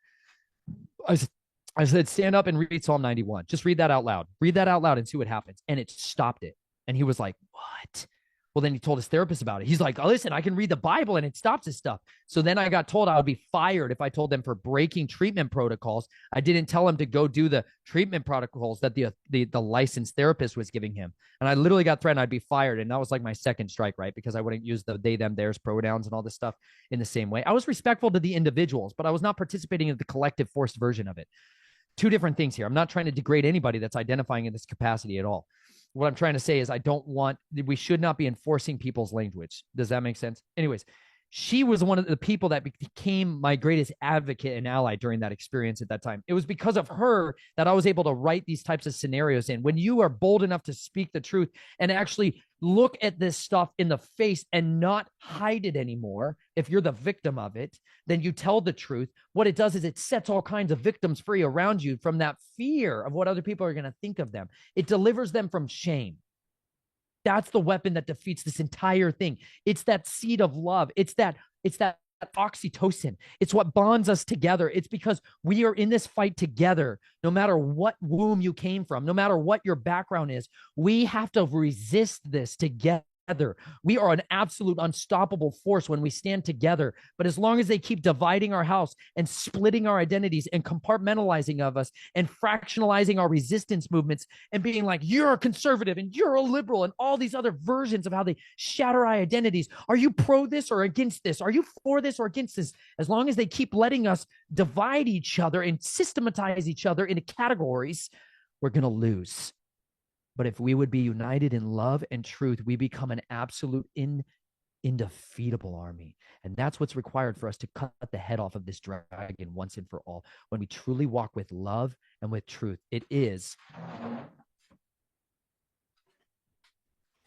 I said, stand up and read Psalm 91. Just read that out loud. Read that out loud and see what happens. And it stopped it. And he was like, what? Well, then he told his therapist about it. He's like, oh, listen, I can read the Bible and it stops this stuff. So then I got told I would be fired if I told them for breaking treatment protocols. I didn't tell him to go do the treatment protocols that the licensed therapist was giving him. And I literally got threatened I'd be fired. And that was like my second strike, right? Because I wouldn't use the they, them, theirs pronouns and all this stuff in the same way. I was respectful to the individuals, but I was not participating in the collective forced version of it. Two different things here. I'm not trying to degrade anybody that's identifying in this capacity at all. What I'm trying to say is we should not be enforcing people's language. Does that make sense? Anyways, she was one of the people that became my greatest advocate and ally during that experience at that time. It was because of her that I was able to write these types of scenarios in. When you are bold enough to speak the truth and actually look at this stuff in the face and not hide it anymore, if you're the victim of it, then you tell the truth. What it does is it sets all kinds of victims free around you from that fear of what other people are going to think of them. It delivers them from shame. That's the weapon that defeats this entire thing. It's that seed of love. It's that oxytocin. It's what bonds us together. It's because we are in this fight together. No matter what womb you came from, no matter what your background is, we have to resist this together. We are an absolute unstoppable force when we stand together. But as long as they keep dividing our house and splitting our identities and compartmentalizing of us and fractionalizing our resistance movements and being like, you're a conservative and you're a liberal and all these other versions of how they shatter our identities. Are you pro this or against this? Are you for this or against this? As long as they keep letting us divide each other and systematize each other into categories, we're going to lose. But if we would be united in love and truth, we become an absolute indefeatable army. And that's what's required for us to cut the head off of this dragon once and for all. When we truly walk with love and with truth, it is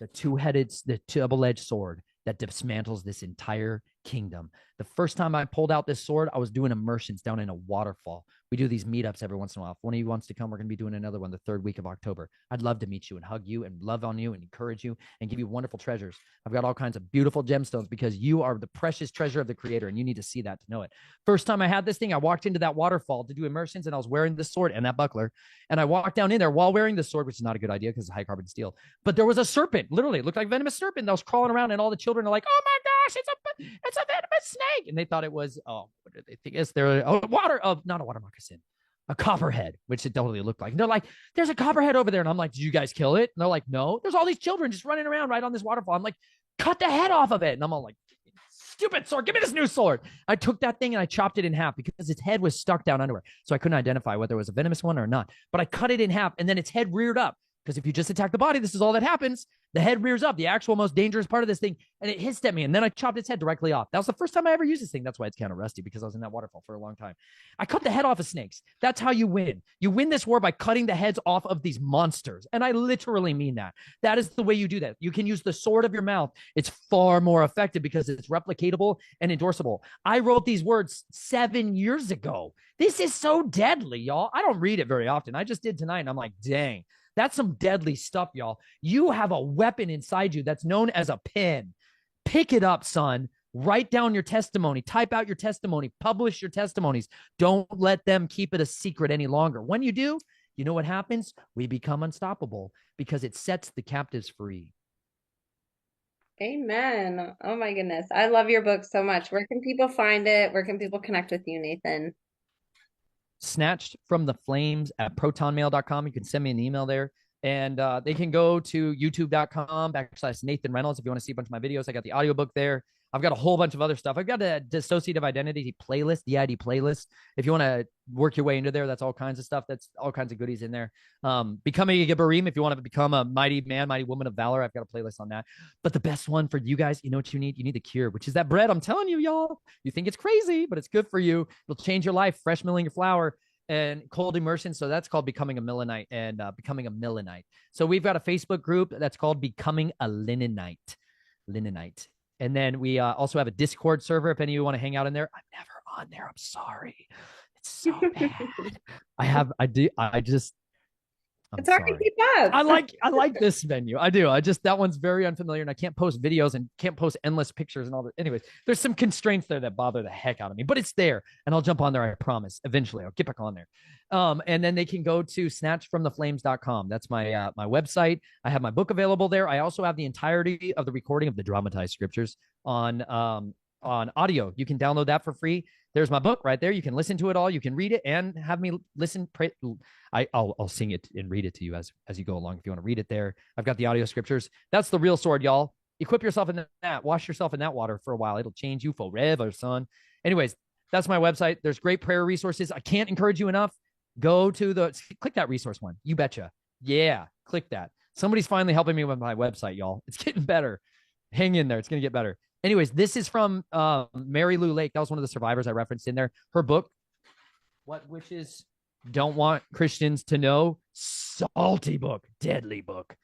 the double-edged sword that dismantles this entire kingdom. The first time I pulled out this sword, I was doing immersions down in a waterfall. We do these meetups every once in a while. If one of you wants to come, we're going to be doing another one the third week of October. I'd love to meet you and hug you and love on you and encourage you and give you wonderful treasures. I've got all kinds of beautiful gemstones because you are the precious treasure of the Creator, and you need to see that to know it. First time I had this thing, I walked into that waterfall to do immersions, and I was wearing this sword and that buckler. And I walked down in there while wearing the sword, which is not a good idea because it's high carbon steel. But there was a serpent, literally, it looked like a venomous serpent that was crawling around, and all the children are like, oh my gosh, it's a venomous snake. And they thought it was, what did they think? They're not a water moccasin, a copperhead, which it totally looked like. And they're like, there's a copperhead over there. And I'm like, did you guys kill it? And they're like, no, there's all these children just running around right on this waterfall. I'm like, cut the head off of it. And I'm all like, stupid sword, give me this new sword. I took that thing and I chopped it in half because its head was stuck down underwear. So I couldn't identify whether it was a venomous one or not. But I cut it in half, and then its head reared up. Because if you just attack the body, this is all that happens. The head rears up, the actual most dangerous part of this thing, and it hissed at me. And then I chopped its head directly off. That was the first time I ever used this thing. That's why it's kind of rusty, because I was in that waterfall for a long time. I cut the head off of snakes. That's how you win. You win this war by cutting the heads off of these monsters. And I literally mean that. That is the way you do that. You can use the sword of your mouth. It's far more effective because it's replicatable and endorsable. I wrote these words 7 years ago. This is so deadly, y'all. I don't read it very often. I just did tonight, and I'm like, dang. That's some deadly stuff, y'all. You have a weapon inside you that's known as a pen. Pick it up, son. Write down your testimony. Type out your testimony. Publish your testimonies. Don't let them keep it a secret any longer. When you do, you know what happens? We become unstoppable because it sets the captives free. Amen. Oh my goodness. I love your book so much. Where can people find it? Where can people connect with you, Nathan? Snatched from the Flames at protonmail.com. You can send me an email there. And they can go to youtube.com/Nathan Reynolds if you want to see a bunch of my videos. I got the audiobook there. I've got a whole bunch of other stuff. I've got a dissociative identity playlist, the ID playlist. If you want to work your way into there, that's all kinds of stuff. That's all kinds of goodies in there. Becoming a Gibberim, if you want to become a mighty man, mighty woman of valor, I've got a playlist on that. But the best one for you guys, you know what you need? You need the cure, which is that bread. I'm telling you, y'all. You think it's crazy, but it's good for you. It'll change your life. Fresh milling your flour and cold immersion. So that's called Becoming a Millenite and Becoming a Millenite. So we've got a Facebook group that's called Becoming a Linenite. Linenite. And then we also have a Discord server if any of you want to hang out in there. I'm never on there. I'm sorry. It's so bad. It's hard to keep up. I like this venue. I do. That one's very unfamiliar, and I can't post videos and can't post endless pictures and all that. Anyways, there's some constraints there that bother the heck out of me, but it's there, and I'll jump on there. I promise. Eventually, I'll get back on there. And then they can go to snatchfromtheflames.com. That's my my website. I have my book available there. I also have the entirety of the recording of the dramatized scriptures on audio. You can download that for free. There's my book right there. You can listen to it all. You can read it and have me listen. I'll sing it and read it to you as you go along if you want to read it there. I've got the audio scriptures. That's the real sword, y'all. Equip yourself in that. Wash yourself in that water for a while. It'll change you forever, son. Anyways, that's my website. There's great prayer resources. I can't encourage you enough. Go to click that resource one. You betcha. Yeah, click that. Somebody's finally helping me with my website, y'all. It's getting better. Hang in there. It's going to get better. Anyways, this is from Mary Lou Lake. That was one of the survivors I referenced in there. Her book, What Witches Don't Want Christians to Know. Salty book. Deadly book.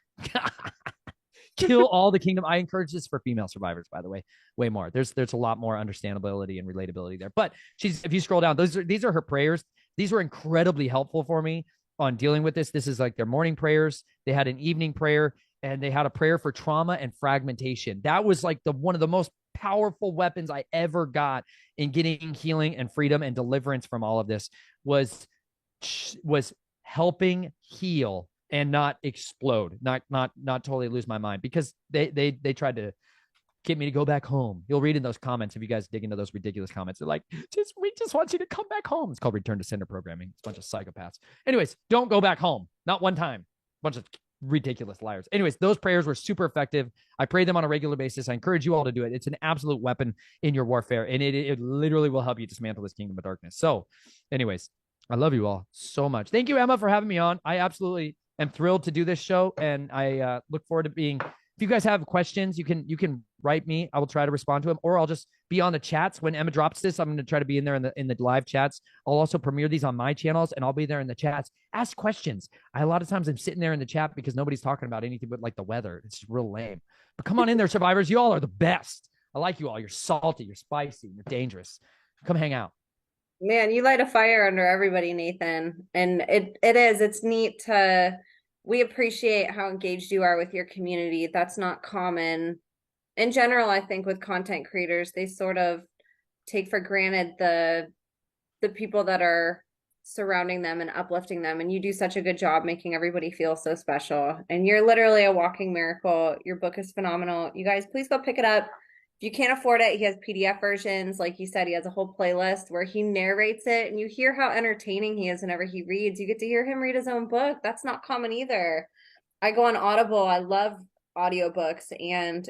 Kill all the kingdom. I encourage this for female survivors, by the way. Way more. There's a lot more understandability and relatability there. But if you scroll down, these are her prayers. These were incredibly helpful for me on dealing with this. This is like their morning prayers. They had an evening prayer. And they had a prayer for trauma and fragmentation. That was like one of the most powerful weapons I ever got in getting healing and freedom and deliverance from all of this was helping heal and not explode, not totally lose my mind, because they tried to get me to go back home. You'll read in those comments if you guys dig into those ridiculous comments. They're like, we just want you to come back home. It's called return to sender programming. It's a bunch of psychopaths. Anyways, don't go back home. Not one time. Bunch of ridiculous liars. Anyways, those prayers were super effective. I pray them on a regular basis. I encourage you all to do it. It's an absolute weapon in your warfare, and it literally will help you dismantle this kingdom of darkness. So anyways, I love you all so much. Thank you, Emma, for having me on. I absolutely am thrilled to do this show, and I look forward to being if you guys have questions, you can write me. I will try to respond to them, or I'll just be on the chats when Emma drops this. I'm going to try to be in there in the live chats. I'll also premiere these on my channels, and I'll be there in the chats. Ask questions. A lot of times I'm sitting there in the chat because nobody's talking about anything but like the weather. It's real lame. But come on in there, survivors. You all are the best. I like you all. You're salty. You're spicy. You're dangerous. Come hang out. Man, you light a fire under everybody, Nathan. And it's neat to. We appreciate how engaged you are with your community. That's not common. In general, I think with content creators, they sort of take for granted the people that are surrounding them and uplifting them. And you do such a good job making everybody feel so special. And you're literally a walking miracle. Your book is phenomenal. You guys, please go pick it up. If you can't afford it, he has PDF versions. Like you said, he has a whole playlist where he narrates it, and you hear how entertaining he is whenever he reads. You get to hear him read his own book. That's not common either. I go on Audible. I love audiobooks, and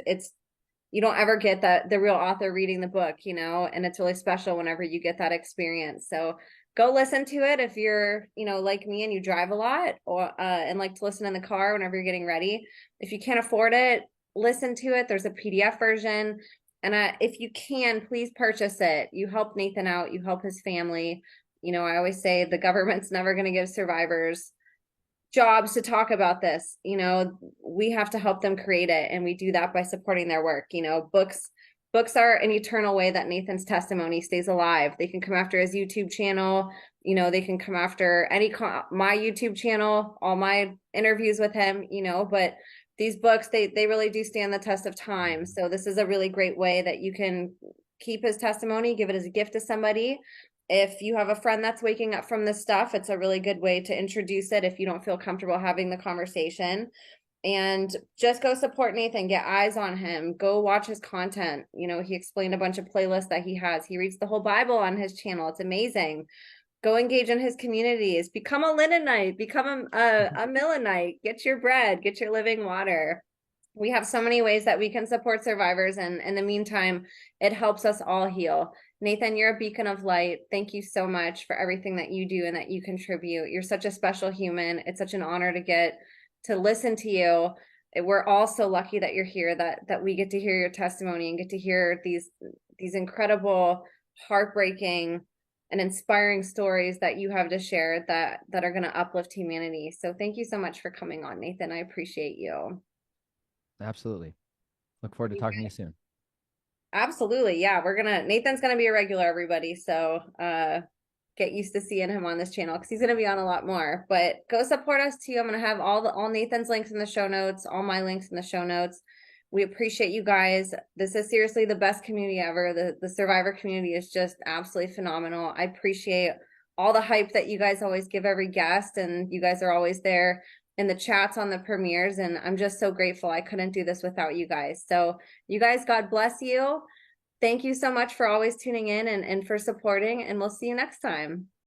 you don't ever get the real author reading the book, and it's really special whenever you get that experience. So go listen to it if you're, like me and you drive a lot or and like to listen in the car whenever you're getting ready. If you can't afford it, listen to it. There's a PDF version. And if you can, please purchase it. You help Nathan out, you help his family. I always say the government's never going to give survivors jobs to talk about this. We have to help them create it, and we do that by supporting their work. Books are an eternal way that Nathan's testimony stays alive. They can come after his YouTube channel. They can come after my YouTube channel, all my interviews with him. But these books, they really do stand the test of time. So this is a really great way that you can keep his testimony, give it as a gift to somebody. If you have a friend that's waking up from this stuff, it's a really good way to introduce it if you don't feel comfortable having the conversation. And just go support Nathan, get eyes on him, go watch his content. He explained a bunch of playlists that he has. He reads the whole Bible on his channel. It's amazing. Go engage in his communities, become a Lindenite, become a Millenite, get your bread, get your living water. We have so many ways that we can support survivors, and in the meantime, it helps us all heal. Nathan, you're a beacon of light. Thank you so much for everything that you do and that you contribute. You're such a special human. It's such an honor to get to listen to you. We're all so lucky that you're here, that we get to hear your testimony and get to hear these incredible, heartbreaking, and inspiring stories that you have to share that are going to uplift humanity. So thank you so much for coming on, Nathan. I appreciate you. Absolutely. Look forward to talking to you soon. Absolutely. Yeah, Nathan's gonna be a regular, everybody. So get used to seeing him on this channel because he's gonna be on a lot more. But go support us too. I'm gonna have all Nathan's links in the show notes, all my links in the show notes. We appreciate you guys. This is seriously the best community ever. The survivor community is just absolutely phenomenal. I appreciate all the hype that you guys always give every guest, and you guys are always there in the chats on the premieres, and I'm just so grateful. I couldn't do this without you guys. So you guys, God bless you. Thank you so much for always tuning in and for supporting, and we'll see you next time.